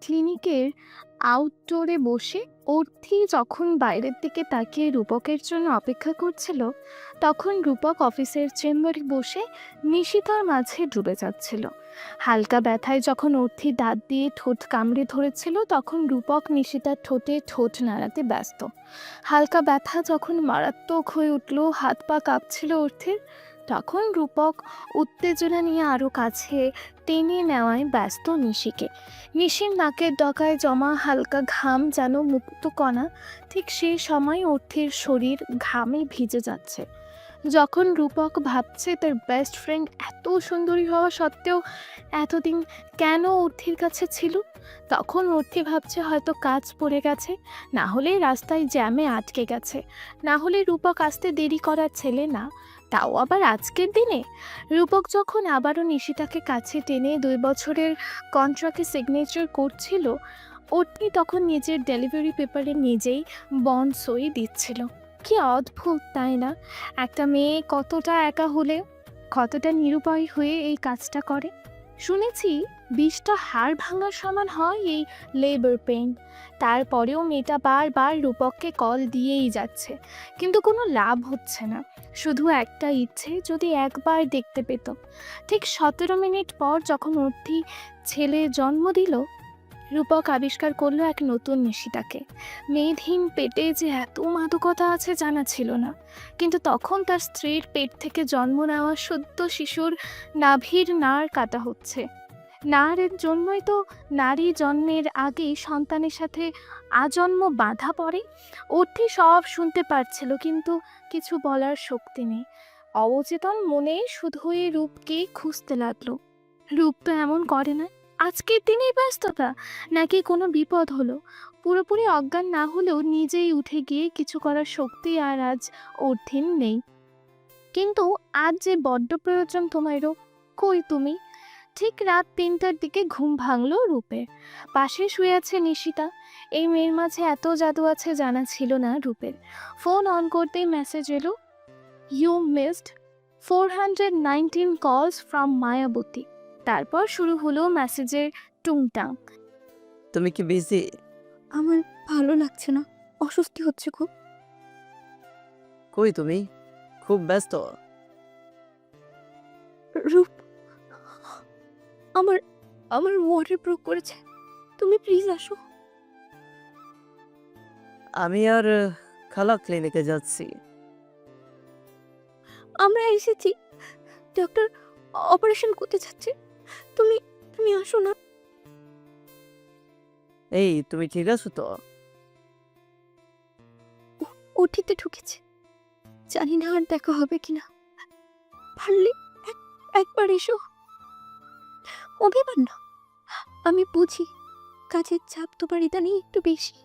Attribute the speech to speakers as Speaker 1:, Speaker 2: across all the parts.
Speaker 1: ক্লিনিকের আউটডোরে বসে অর্থি যখন বাইরের দিকে তাকিয়ে রূপকের জন্য অপেক্ষা করছিল, তখন রূপক অফিসের চেম্বারে বসে নিশিতার মাঝে ডুবে যাচ্ছিল। হালকা ব্যথায় যখন অর্থি দাঁত দিয়ে ঠোঁট কামড়ে ধরেছিল, তখন রূপক নিশিতার ঠোঁটে ঠোঁট নাড়াতে ব্যস্ত। হালকা ব্যথা যখন মারাত্মক হয়ে উঠল, হাত পা কাঁপছিল অর্থির, তখন রূপক উত্তেজনা নিয়ে আরও কাছে টেনে নেওয়ায় ব্যস্ত নিশিকে। নিশির নাকের ডগায় জমা হালকা ঘাম যেন মুক্ত কণা। ঠিক সেই সময় অর্থির শরীর ঘামে ভিজে যাচ্ছে। যখন রূপক ভাবছে তার বেস্ট ফ্রেন্ড এত সুন্দরী হওয়া সত্ত্বেও এতদিন কেন অর্থির কাছে ছিল, তখন অর্থি ভাবছে হয়তো কাজ পড়ে গেছে, না হলে রাস্তায় জ্যামে আটকে গেছে, না হলে রূপক আসতে দেরি করার ছেলে না, তাও আবার আজকের দিনে। রূপক যখন আবারও নিশিতাকে কাছে টেনে 2 বছরের কন্ট্রাক্টে সিগনেচার করছিল, অর্থি তখন নিজের ডেলিভারি পেপারে নিজেই বন্ড সই দিচ্ছিল। কি অদ্ভুত তাই না? একটা মেয়ে কতটা একা হলে, কতটা নিরুপায় হয়ে এই কাজটা করে। শুনেছি 20টা হাড় ভাঙার সমান হয় এই লেবার পেইন। তারপরেও মেয়েটা বারবার রূপককে কল দিয়েই যাচ্ছে, কিন্তু কোনো লাভ হচ্ছে না। শুধু একটা ইচ্ছে, যদি একবার দেখতে পেত। ঠিক 17 মিনিট পর যখন অর্থি ছেলে জন্ম দিল, রূপক আবিষ্কার করলো এক নতুন নিশিতাকে। মেদহীন পেটে যে এত মাদকতা আছে জানা ছিল না, কিন্তু তখন তার স্ত্রীর পেট থেকে জন্ম নেওয়া সদ্য শিশুর নাভির নাড় কাটা হচ্ছে। নাড়ের জন্যই তো নারী জন্মের আগেই সন্তানের সাথে আজন্ম বাধা পড়ে। অর্থি সব শুনতে পারছিল, কিন্তু কিছু বলার শক্তি নেই। অবচেতন মনে শুধুই রূপকে খুঁজতে লাগলো। রূপ তো এমন করে না। আজকের দিনেই ব্যস্ততা, নাকি কোনো বিপদ হলো? পুরোপুরি অজ্ঞান না হলেও নিজেই উঠে গিয়ে কিছু করার শক্তি আর আজ অর্থিন নেই। কিন্তু আজ যে বড্ড প্রয়োজন তোমারও। কই তুমি? ঠিক রাত 3টার দিকে ঘুম ভাঙল রূপের। পাশে শুয়ে আছে নিশিতা। এই মেয়ের মাঝে এত জাদু আছে জানা ছিল না রূপের। ফোন অন করতেই মেসেজ এলো, ইউ মিসড 419 কলস ফ্রম মায়াবতী। তারপর শুরু হলো মেসেজের টুংটাং।
Speaker 2: তুমি কি বিজি?
Speaker 3: আমার ভালো লাগছে না, অস্বস্তি হচ্ছে খুব।
Speaker 2: কই তুমি? খুব ব্যস্ত?
Speaker 3: রূপ, আমার আমার ওয়াটার প্রুফ করেছে, তুমি প্লিজ আসো।
Speaker 2: আমি আর খালা ক্লিনিকে যাচ্ছি।
Speaker 3: আমরা এসেছি, ডক্টর অপারেশন করতে যাচ্ছে, তুমি তুমি আসো না।
Speaker 2: এই তুমি ঠিক আছো তো?
Speaker 3: ওটিতে ঢুকেছে, জানি না আর দেখা হবে কিনা। পারলে একবার এসো। অভিমান না, আমি বুঝি কাজের চাপ তোমার ইদানিং একটু বেশি।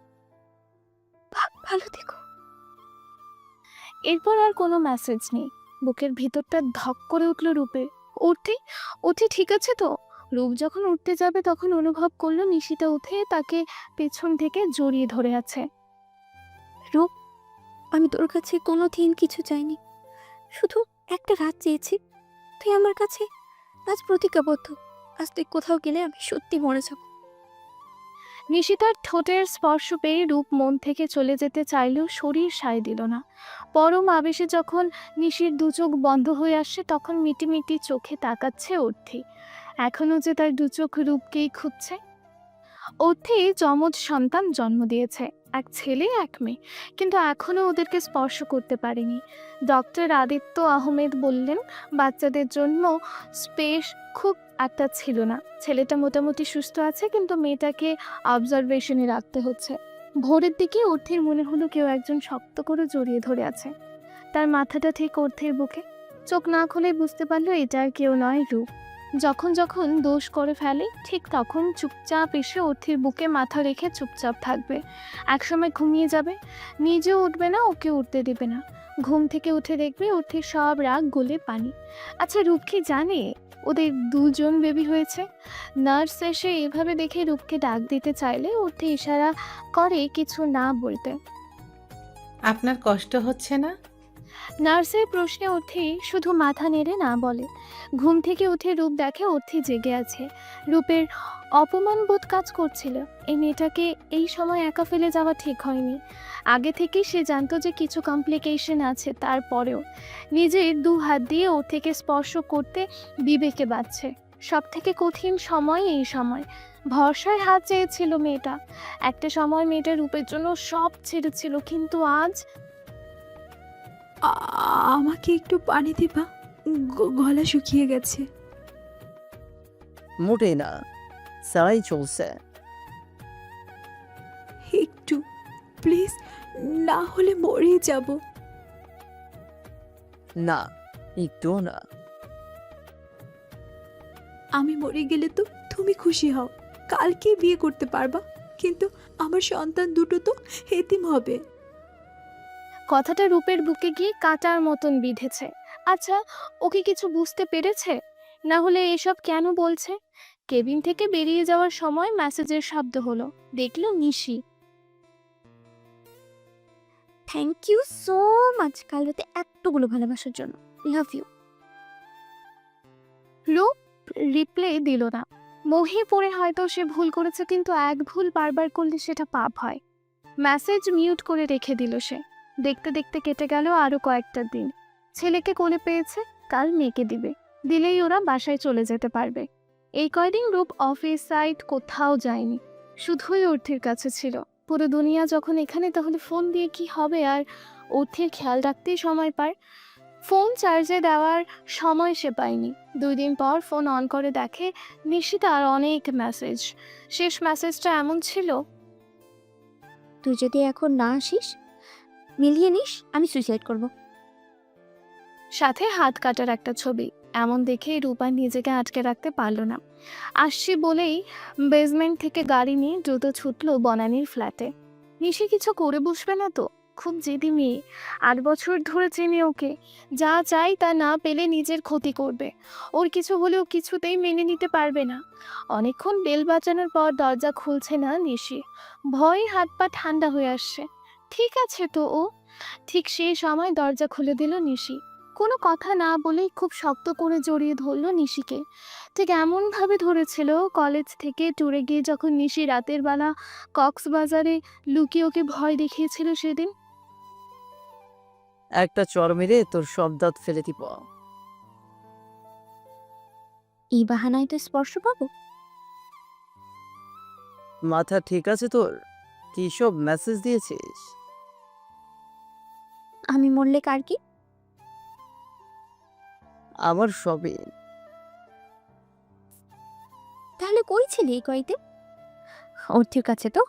Speaker 3: ভালো থেকো।
Speaker 1: এরপর আর কোনো মেসেজ নেই। বুকের ভিতরটা ধক করে উঠল রূপের। উঠে উঠে ঠিক আছে তো? রূপ যখন উঠতে যাবে তখন অনুভব করলো নিশিতা উঠে তাকে পেছন থেকে জড়িয়ে ধরে আছে।
Speaker 3: রূপ, আমি তোর কাছে কোনোদিন কিছু চাইনি, শুধু একটা রাত চেয়েছি। তুই আমার কাছে আজ প্রতিজ্ঞাবদ্ধ, আজ তুই কোথাও গেলে আমি সত্যি মরে যাব।
Speaker 1: নিশিতার ঠোঁটের স্পর্শ পেয়ে রূপ মন থেকে চলে যেতে চাইলেও শরীর সায় দিল না। পরম আবেশে যখন নিশির দুচোখ বন্ধ হয়ে আসছে, তখন মিটিমিটি চোখে তাকাচ্ছে অর্থি। এখনো যে তার দুচোখ রূপকেই খুঁজছে। অর্থি যমজ সন্তান জন্ম দিয়েছে, এক ছেলে এক মেয়ে, কিন্তু এখনো ওদেরকে স্পর্শ করতে পারেনি। ডক্টর আদিত্য আহমেদ বললেন বাচ্চাদের জন্য স্পেস খুব একটা ছিল না। ছেলেটা মোটামুটি সুস্থ আছে, কিন্তু মেয়েটাকে অবজারভেশনে রাখতে হচ্ছে। ভোরের দিকে অর্থির মনে হলো কেউ একজন শক্ত করে জড়িয়ে ধরে আছে। তার মাথাটা ঠিক অর্থির বুকে। চোখ না খুলে বুঝতে পারলো এটা আর কেউ নয়, রূপ। যখন যখন দোষ করে ফেলে ঠিক তখন চুপচাপ এসে অর্থির বুকে মাথা রেখে চুপচাপ থাকবে। একসময় ঘুমিয়ে যাবে, নিজেও উঠবে না, ওকে উঠতে দেবে না। ঘুম থেকে উঠে দেখবে অর্থির সব রাগ গলে পানি। আচ্ছা, রূপ কি জানে ওদের 2জন বেবি হয়েছে? নার্স এসে এভাবে দেখে রূপকে ডাক দিতে চাইলে অর্থি ইশারা করে কিছু না বলতে।
Speaker 4: আপনার কষ্ট হচ্ছে না?
Speaker 1: নার্সের প্রশ্নে অর্থি শুধু মাথা নেড়ে না বলে। ঘুম থেকে উঠে রূপ দেখে অর্থি জেগে আছে। রূপের অপমান বোধ কাজ করছিল। এই মেয়েটাকে এই সময় একা ফেলে যাওয়া ঠিক হয়নি। আগে থেকেই সে জানতো যে কিছু কমপ্লিকেশন আছে, তারপরেও নিজের দু হাত দিয়ে অর্থিকে স্পর্শ করতে বিবেকে বাজছে। সব থেকে কঠিন সময় এই সময়। ভরসায় হাত চেয়েছিল মেয়েটা। একটা সময় মেয়েটা রূপের জন্য সব ছেড়েছিল, কিন্তু আজ
Speaker 4: আমাকে একটু পানি দিবা, গলা শুকিয়ে গেছে।
Speaker 2: মোটেই না, সারাই চলছে।
Speaker 4: একটু প্লিজ, না হলে মরেই যাব।
Speaker 2: না, একটুও না।
Speaker 4: আমি মরে গেলে তো তুমি খুশি হও, কালকে বিয়ে করতে পারবা, কিন্তু আমার সন্তান দুটো তো এতিম হবে।
Speaker 1: কথাটা রূপের বুকে গিয়ে কাঁটার মতন বিঁধেছে। আচ্ছা, ওকে কিছু বুঝতে পেরেছে? না হলে এসব কেন বলছে? কেবিন থেকে বেরিয়ে যাওয়ার সময় মেসেজের শব্দ হলো। দেখলো নিশি।
Speaker 3: থ্যাংক ইউ সো মাচ কাল রাতে এতগুলো ভালোবাসার জন্য। Love you.
Speaker 1: রূপ রিপ্লে দিল না। মোহে পড়ে হয়তো সে ভুল করেছে, কিন্তু এক ভুল বারবার করলে সেটা পাপ হয়। মেসেজ মিউট করে রেখে দিল সে। দেখতে দেখতে কেটে গেল আরো কয়েকটা দিন। ছেলেকে কোলে পেয়েছে, কাল মেয়েকে দিবে। দিলেই ওরা বাসায় চলে যেতে পারবে। এই কয়দিন রূপ অফিস সাইট কোথাও যায়নি, শুধুই অর্থের কাছে ছিল। পুরো দুনিয়া যখন এখানে, তাহলে ফোন দিয়ে কি হবে? আর অর্থের খেয়াল রাখতেই সময় পায়। ফোন চার্জে দেওয়ার সময় সে পায়নি। 2 দিন পর ফোন অন করে দেখে নিশিতার অনেক মেসেজ। শেষ মেসেজটা এমন ছিল,
Speaker 3: তুই যদি এখন না আসিস, মিলিয়ে নিস, আমি সুইসাইড করব।
Speaker 1: সাথে হাত কাটার একটা ছবি। এমন দেখে রূপা নিজেকে আটকে রাখতে পারল না। আসছি বলেই বেসমেন্ট থেকে গাড়ি নিয়ে দ্রুত ছুটল বনানীর ফ্ল্যাটে। নিশি কিছু করে বসবে না তো? খুব জেদি মেয়ে। 8 বছর ধরে চেনে ওকে। যা চাই তা না পেলে নিজের ক্ষতি করবে। ওর কিছু হলেও কিছুতেই মেনে নিতে পারবে না। অনেকক্ষণ বেল বাজানোর পর দরজা খুলছে না নিশি। ভয়ে হাত পা ঠান্ডা হয়ে আসছে। ঠিক আছে তো ও। ঠিক সেই সময় দরজা খুলে দিল নিশি। কোনো কথা না বলেই খুব শক্ত করে জড়িয়ে ধরল নিশিকে। ঠিক এমনভাবে ধরেছিল কলেজ থেকে ট্যুরে গিয়ে যখন নিশি রাতের বেলা কক্সবাজারে লুকিয়ে ওকে ভয় দেখিয়েছিল সেদিন।
Speaker 2: একটা চর মেরে তোর সব দাঁত ফেলে দিব।
Speaker 3: এই বাহানায় তো স্পর্শ পাবো।
Speaker 2: মাথা ঠিক আছে তোর? কি সব মেসেজ দিয়েছিস?
Speaker 3: আমি মরলে কার কি?
Speaker 2: আমার সবই।
Speaker 3: তাহলে কই ছিলি এই কয়দিন? অর্থের কাছে তো।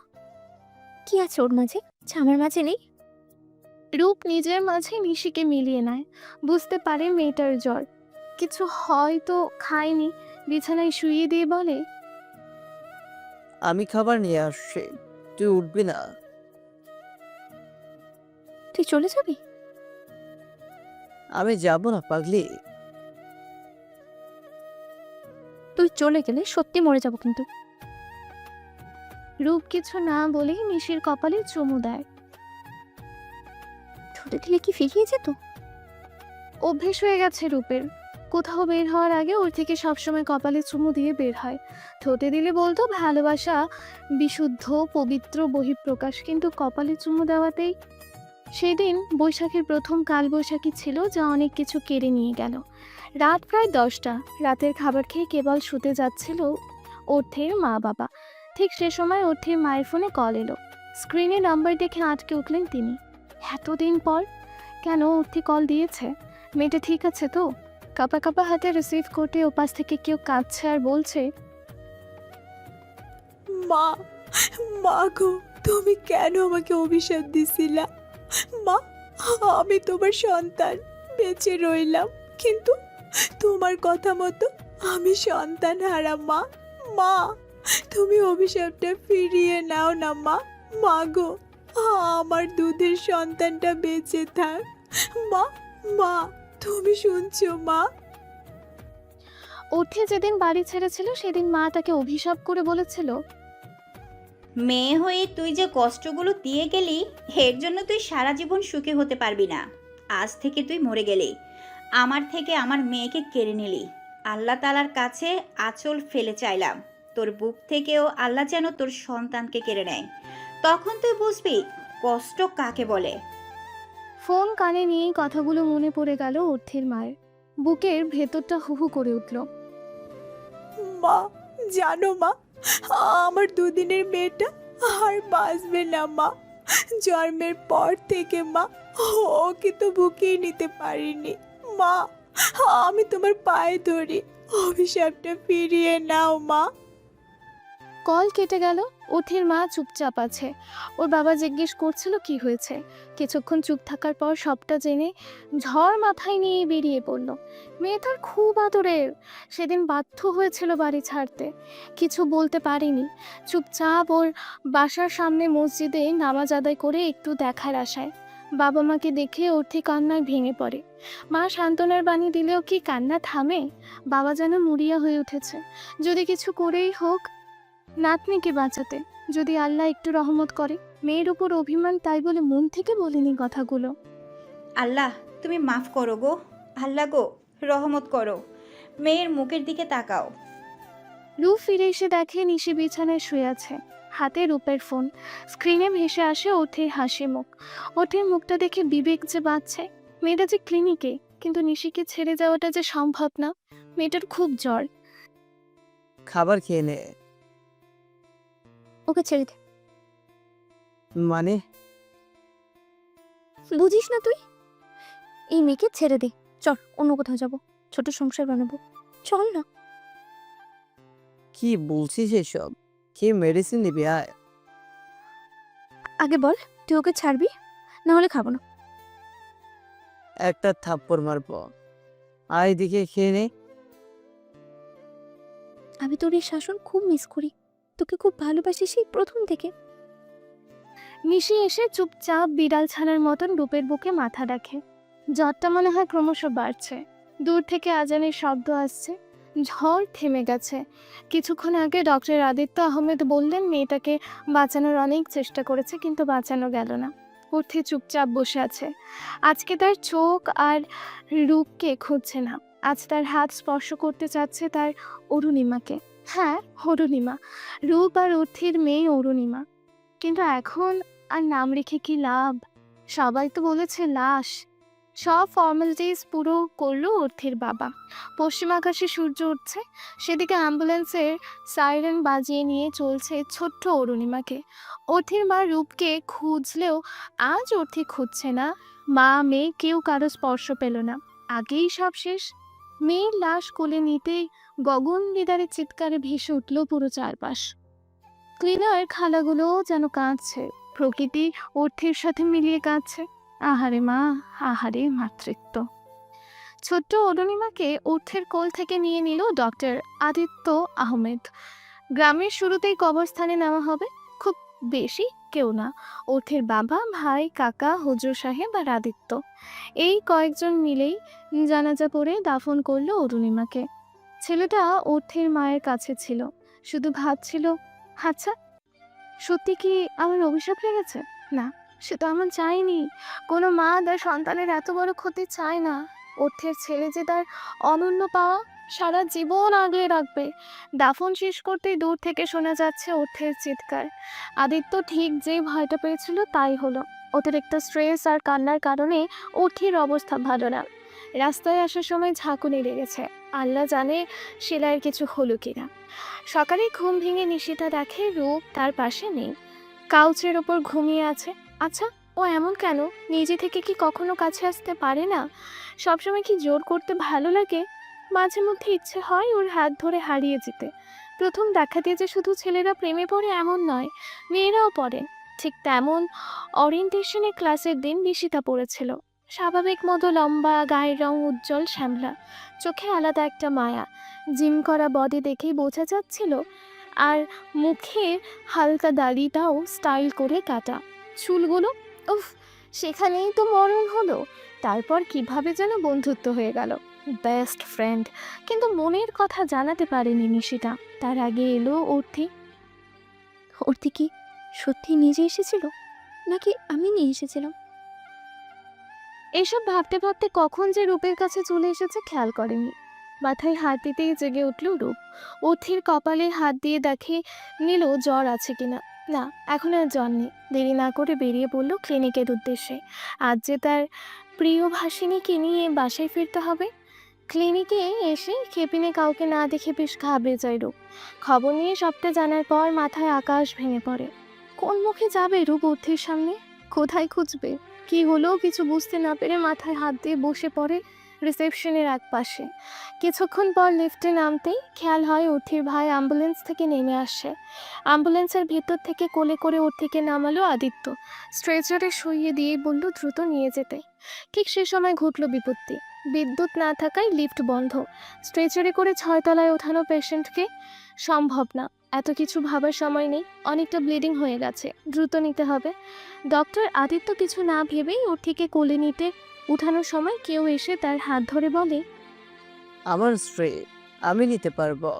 Speaker 3: কি আছে ওর মাঝে, যা আমার মাঝে নেই?
Speaker 1: রূপ নিজের মাঝে নিশিকে মিলিয়ে নেয়। বুঝতে পারে মেয়েটার জ্বর। কিছু হয়তো খায়নি। বিছানায় শুইয়ে দিয়ে বলে,
Speaker 2: আমি খাবার নিয়ে আসছি, তুই উঠবি না?
Speaker 3: তুই চলে যাবি?
Speaker 2: আমি যাব না পাগলি।
Speaker 3: তুই চলে গেলে সত্যি মরে যাব কিন্তু।
Speaker 1: রূপ কিছু না বলেই নিশির কপালে চুমু দেয়।
Speaker 3: ঠোঁটে দিলে কি ফিরিয়ে যেত?
Speaker 1: অভ্যেস হয়ে গেছে রূপের। কোথাও বের হওয়ার আগে ওর থেকে সবসময় কপালে চুমু দিয়ে বের হয়। ঠোঁটে দিলে বলতো ভালোবাসা বিশুদ্ধ পবিত্র বহিঃপ্রকাশ, কিন্তু কপালে চুমু দেওয়াতেই। সেদিন বৈশাখের প্রথম কালবৈশাখী ছিল, যা অনেক কিছু কেড়ে নিয়ে গেল। রাত প্রায় 10টা। রাতের খাবার খেয়ে কেবল শুতে যাচ্ছিল অর্থের মা বাবা। ঠিক সে সময় অর্থের মায়ের ফোনে কল এলো। স্ক্রিনে নাম্বার দেখে আটকে উঠলেন তিনি। এতদিন পর কেন অর্থি কল দিয়েছে? মেয়েটা ঠিক আছে তো? কাঁপা কাঁপা হাতে রিসিভ করতে ওপাশ থেকে কেউ কাঁদছে আর বলছে,
Speaker 4: মা, মা গো, তুমি কেন আমাকে অভিশাপ দিছিলা? মা, আমি তোমার সন্তান, বেঁচে রইলাম, কিন্তু তোমার কথা মতো আমি সন্তান হারা। মা, মা, তুমি অভিশাপটা ফিরিয়ে নাও না মা। মা গো, আমার দুধের সন্তানটা বেঁচে থাক। মা, মা, তুমি শুনছো মা?
Speaker 1: অর্থি যেদিন বাড়ি ছেড়েছিল সেদিন মা তাকে অভিশাপ করে বলেছিল,
Speaker 5: মেয়ে হয়ে তুই যে কষ্টগুলো দিয়ে গেলি, এর জন্য তুই সারা জীবন সুখী হতে পারবি না। আজ থেকে তুই মরে গেলি, আমার থেকে আমার মেয়েকে কেড়ে নিলি। আল্লাহ তাআলার কাছে আঁচল ফেলে চাইলাম, তোর বুক থেকেও আল্লাহ যেন তোর সন্তানকে কেড়ে নেয়। তখন তুই বুঝবি কষ্ট কাকে বলে।
Speaker 1: ফোন কানে নিয়েই কথাগুলো মনে পড়ে গেল অর্থের মায়ের। বুকের ভেতরটা হু হু করে উঠল।
Speaker 4: মা, জানো মা, আমার দুদিনের মেয়েটা আর বাঁচবে না মা। জন্মের পর থেকে মা ওকে তো বুকেই নিতে পারিনি। মা, আমি তোমার পায়ে ধরি, অভিশাপটা ফিরিয়ে নাও মা।
Speaker 1: কল কেটে গেল। অর্থের মা চুপচাপ আছে। ওর বাবা জিজ্ঞেস করছিল কি হয়েছে। কিছুক্ষণ চুপ থাকার পর সবটা জেনে ঝড় মাথায় নিয়ে বেরিয়ে পড়ল। মেয়ে তার খুব আদরের। সেদিন বাধ্য হয়েছিল বাড়ি ছাড়তে, কিছু বলতে পারিনি। চুপচাপ ওর বাসার সামনে মসজিদে নামাজ আদায় করে একটু দেখার আশায়। বাবা মাকে দেখে অর্থে কান্নায় ভেঙে পড়ে। মা সান্ত্বনার বাণী দিলেও কি কান্না থামে? বাবা যেন মরিয়া হয়ে উঠেছে। যদি কিছু করেই হোক নাতনিকে বাঁচাতে, যদি আল্লাহ একটু রহমত করে। মেয়ের উপর অভিমান, তাই বলে মন থেকে বলিনি কথাগুলো।
Speaker 5: আল্লাহ তুমি মাফ করো গো, আল্লাহ গো রহমত করো, মেয়ের মুখের দিকে তাকাও।
Speaker 1: রূপ ফিরে এসে দেখে নিশি বিছানায় শুয়ে আছে, হাতে রূপের ফোন। স্ক্রিনে ভেসে আসে ওঠের হাসি মুখ। ওঠের মুখটা দেখে বিবেক যে বাঁচছে। মেয়েটা যে ক্লিনিকে, কিন্তু নিশিকে ছেড়ে যাওয়াটা যে সম্ভব না। মেয়েটার খুব জ্বর।
Speaker 2: খাবার খেয়ে নে।
Speaker 3: ওকে ছেড়ে দে।
Speaker 2: মানে?
Speaker 3: বুঝিস না তুই? এই মেয়েকে ছেড়ে দে, চল অন্য কোথাও যাব, ছোট সংসার বানাবো, চল না।
Speaker 2: কি বলছিস এসব? কি মেডিসিন নিবি? আয়।
Speaker 3: আগে বল, তুই ওকে ছাড়বি? না হলে খাবো না।
Speaker 2: একটা থাপ্পড় মারব। আয় দিকে খেয়ে নে।
Speaker 3: আমি তোর এই শাসন খুব মিস করি, তোকে খুব ভালোবাসি সেই প্রথম থেকে।
Speaker 1: নিশি এসে চুপচাপ বিড়াল ছানার মতন রূপের বুকে মাথা রাখে। জ্বরটা মনে হয় ক্রমশ বাড়ছে। দূর থেকে আজানের শব্দ আসছে। ঝড় থেমে গেছে। কিছুক্ষণ আগে ডক্টর আদিত্য আহমেদ বললেন মেয়েটাকে বাঁচানোর অনেক চেষ্টা করেছে, কিন্তু বাঁচানো গেল না। উঠে চুপচাপ বসে আছে। আজকে তার চোখ আর রূপকে খুঁজছে না। আজ তার হাত স্পর্শ করতে চাচ্ছে তার অরুণিমাকে। হ্যাঁ, অরুণিমা, রূপ আর অর্থের মেয়ে অরুণিমা। কিন্তু এখন আর নাম রেখে কি লাভ? সবাই তো বলেছে লাশ। সব ফর্মালিটিস পুরো করলো অর্থের বাবা। পশ্চিম আকাশে সূর্য উঠছে, সেদিকে অ্যাম্বুলেন্সের সাইরেন বাজিয়ে নিয়ে চলছে ছোট্ট অরুণিমাকে। অর্থের মা রূপকে খুঁজলেও আজ অর্থে খুঁজছে না। মা মেয়ে কেউ কারো স্পর্শ পেল না। আগেই সব শেষ। মেয়ের লাশ কোলে নিতেই গগন বিদারের চিৎকারে ভেসে উঠল পুরো চারপাশ। ক্লিনার খালাগুলোও যেন কাঁদছে। প্রকৃতি অর্থের সাথে মিলিয়ে কাঁদছে। আহারে মা, আহারে মাতৃত্ব। ছোট্ট অরুণিমাকে অর্থের কোল থেকে নিয়ে নিল ডক্টর আদিত্য আহমেদ। গ্রামের শুরুতেই কবরস্থানে নেওয়া হবে। খুব বেশি কেউ না, অর্থের বাবা, ভাই, কাকা, হুজুর সাহেব আর আদিত্য, এই কয়েকজন মিলেই জানাজা পড়ে দাফন করলো অরুণিমাকে। ছেলেটা অর্থের মায়ের কাছে ছিল, শুধু ভাবছিল, আচ্ছা সত্যি কি আমার অভিশাপ লেগেছে? না, সে তো আমার চাইনি। কোনো মা তার সন্তানের এত বড় ক্ষতি চায় না। অর্থের ছেলে যে তার অনন্য পাওয়া, সারা জীবন আগলে রাখবে। দাফন শেষ করতেই দূর থেকে শোনা যাচ্ছে অর্থের চিৎকার। আদিত্য ঠিক যে ভয়টা পেয়েছিল তাই হলো। অতিরিক্ত স্ট্রেস আর কান্নার কারণে অর্থের অবস্থা ভালো না। রাস্তায় আসার সময় ঝাঁকুনি লেগেছে। আল্লাহ জানে সেলাইয়ের কিছু হলো কিনা। সকালে ঘুম ভেঙে নিশিতা দেখে রূপ তার পাশে নেই, কাউচের ওপর ঘুমিয়ে আছে। আচ্ছা, ও এমন কেন? নিজে থেকে কি কখনো কাছে আসতে পারে না? সবসময় কি জোর করতে ভালো লাগে? মাঝে মধ্যে ইচ্ছে হয় ওর হাত ধরে হারিয়ে যেতে। প্রথম দেখাতে যে শুধু ছেলেরা প্রেমে পড়ে এমন নয়, মেয়েরাও পড়ে। ঠিক তেমন অরিয়েন্টেশনের ক্লাসের দিন নিশিতা পড়েছিল। স্বাভাবিক মতো লম্বা, গায়ের রং উজ্জ্বল শ্যামলা, চোখে আলাদা একটা মায়া। জিম করা বডি দেখেই বোঝা যাচ্ছিল। আর মুখে হালকা দাড়িটাও স্টাইল করে কাটা, চুলগুলো উফ, সেখানেই তো মরণ হলো। তারপর কিভাবে যেন বন্ধুত্ব হয়ে গেল, বেস্ট ফ্রেন্ড। কিন্তু মনের কথা জানাতে পারেনি নিশিতা। তার আগে এলো অর্থি।
Speaker 3: অর্থি কি সত্যি নিজে এসেছিল, নাকি আমি নিয়ে এসেছিলাম?
Speaker 1: এসব ভাবতে ভাবতে কখন যে রূপের কাছে চলে এসেছে খেয়াল করেনি। মাথায় হাত দিতেই জেগে উঠল রূপ। অর্থির কপালে হাত দিয়ে দেখে নিল জ্বর আছে কিনা। না, এখন আর জ্বর নেই। দেরি না করে বেরিয়ে পড়ল ক্লিনিকের উদ্দেশ্যে। আজ যে তার প্রিয় ভাসিনীকে নিয়ে বাসায় ফিরতে হবে। ক্লিনিকে এসে কেবিনে কাউকে না দেখে বেশ ঘাবড়ে যায় রূপ। খবর নিয়ে সবটা জানার পর মাথায় আকাশ ভেঙে পড়ে। কোন মুখে যাবে রূপ অর্থের সামনে? কোথায় খুঁজবে? কি হলো কিছু বুঝতে না পেরে মাথায় হাত দিয়ে বসে পড়ে রিসেপশনের এক পাশে। কিছুক্ষণ পর লিফটে নামতেই খেয়াল হয় অর্থির ভাই অ্যাম্বুলেন্স থেকে নেমে আসছে। অ্যাম্বুলেন্সের ভেতর থেকে কোলে করে অর্থিকে নামালো আদিত্য। স্ট্রেচারে শুইয়ে দিয়ে বলল দ্রুত নিয়ে যেতে। ঠিক সে সময় ঘটল বিপত্তি। বিদ্যুৎ না থাকায় লিফট বন্ধ। স্ট্রেচারে করে 6 তলায় ওঠানো পেশেন্টকে সম্ভব না। এত কিছু ভাবার সময় নেই। অনেকটা ব্লিডিং হয়ে গেছে, দ্রুত নিতে হবে। ডক্টর আদিত্য কিছু না ভেবেই অর্থিকে কোলে নিতে উঠানোর সময় কেউ এসে তার হাত ধরে বলে,
Speaker 2: আমার স্ত্রী, আমি নিতে পারবো।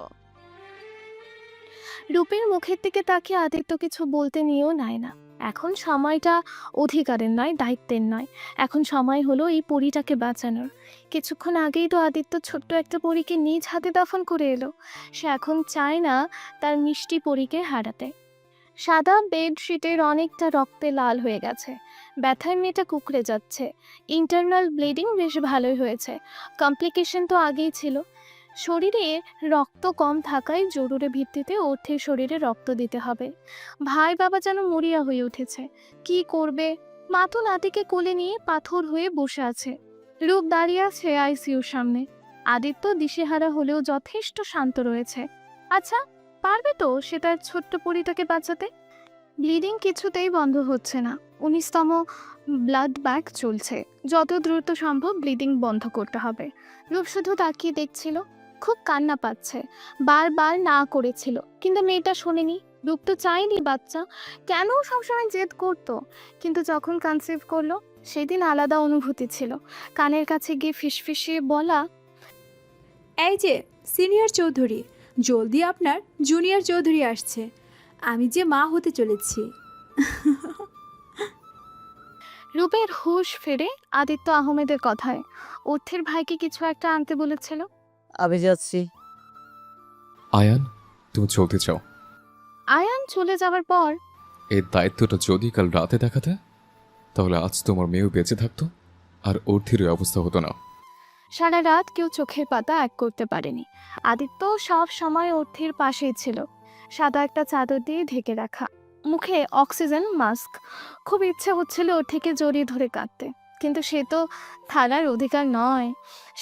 Speaker 1: রূপের মুখের দিকে তাকিয়ে আদিত্য কিছু বলতে নিয়েও নেয় না। এখন সময়টা অধিকারের নয়, দায়িত্বের নয়। এখন সময় হলো এই পরীটাকে বাঁচানোর। কিছুক্ষণ আগেই তো আদিত্য ছোট্ট একটা পরীকে নিজ হাতে দফন করে এলো। সে এখন চায় না তার মিষ্টি পরীকে হারাতে। সাদা বেডশিটের অনেকটা রক্তে লাল হয়ে গেছে। ব্যথার মেয়েটা কুঁকড়ে যাচ্ছে। ইন্টারনাল ব্লিডিং বেশ ভালোই হয়েছে। কমপ্লিকেশন তো আগেই ছিল। শরীরে রক্ত কম থাকায় জরুরি ভিত্তিতে অর্থের শরীরে রক্ত দিতে হবে। ভাই বাবা যেন মরিয়া হয়ে উঠেছে। কি করবে? মা তো নাতিকে কোলে নিয়ে পাথর হয়ে বসে আছে। রূপ দাঁড়িয়ে আছে আইসিইউর সামনে। আদিত্য দিশেহারা হলেও যথেষ্ট শান্ত রয়েছে। আচ্ছা, পারবে তো সে তার ছোট্ট পরীটাকে বাঁচাতে? ব্লিডিং কিছুতেই বন্ধ হচ্ছে না। 19তম ব্লাড ব্যাগ চলছে। যত দ্রুত সম্ভব ব্লিডিং বন্ধ করতে হবে। রূপ শুধু তাকিয়ে দেখছিল। খুব কান্না পাচ্ছে। বারবার না করেছিল, কিন্তু মেয়েটা শোনেনি। রূপ তো চায়নি বাচ্চা, কেন সবসময় জেদ করতো? কিন্তু যখন কনসিভ করলো সেদিন আলাদা অনুভূতি ছিল। কানের কাছে গিয়ে ফিসফিসিয়ে বলা,
Speaker 4: এই যে সিনিয়র চৌধুরী, জলদি আপনার জুনিয়র চৌধুরী আসছে। আমি যে মা হতে চলেছি।
Speaker 1: রূপের হুঁশ ফেরে আদিত্য আহমেদের কথায়। অর্থের ভাইকে কিছু একটা আনতে বলেছিল।
Speaker 2: আমি যাচ্ছি।
Speaker 6: আয়ান, তুমি চলতে চাও?
Speaker 1: আয়ান চলে যাওয়ার পর
Speaker 6: এই দায়িত্বটা যদি কাল রাতে দেখাতে, তাহলে আজ তোমার মেয়েও বেঁচে থাকতো আর অর্থের অবস্থা হতো না।
Speaker 1: সারা রাত কেউ চোখের পাতা এক করতে পারেনি। আদিত্য সব সময় অর্থের পাশেই ছিল, সাদা একটা চাদর দিয়ে ঢেকে রাখা, মুখে অক্সিজেন মাস্ক। খুব ইচ্ছে হচ্ছিল ওর থেকে জড়িয়ে ধরে কাঁদতে, কিন্তু সে তো থানার অধিকার নয়।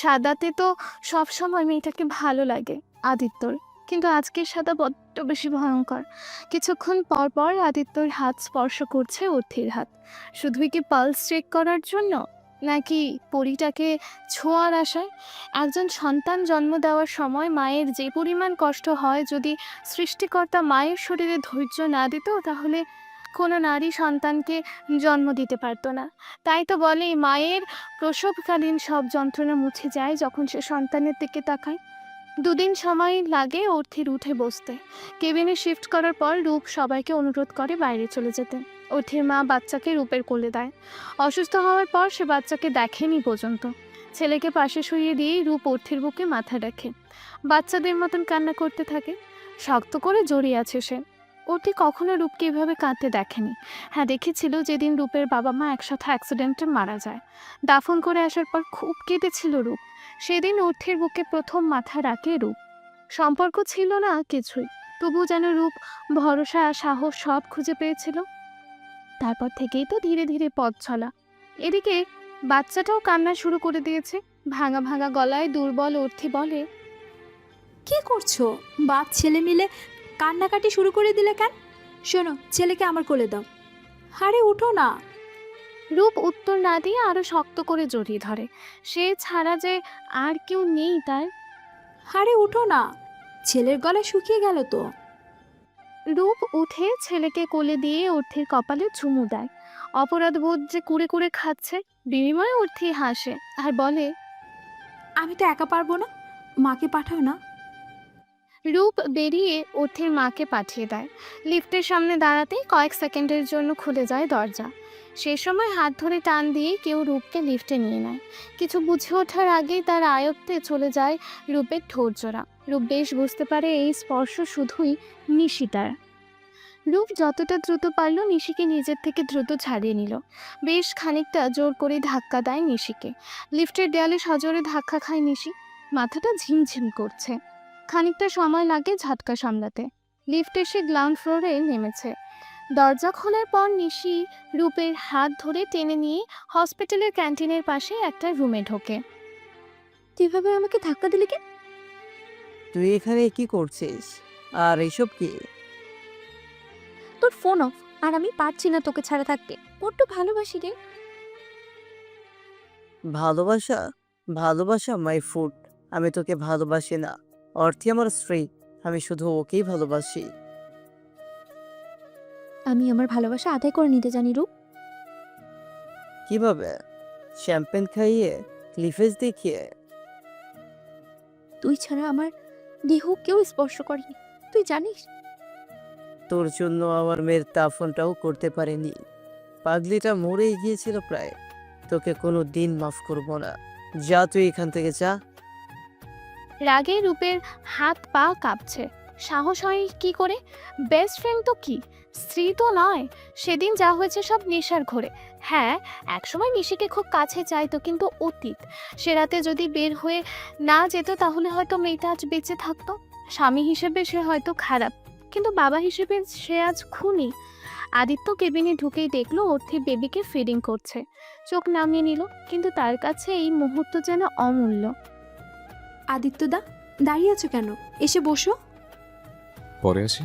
Speaker 1: সাদাতে তো সব সময় মেয়েটাকে ভালো লাগে আদিত্যর, কিন্তু আজকের সাদা বড্ড বেশি ভয়ঙ্কর। কিছুক্ষণ পর পর আদিত্যর হাত স্পর্শ করছে অর্থির হাত। শুধুই কি পালস চেক করার জন্য, নাকি পরীটাকে ছোঁয়ার আশায়? একজন সন্তান জন্ম দেওয়ার সময় মায়ের যে পরিমাণ কষ্ট হয়, যদি সৃষ্টিকর্তা মায়ের শরীরে ধৈর্য না দিত তাহলে কোনো নারী সন্তানকে জন্ম দিতে পারতো না। তাই তো বলে মায়ের প্রসবকালীন সব যন্ত্রণা মুছে যায় যখন সে সন্তানের দিকে তাকায়। 2 দিন সময় লাগে অর্থির উঠে বসতে। কেবিনে শিফট করার পর রূপ সবাইকে অনুরোধ করে বাইরে চলে যেতে। অর্থির মা বাচ্চাকে রূপের কোলে দেয়। অসুস্থ হওয়ার পর সে বাচ্চাকে দেখেনি পর্যন্ত। ছেলেকে পাশে শুইয়ে দিয়েই রূপ অর্থির বুকে মাথা রাখে। বাচ্চাদের মতন কান্না করতে থাকে। শক্ত করে জড়িয়ে আছে সে। অর্থি কখনো রূপকে এভাবে কাঁদতে দেখেনি। হ্যাঁ, দেখেছিল যেদিন রূপের বাবা মা একসাথে অ্যাক্সিডেন্টে মারা যায়। দাফন করে আসার পর খুব কেঁদেছিল রূপ। সেদিন অর্থের বুকে প্রথম মাথা রাখে রূপ। সম্পর্ক ছিল না কিছুই, তবু যেন রূপ ভরসা আর সাহস সব খুঁজে পেয়েছিল। তারপর থেকেই তো ধীরে ধীরে পথ চলা। এদিকে বাচ্চাটাও কান্না শুরু করে দিয়েছে। ভাঙা ভাঙা গলায় দুর্বল অর্থি বলে,
Speaker 4: কি করছো? বাপ ছেলে মিলে কান্নাকাটি শুরু করে দিলে কেন? শোনো, ছেলেকে আমার কোলে দাও। আরে উঠো না।
Speaker 1: রূপ উত্তর না দিয়ে আরো শক্ত করে জড়িয়ে ধরে। সে ছাড়া যে আর কেউ নেই তার।
Speaker 4: আরে উঠো না, ছেলের গলা শুকিয়ে গেল তো।
Speaker 1: রূপ উঠে ছেলেকে কোলে দিয়ে অর্থির কপালে চুমু দেয়। অপরাধ বোধ যে কুড়ে কুড়ে খাচ্ছে। বিনিময়ে অর্থি হাসে আর বলে,
Speaker 4: আমি তো একা পারবো না, মাকে পাঠাও না।
Speaker 1: রূপ বেরিয়ে অর্থির মাকে পাঠিয়ে দেয়। লিফটের সামনে দাঁড়াতেই কয়েক সেকেন্ডের জন্য খুলে যায় দরজা। সে সময় হাত ধরে টান দিয়ে কেউ রূপকে লিফটে নিয়ে নেয়। কিছু বুঝে ওঠার আগেই তার আয়ত্তে চলে যায় রূপের ঠোঁটজোড়া। রূপ বেশ বুঝতে পারে এই স্পর্শ শুধুই নিশিতার। রূপ যতটা দ্রুত পারল নিশিকে নিজের থেকে দ্রুত ছাড়িয়ে নিল। বেশ খানিকটা জোর করে ধাক্কা দেয় নিশিকে। লিফটের দেয়ালে সজোরে ধাক্কা খায় নিশি। মাথাটা ঝিমঝিম করছে। খানিকটা সময় লাগে ঝাটকা সামলাতে। লিফট এসে গ্রাউন্ড ফ্লোরে নেমেছে। দরজা খোলার পর নিশি রূপের হাত ধরে টেনে নিয়ে হসপিটালের ক্যান্টিনের পাশে একটা রুমে ঢোকে।
Speaker 3: তুই এভাবে আমাকে ধাক্কা দিলি কেন?
Speaker 2: তুই এখানে কি করছিস? আর এইসব কি?
Speaker 3: তোর ফোন অফ, আর আমি পারছি না তোকে ছাড়া থাকতে। বড্ড ভালোবাসি রে।
Speaker 2: ভালোবাসা? ভালোবাসা মাই ফুড। আমি তোকে ভালোবাসি না। অর্থী আমার স্ত্রী। আমি শুধু ওকেই ভালোবাসি।
Speaker 3: আমি আমার ভালোবাসা আদায় করে নিতে জানি রূপ।
Speaker 2: কিভাবে? শ্যাম্পেন খাইয়ে? ক্লিফেজ দেখিয়ে?
Speaker 3: তুই ছাড়া আমার দেহ কেউ স্পর্শ করেনি, তুই জানিস।
Speaker 2: তোর জন্য আমার মেয়ের দাফনটাও করতে পারেনি। পাগলিটা মরেই গিয়েছিল প্রায়। তোকে কোনো দিন মাফ করব না। যা তুই এখান থেকে যা।
Speaker 1: রাগে রূপের হাত পা কাঁপছে। সাহস হয় কি করে? বেস্ট ফ্রেন্ড তো কি, স্ত্রী তো নয়। সেদিন যা হয়েছে সব নেশার ঘোরে। হ্যাঁ, একসময় নিশিকে খুব কাছে চাইতো, কিন্তু অতীত। সে রাতে যদি বের হয়ে না যেত তাহলে হয়তো মেয়েটা আজ বেঁচে থাকতো। স্বামী হিসেবে সে হয়তো খারাপ, কিন্তু বাবা হিসেবে সে আজ খুনি। আদিত্য কেবিনে ঢুকেই দেখলো অর্থি বেবিকে ফিডিং করছে। চোখ নামিয়ে নিল, কিন্তু তার কাছে এই মুহূর্ত যেন অমূল্য।
Speaker 4: আদিত্যদা, দাঁড়িয়ে আছো কেন? এসে বসো।
Speaker 6: পরে আসি।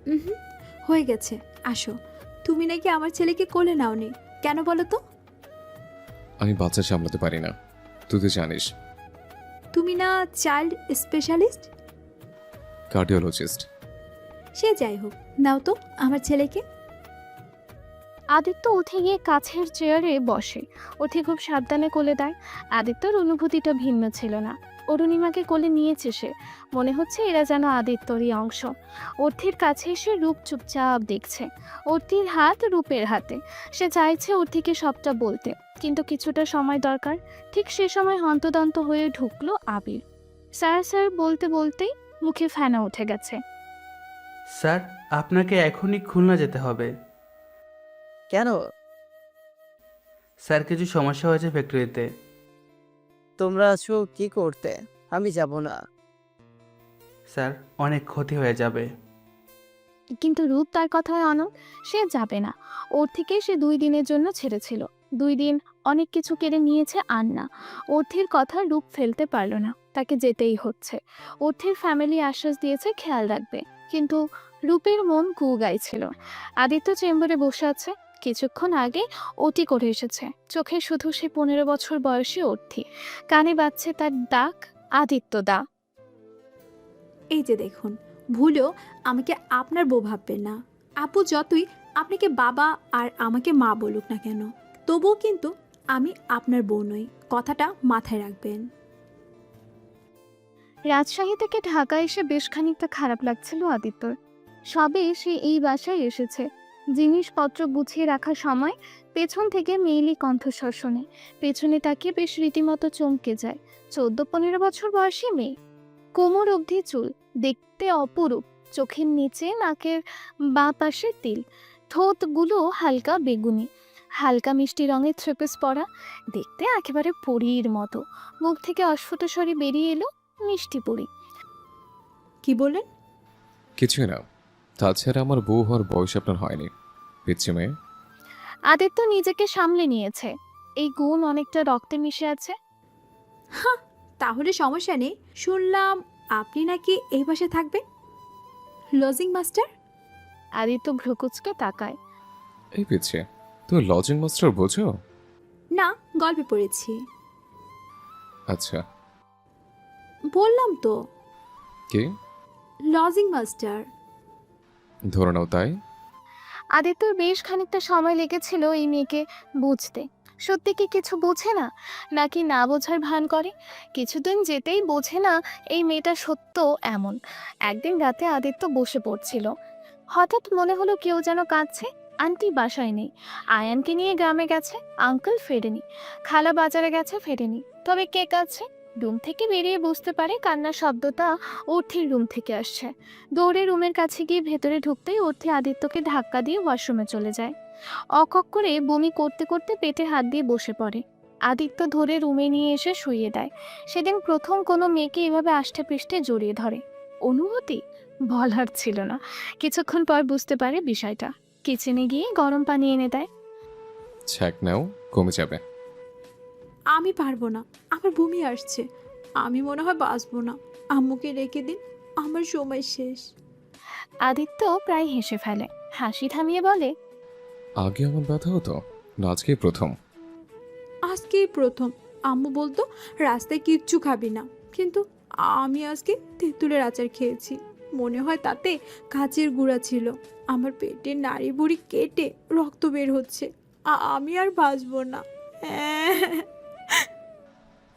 Speaker 4: হুম, হয়ে গেছে, আসো। তুমি নাকি আমার ছেলেকে কোলে নাওনি, কেন বলো তো?
Speaker 6: আমি বাচ্চা সামলাতে পারি না, তুই তো জানিস।
Speaker 4: তুমি না চাইল্ড স্পেশালিস্ট?
Speaker 6: কার্ডিওলজিস্ট।
Speaker 4: সে যাই হোক, নাও তো আমার ছেলেকে।
Speaker 1: আদিত্য উঠে গিয়ে কাছের চেয়ারে বসে। অর্থি খুব সাবধানে কোলে দেয়। আদিত্যর অনুভূতিটা ভিন্ন ছিল না। অরুণিমাকে কোলে নিয়েছে সে। মনে হচ্ছে এরা যেন আদিত্যরই অংশ। অর্থির কাছে এসে রূপ চুপচাপ দেখছে। অর্থির হাত রূপের হাতে। সে চাইছে অর্থিকে সবটা বলতে, কিন্তু কিছুটা সময় দরকার। ঠিক সে সময় হন্তদন্ত হয়ে ঢুকলো আবির। স্যার স্যার বলতে বলতেই মুখে ফেনা উঠে গেছে।
Speaker 7: স্যার, আপনাকে এখনই খুলনা যেতে হবে।
Speaker 2: কেন?
Speaker 7: স্যার, কিছু সমস্যা হয়েছে ফ্যাক্টরিতে।
Speaker 2: তোমরা আছো কি করতে? আমি যাব না।
Speaker 7: স্যার, অনেক ক্ষতি হয়ে যাবে।
Speaker 1: কিন্তু রূপ তার কথায় অনড়। সে যাবে না। ওর থেকে সে 2 দিনের জন্য ছেড়েছিল। 2 দিন অনেক কিছু কেড়ে নিয়েছে আর না। অর্থির কথা রূপ ফেলতে পারল না, তাকে যেতেই হচ্ছে। অর্থির ফ্যামিলি আশ্বাস দিয়েছে খেয়াল রাখবে, কিন্তু রূপের মন কু গাইছিল। আদিত্য চেম্বারে বসে আছে। কিছুক্ষণ আগে ওটি করে এসেছে। চোখে শুধু সে 15 বছর বয়সী অর্থি। কানে বাজছে তার ডাক, আদিত্য দা।
Speaker 4: এই যে দেখুন, ভুলেও আমাকে আপনার বউ ভাববেন না। আপু যতই আপনাকে বাবা আর আমাকে মা বলুক না কেন, তবুও কিন্তু আমি আপনার বউ নই, কথাটা মাথায় রাখবেন।
Speaker 1: রাজশাহী থেকে ঢাকা এসে বেশ খানিকটা খারাপ লাগছিল আদিত্যর। সবে সে এই বাসায় এসেছে। জিনিসপত্র গুছিয়ে রাখার সময় পেছন থেকে মেয়েলি কণ্ঠস্বর শোনে। পেছনে তাকিয়ে বেশ রীতিমতো চমকে যায়। 14-15 বছর বয়সী মেয়ে, কোমর অবধি চুল, দেখতে অপরূপ। চোখের নিচে নাকের বাঁ পাশে তিল, ঠোঁটগুলো হালকা বেগুনি, হালকা মিষ্টি রঙের থ্রেপেস পরা, দেখতে একেবারে পরীর মতো। মুখ থেকে অস্ফুট স্বরে বেরিয়ে এলো, মিষ্টি পরি।
Speaker 4: কি বলেন?
Speaker 6: কিছুই না। তাছাড়া আমার বউ হওয়ার বয়স আপনার হয়নি, পিচ্ছি মেয়ে।
Speaker 1: আদিত্য নিজেকে সামলে নিয়েছে। এই গুণ অনেকটা রক্তে মিশে আছে।
Speaker 4: তাহলে সমস্যা নেই। শুনলাম আপনি নাকি এই বাসায় থাকবেন, লজিং মাস্টার।
Speaker 1: আদিত্য ভ্রুকুচকে তাকায়।
Speaker 6: এই পিচ্ছি, তুমি লজিং মাস্টার বোঝো?
Speaker 4: না, গল্পে পড়েছি।
Speaker 6: আচ্ছা।
Speaker 4: বললাম তো,
Speaker 6: কি?
Speaker 4: Lodging master.
Speaker 6: ধরে নাও তাই।
Speaker 1: আদিত্যর বেশ খানিকটা সময় লেগেছিল এই মেয়েকে বুঝতে। সত্যি কি কিছু বোঝে না, নাকি না বোঝার ভান করে? কিছুদিন যেতেই বোঝে না এই মেয়েটা সত্য এমন। একদিন রাতে আদিত্য বসে পড়ছিল, হঠাৎ মনে হলো কেউ যেন কাঁদছে। আন্টি বাসায় নেই, আয়ানকে নিয়ে গ্রামে গেছে, আঙ্কেল ফেরেনি, খালা বাজারে গেছে ফেরেনি। তবে কে কাঁদছে? রুম থেকে বেরিয়ে বুঝতে পারে কান্নার শব্দটা অর্থির রুম থেকে আসছে। দৌড়ে রুমের কাছে গিয়ে ভেতরে ঢুকতেই অর্থি আদিত্যকে ধাক্কা দিয়ে ওয়াশরুমে চলে যায়। অকক করে বমি করতে করতে পেটে হাত দিয়ে বসে পড়ে। আদিত্য ধরে রুমে নিয়ে এসে শুইয়ে দেয়। সেদিন প্রথম কোনো মেয়েকে এভাবে আষ্টে পৃষ্ঠে জড়িয়ে ধরে। অনুভূতি বলার ছিল না। কিছুক্ষণ পর বুঝতে পারে বিষয়টা। কিচেনে গিয়ে গরম পানি এনে দেয়।
Speaker 6: ছ্যাক নাও, কমে যাবে।
Speaker 4: আমি পারবো না, আমার বমি আসছে, আমি মনে হয় বাঁচবো না। আম্মুকে রেখে দিন, আমার সময় শেষ।
Speaker 1: আদিত্য প্রায় হেসে ফেলে, হাসি থামিয়ে বলে,
Speaker 6: আগে আমার ব্যথা হতো না, আজকেই প্রথম।
Speaker 4: আজকেই প্রথম। আম্মু বলতো রাস্তায় কিচ্ছু খাবি না, কিন্তু আমি আজকে তেঁতুলের আচার খেয়েছি। মনে হয় তাতে কাচের গুঁড়া ছিল। আমার পেটের নাড়ি বুড়ি কেটে রক্ত বের হচ্ছে। আমি আর বাঁচবো না।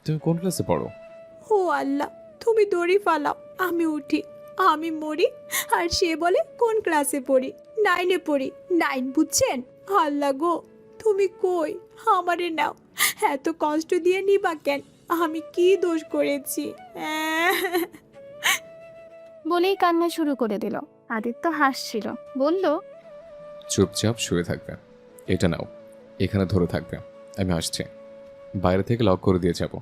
Speaker 6: তুমি কোন ক্লাসে পড়ো?
Speaker 4: ও আল্লাহ, তুমি দড়ি ফালাও, আমি উঠি, আমি মরি। আর সে বলে কোন ক্লাসে পড়ি? 9-এ পড়ি। 9 বুঝছেন? আল্লাহ গো, তুমি কই? আমারে নাও, এত কষ্ট দিয়ে নিবা কেন? আমি কি দোষ করেছি?
Speaker 1: বলেই কান্না শুরু করে দিল। আদিত্য হাসছিল, বলল,
Speaker 6: চুপচাপ শুয়ে থাকবে। এটা নাও, এখানে ধরে থাকবে, আমি আসছি। বাইরে থেকে লক করে দিয়ে যাব।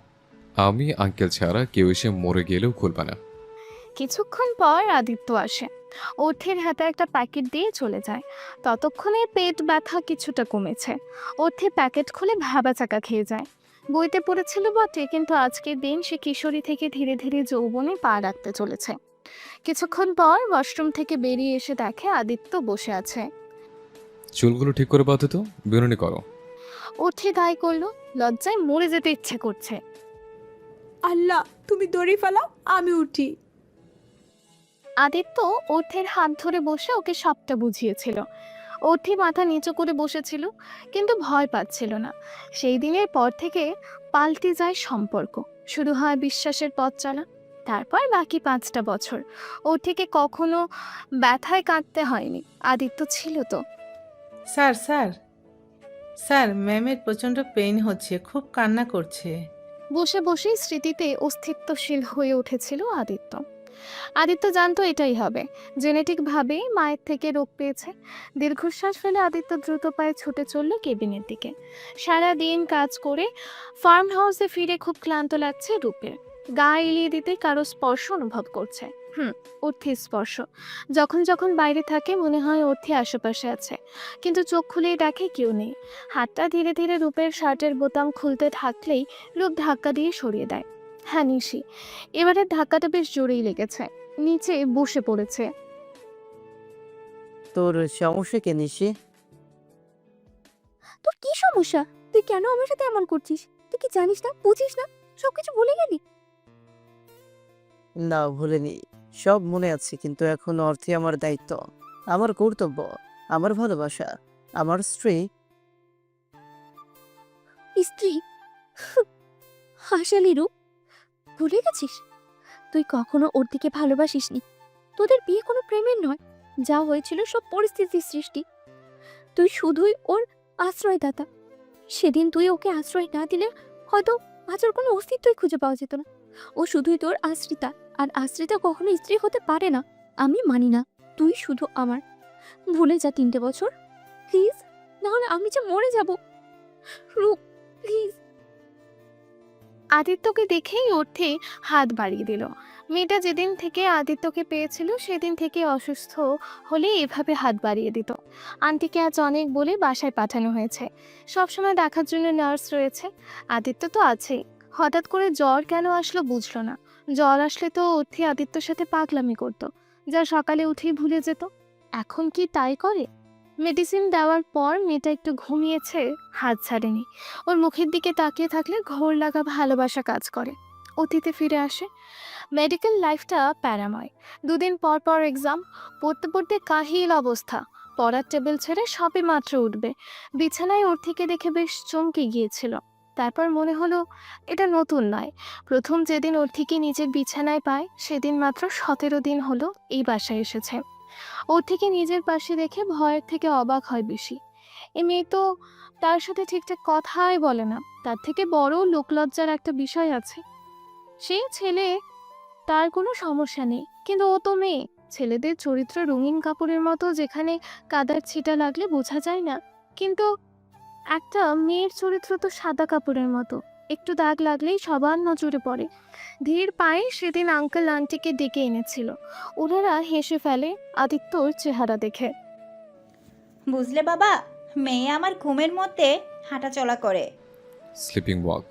Speaker 6: আমি আঙ্কেল ছাড়া কেউ এসে মরে গেলেও খুলবে না।
Speaker 1: কিছুক্ষণ পর আদিত্য আসে। অর্থের হাতে একটা প্যাকেট দিয়ে চলে যায়। ততক্ষণে পেট ব্যথা কিছুটা কমেছে। অর্থে প্যাকেট খুলে ভাবাচাকা খেয়ে যায়। বইতে পড়েছিল বটে, কিন্তু আজকের দিন সে কিশোরী থেকে ধীরে ধীরে যৌবনে পা রাখতে চলেছে। কিছুক্ষণ পর ওয়াশরুম থেকে বেরিয়ে এসে দেখে আদিত্য বসে আছে।
Speaker 6: চুলগুলো ঠিক করে বাঁধো তো, বেরোনি করো।
Speaker 1: অর্থে দায় করলো, লজ্জায় মরে যেতে ইচ্ছে করছে।
Speaker 4: আল্লাহ, তুমি দড়ি ফালাও, আমি উঠি।
Speaker 1: আদিত্য অর্থের হাত ধরে বসে ওকে সবটা বুঝিয়েছিল। অর্থি মাথা নিচু করে বসেছিল, কিন্তু ভয় পাচ্ছিল না। সেই দিনের পর থেকে পাল্টে যায় সম্পর্ক, শুরু হয় বিশ্বাসের পথ চলা। তারপর বাকি 5টা বছর অর্থিকে কখনো ব্যথায় কাঁদতে হয়নি। আদিত্য ছিল তো।
Speaker 8: স্যার স্যার স্যার, ম্যামের প্রচণ্ড পেইন হচ্ছে, খুব কান্না করছে।
Speaker 1: বসে বসেই স্মৃতিতে অস্তিত্বশীল হয়ে উঠেছিল আদিত্য। আদিত্য জানতো এটাই হবে। জেনেটিকভাবেই মায়ের থেকে রোগ পেয়েছে। দীর্ঘশ্বাস ফেলে আদিত্য দ্রুত পায়ে ছুটে চলল কেবিনের দিকে। সারা দিন কাজ করে ফার্ম হাউসে ফিরে খুব ক্লান্ত লাগছে রূপের। গা এলিয়ে দিতে কারো স্পর্শ অনুভব করছে। অর্থির স্পর্শ। যখন যখন বাইরে থাকে মনে হয় অর্থি আশেপাশে আছে, কিন্তু চোখ খুলেই দেখে কেউ নেই। হাতটা ধীরে ধীরে রূপের শার্টের বোতাম খুলতে থাকলেই রূপ ধাক্কা দিয়ে সরিয়ে দেয়। হ্যাঁ, নিশি। এবারের ধাক্কাটা বেশ জোরেই লেগেছে। নিচে বসে পড়েছে।
Speaker 2: তোর সমস্যা কে নিশি?
Speaker 3: তোর কি সমস্যা? তুই কেন আমার সাথে এমন করছিস? তুই কি জানিস না, বুঝিস না, সবকিছু ভুলে গেলি?
Speaker 2: না, ভুলিনি, সব মনে আছে, কিন্তু এখন অর্থে আমার দায়িত্ব, আমার কর্তব্য, আমার ভালোবাসা, আমার স্ত্রী।
Speaker 3: স্ত্রী? হাসালি রূপ, ভুলে গেছিস? তুই কখনো ওর দিকে ভালোবাসিসনি। তোদের বিয়ে কোনো প্রেমের নয়, যা হয়েছিল সব পরিস্থিতির সৃষ্টি। তুই শুধুই ওর আশ্রয়দাতা। সেদিন তুই ওকে আশ্রয় না দিলে হয়তো আজ ওর কোনো অস্তিত্বই খুঁজে পাওয়া যেত না। ও শুধুই তোর আশ্রিতা, আর আশ্রিতা কখনো স্ত্রী হতে পারে না। আমি মানি না, তুই শুধু আমার। ভুলে যা 3টে বছর প্লিজ, নাহলে আমি যে মরে যাব। রূপ প্লিজ।
Speaker 1: আদিত্যকে দেখেই অর্থে হাত বাড়িয়ে দিল। মেয়েটা যেদিন থেকে আদিত্যকে পেয়েছিল সেদিন থেকে অসুস্থ হলে এভাবে হাত বাড়িয়ে দিত। আন্টিকে আজ অনেক বলে বাসায় পাঠানো হয়েছে। সবসময় দেখার জন্য নার্স রয়েছে। আদিত্য তো আছেই। হঠাৎ করে জ্বর কেন আসলো বুঝলো না। জ্বর আসলে তো অর্থি আদিত্যর সাথে পাগলামি করতো, যা সকালে উঠেই ভুলে যেত। এখন কি তাই করে? মেডিসিন দেওয়ার পর মেয়েটা একটু ঘুমিয়েছে, হাত ছাড়েনি। ওর মুখের দিকে তাকিয়ে থাকলে ঘোর লাগা ভালোবাসা কাজ করে। অতীতে ফিরে আসে। মেডিকেল লাইফটা প্যারাময়। 2 দিন পর পর এক্সাম, পড়তে পড়তে কাহিল অবস্থা। পড়ার টেবিল ছেড়ে সবে মাত্র উঠবে, বিছানায় ওর থেকে দেখে বেশ চমকে গিয়েছিল। তারপর মনে হলো এটা নতুন নয়, প্রথম যেদিন ওর থেকে নিজের বিছানায় পায় সেদিন মাত্র 17 দিন হলো এই বাসায় এসেছে। ওর থেকে নিজের পাশে দেখে ভয়ের থেকে অবাক হয় বেশি। এ মেয়ে তো তার সাথে ঠিকঠাক কথাই বলে না, তার থেকে বড় লোকলজ্জার একটা বিষয় আছে। সে ছেলে, তার কোনো সমস্যা নেই, কিন্তু ও তো মেয়ে। ছেলেদের চরিত্র রঙিন কাপড়ের মতো, যেখানে কাদার ছিটা লাগলে বোঝা যায় না, কিন্তু একটা মেয়ের চরিত্র তো সাদা কাপড়ের মতো, একটু দাগ লাগলেই সবার নজরে পড়ে। ধীর পায়ে সেদিন আঙ্কেল আন্টিকে ডেকে এনেছিল, ওনারা হেসে ফেলে আদিত্যর চেহারা দেখে।
Speaker 5: বুঝলে বাবা, মেয়ে আমার ঘুমের মধ্যে হাঁটাচলা করে।
Speaker 6: Sleeping walk.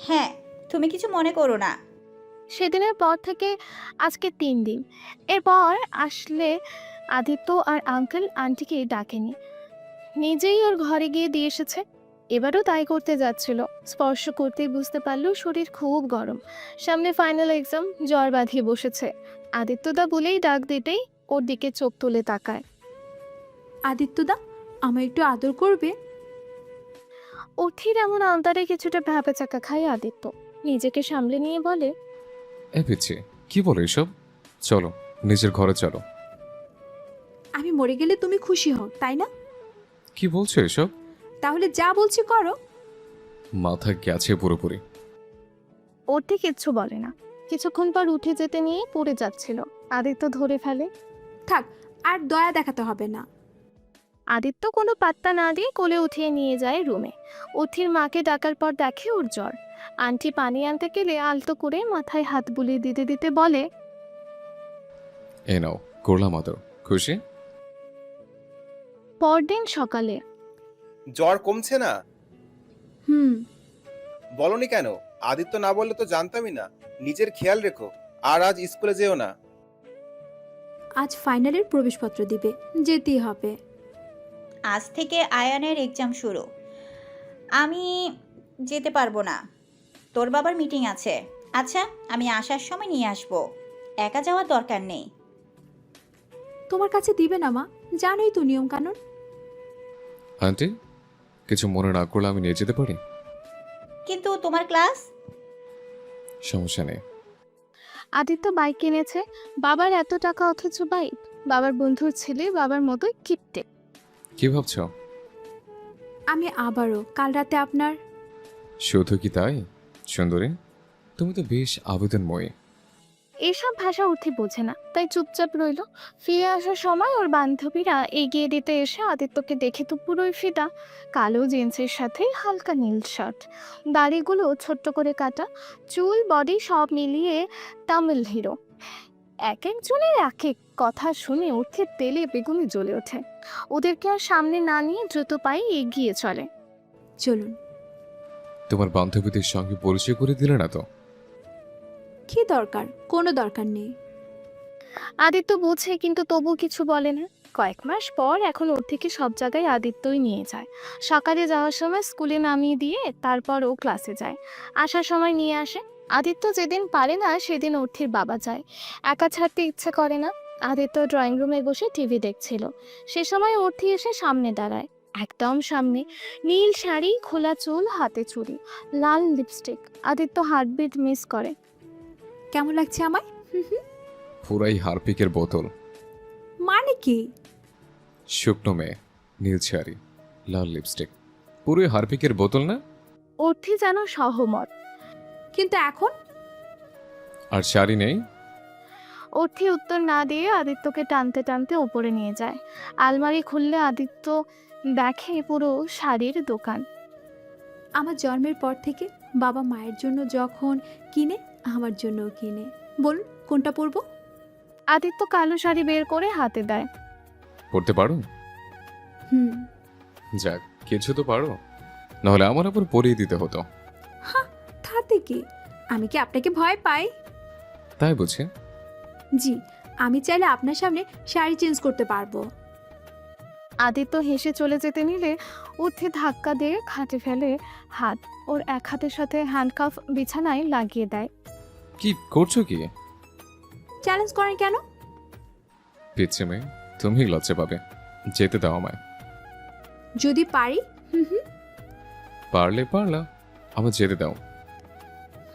Speaker 5: হ্যাঁ, তুমি কিছু মনে করো না।
Speaker 1: সেদিনের পর থেকে আজকে 3 দিন, এরপর আসলে আদিত্য আর আঙ্কেল আন্টিকে ডাকেনি, নিজেই ওর ঘরে গিয়ে দিয়ে এসেছে। এবারও তাই করতে যাচ্ছিল, স্পর্শ করতেই বুঝতে পারলো শরীর খুব গরম। সামনে ফাইনাল এক্সাম, জ্বর বাঁধিয়ে বসেছে। আদিত্যদা বলেই ডাক দিতেই ওর দিকে চোখ তুলে তাকায়।
Speaker 4: আদিত্যদা, আমায় একটু আদর করবে?
Speaker 1: অথির এমন আন্তারে কিছুটা ভ্যাপে চাকা খায় আদিত্য, নিজেকে সামলে নিয়ে বলে,
Speaker 6: এ পিচ্ছি, কি বলো এসব? চলো নিজের ঘরে চলো।
Speaker 4: আমি মরে গেলে তুমি খুশি হও, তাই না?
Speaker 6: কি বলছো এসব?
Speaker 4: তাহলে যা বলছি করো।
Speaker 6: মাথা গেছে পুরোপুরি।
Speaker 1: অথি কিচ্ছু বলে না, কিছুক্ষণ পর উঠে যেতে নিয়ে পড়ে যাচ্ছিল, আদিত্য ধরে ফেলে।
Speaker 4: থাক, আর দয়া দেখাতে হবে না।
Speaker 1: আদিত্য কোনো পাত্তা না দিয়ে কোলে উঠিয়ে নিয়ে যায় রুমে। অথির মাকে ডাকার পর দেখে ওর জ্বর। আন্টি পানি আনতে গেলে আলতো করে মাথায় হাত বুলিয়ে দিতে দিতে বলে,
Speaker 6: এ নাও, করলাম আদর। খুশি?
Speaker 1: পরদিন সকালে।
Speaker 9: জ্বর কমছে না?
Speaker 4: হুম।
Speaker 9: বলনি কেন? আদিত্য না বললে তো জানতামই না। নিজের খেয়াল রেখো, আর আজ স্কুলে যেও না।
Speaker 4: আজ ফাইনালের প্রবেশপত্র দিবে, যেতেই হবে।
Speaker 5: আজ থেকে আয়ানের এক্সাম শুরু। আমি যেতে পারবো না, তোর বাবার মিটিং আছে। আচ্ছা, আমি আসার সময় নিয়ে আসবো, একা যাওয়ার দরকার নেই।
Speaker 4: তোমার কাছে দিবে না মা, জানোই তো নিয়ম কানুন।
Speaker 6: আন্টি, কিছু মনে না করলে আমি নিয়ে যেতে পারি?
Speaker 5: কিন্তু তোমার ক্লাস।
Speaker 6: সমস্যা নেই।
Speaker 1: আদিত্য বাইক কিনেছে, বাবার এত টাকা অথচ বাইক। বাবার বন্ধুর ছেলে বাবার মতোই কিপটে।
Speaker 6: কি ভাবছো?
Speaker 4: আমি আবারও কাল রাতে আপনার।
Speaker 6: শুধু কি তাই সুন্দরী? তুমি তো বেশ আবেদনময়ী।
Speaker 1: এসব ভাষা অথি বোঝে না, তাই চুপচাপ রইল। ফিরে আসার সময় ওর বান্ধবীরা এগিয়ে দিতে এসে আদিত্যকে দেখে তো পুরোই ফিদা। কালো জিন্সের সাথে হালকা নীল শার্ট, দাড়িগুলো ছোট্ট করে কাটা, চুল বডি সব মিলিয়ে তামিল হিরো। এক একজনের এক এক কথা শুনে অর্থের তেলে বেগুনে জ্বলে ওঠে। ওদেরকে আর সামনে না নিয়ে দ্রুত পায়ে এগিয়ে চলে।
Speaker 4: চলুন।
Speaker 6: তোমার বান্ধবীদের সঙ্গে পরিচয় করে দিলে না তো?
Speaker 4: কি দরকার? কোনো দরকার নেই।
Speaker 1: আদিত্য বোঝে, কিন্তু তবু কিছু বলে না। কয়েক মাস পর এখন ওর থেকে সব জায়গায় আদিত্যই নিয়ে যায়। সকালে যাওয়ার সময় স্কুলে নামিয়ে দিয়ে তারপর ও ক্লাসে যায়, আসার সময় নিয়ে আসে। আদিত্য যেদিন পারে না সেদিন অর্থির বাবা যায়, একা ছাড়তে ইচ্ছে করে না। আদিত্য ড্রয়িং রুমে বসে টিভি দেখছিল, সে সময় অর্থি এসে সামনে দাঁড়ায়, একদম সামনে। নীল শাড়ি, খোলা চুল, হাতে চুড়ি, লাল লিপস্টিক। আদিত্য হার্টবিট মিস করে।
Speaker 4: কেমন লাগছে আমায়?
Speaker 6: পুরাই হারপিকের বোতল।
Speaker 4: মানে কি?
Speaker 6: শুকনো মেয়ে, নীল শাড়ি, লাল লিপস্টিক, পুরোই হারপিকের বোতল না?
Speaker 1: অর্থি যেন সহমত।
Speaker 4: কিন্তু এখন
Speaker 6: আর শাড়ি নেই?
Speaker 1: অর্থি উত্তর না দিয়ে আদিত্যকে টানতে টানতে ওপরে নিয়ে যায়। আলমারি খুললে আদিত্য দেখে পুরো শাড়ির দোকান।
Speaker 4: আমার জন্মের পর থেকে বাবা মায়ের জন্য যখন কিনে, আমার জন্যও কিনে। বলুন কোনটা পরবো?
Speaker 1: আদিত্য কালো শাড়ি বের করে হাতে দেয়।
Speaker 6: পড়তে পারো?
Speaker 4: হুম।
Speaker 6: যাক, কিছু তো পারো, নাহলে আমার আবার পরিয়ে দিতে হতো।
Speaker 4: তাতে কি? আমি কি আপনাকে ভয় পাই?
Speaker 6: তাই বুঝি?
Speaker 4: জি, আমি চাইলে আপনার সামনে শাড়ি চেঞ্জ করতে পারবো।
Speaker 1: আদিত্য হেসে চলে যেতে নিলে অর্থি ধাক্কা দিয়ে খাটে ফেলে হাত। ওর এক হাতের সাথে হ্যান্ডকাফ বিছানায় লাগিয়ে দেয়।
Speaker 6: কি করছো কি?
Speaker 4: চ্যালেঞ্জ করেন কেন?
Speaker 6: পিচ্ছে মেয়ে, তুমি লজ্জা পাবে। যেতে দাও আমায়।
Speaker 4: যদি পারি। হুম হুম।
Speaker 6: পারলে পারলা, আমার যেতে দাও।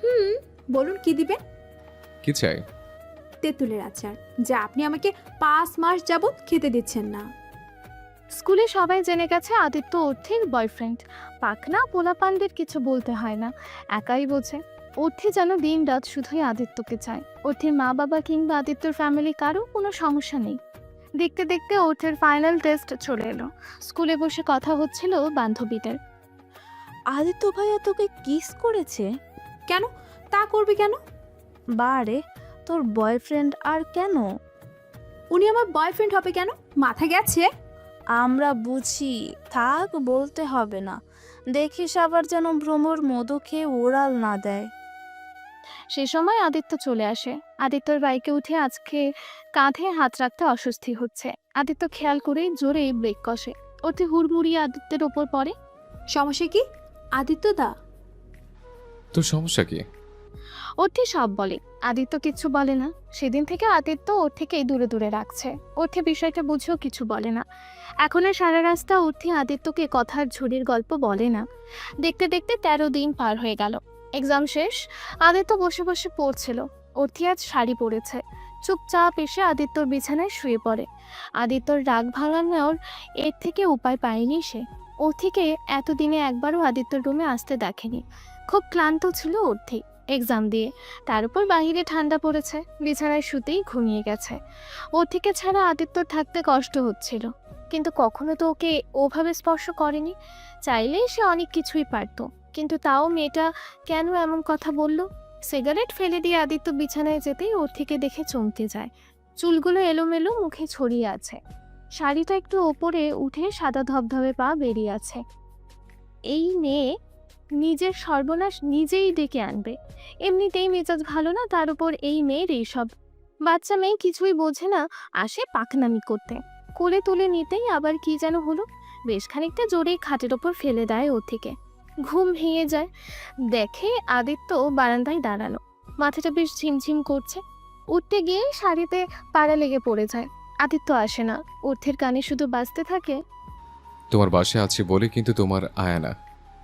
Speaker 4: হুম, বলুন কি দিবেন?
Speaker 6: কি চাই?
Speaker 4: তেঁতুলের আচার, যা আপনি আমাকে 5 মাস যাবত খেতে দিচ্ছেন না।
Speaker 1: স্কুলে সবাই জেনে গেছে আদিত্য অর্থির বয়ফ্রেন্ড। পাকনা পোলাপানদের কিছু বলতে হয় না, একাই বোঝে। অর্থি যেন দিন রাত শুধুই আদিত্যকে চায়। অর্থির মা বাবা কিংবা আদিত্যর ফ্যামিলি কারো কোনো সমস্যা নেই। দেখতে দেখতে অর্থের ফাইনাল টেস্ট চলে এলো। স্কুলে বসে কথা হচ্ছিল বান্ধবীদের।
Speaker 3: আদিত্য ভাইয়া তোকে কিস করেছে?
Speaker 4: কেন? তা করবে কেন?
Speaker 3: বারে, তোর বয়ফ্রেন্ড আর কেন?
Speaker 4: উনি আমার বয়ফ্রেন্ড হবে কেন? মাথা গেছে?
Speaker 3: আমরা বুঝি, থাক বলতে হবে না। দেখিস আবার যেন ভ্রমর মধু খেয়ে ওড়াল না দেয়।
Speaker 1: সে সময় আদিত্য চলে আসে। আদিত্যর বাইকে উঠে আজকে কাঁধে হাত রাখতে অস্বস্তি হচ্ছে। আদিত্য খেয়াল করেই জোরে ব্রেক কষে। অতি হুড়মুড়িয়ে আদিত্যের ওপর পড়ে।
Speaker 4: সমস্যা কি আদিত্য দা?
Speaker 6: তোর সমস্যা কি?
Speaker 1: অর্থি সব বলে, আদিত্য কিচ্ছু বলে না। সেদিন থেকে আদিত্য ওর থেকেই দূরে দূরে রাখছে। অর্থি বিষয়টা বুঝেও কিছু বলে না। এখন আর সারা রাস্তা অর্থি আদিত্যকে কথার ঝুড়ির গল্প বলে না। দেখতে দেখতে 13 দিন পার হয়ে গেল। এক্সাম শেষ। আদিত্য বসে বসে পড়ছিল। অর্থি আজ শাড়ি পরেছে। চুপচাপ এসে আদিত্যর বিছানায় শুয়ে পড়ে। আদিত্যর রাগ ভাঙানোর এর থেকে উপায় পায়নি সে। অর্থিকে এতদিনে একবারও আদিত্যর রুমে আসতে দেখেনি। খুব ক্লান্ত ছিল অর্থি এক্সাম দিয়ে, তার উপর বাহিরে ঠান্ডা পড়েছে। বিছানায় শুতেই ঘুমিয়ে গেছে। অর্থিকে ছাড়া আদিত্যর থাকতে কষ্ট হচ্ছিল, কিন্তু কখনো তো ওকে ওভাবে স্পর্শ করেনি। চাইলেই সে অনেক কিছুই পারত, কিন্তু তাও মেয়েটা কেন এমন কথা বলল? সিগারেট ফেলে দিয়ে আদিত্য বিছানায় যেতেই অর্থিকে দেখে চমকে যায়। চুলগুলো এলোমেলো, মুখে ছড়িয়ে আছে। শাড়িটা একটু ওপরে উঠে সাদা ধবধবে পা বেরিয়ে আছে। এই মেয়ে নিজের সর্বনাশ নিজেই ডেকে আনবে। এমনিতেই মেজাজ ভালো না, তার উপর এই মেয়ের এইসব। বাচ্চা মেয়ে কিছুই বোঝে না, আসে পাকনামি করতে। কোলে তুলে নিতেই আবার কি যেন হলো, বেশ খানিকটা জোরেই খাটের ওপর ফেলে দেয় ওর থেকে। ঘুম ভেঙে যায়। দেখে আদিত্য বারান্দায় দাঁড়ানো, মাথাটা বেশ ঝিমঝিম করছে। উঠতে গিয়ে শাড়িতে পাড়া লেগে পড়ে যায়। আদিত্য আসে না, অর্থের কানে শুধু বাজতে থাকে।
Speaker 6: তোমার বাসায় আছি বলে কিন্তু তোমার আয়া না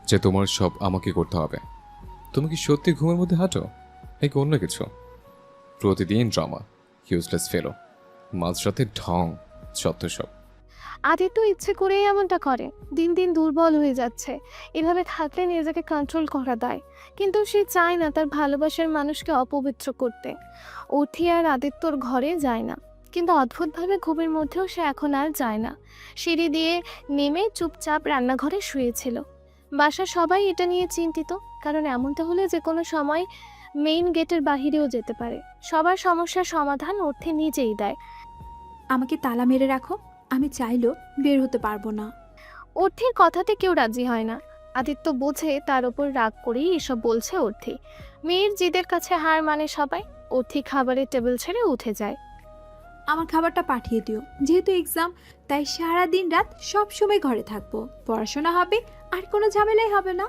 Speaker 6: যে তোমার সব আমাকে করতে হবে। তুমি কি সত্যি ঘুমের মধ্যে হাঁটো নাকি অন্য কিছু? প্রতিদিন ড্রামা, ইউজলেস ফেলো, মাঝরাতে ঢং, যত সব।
Speaker 1: আদিত্য ইচ্ছে করেই এমনটা করে। দিন দিন দুর্বল হয়ে যাচ্ছে। এভাবে থাকলে নিজেকে কন্ট্রোল করা দেয়, কিন্তু সে চায় না তার ভালোবাসার মানুষকে অপবিত্র করতে। অর্থি আর আদিত্যর ঘরে যায় না, কিন্তু অদ্ভুতভাবে ঘুমের মধ্যেও সে এখন আর যায় না। সিঁড়ি দিয়ে নেমে চুপচাপ রান্নাঘরে শুয়েছিল। বাসার সবাই এটা নিয়ে চিন্তিত, কারণ এমনটা হলে যে কোনো সময় মেইন গেটের বাহিরেও যেতে পারে। সবার সমস্যার সমাধান অর্থে নিজেই দেয়।
Speaker 4: আমাকে তালা মেরে রাখো, আমি চাইলেও বের হতে পারবো না।
Speaker 1: অর্থির কথাতে কেউ রাজি হয় না। আদিত্য বোঝে তার ওপর রাগ করেই এসব বলছে অর্থি। মেয়ের জিদের কাছে হার মানে সবাই। অর্থি খাবারের টেবিল ছেড়ে উঠে যায়।
Speaker 4: আমার খাবারটা পাঠিয়ে দিও। যেহেতু এক্সাম, তাই সারা দিন রাত সব সময় ঘরে থাকবো। পড়াশোনা হবে, আর কোনো ঝামেলাই হবে না।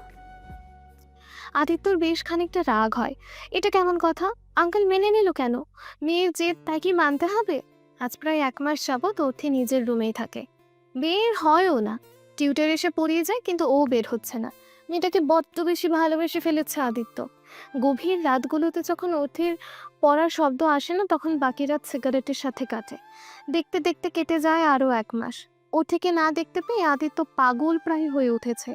Speaker 1: আদিত্যর বেশ খানিকটা রাগ হয়। এটা কেমন কথা? আঙ্কেল মেনে নিল কেন? মেয়ের জেদ তাই কি মানতে হবে? আজ প্রায় 1 মাস যাবৎ অর্থি নিজের রুমেই থাকে, বের হয়ও না। টিউটর এসে পড়িয়ে যায়, কিন্তু ও বের হচ্ছে না। মেয়েটাকে বড্ড বেশি ভালোবেসে ফেলেছে আদিত্য। গভীর রাতগুলোতে যখন অর্থির পড়ার শব্দ আসে না, তখন বাকি রাত সিগারেটের সাথে কাটে। দেখতে দেখতে কেটে যায় আরও 1 মাস। অর্থিকে না দেখতে পেয়ে আদিত্য পাগল প্রায় হয়ে উঠেছে।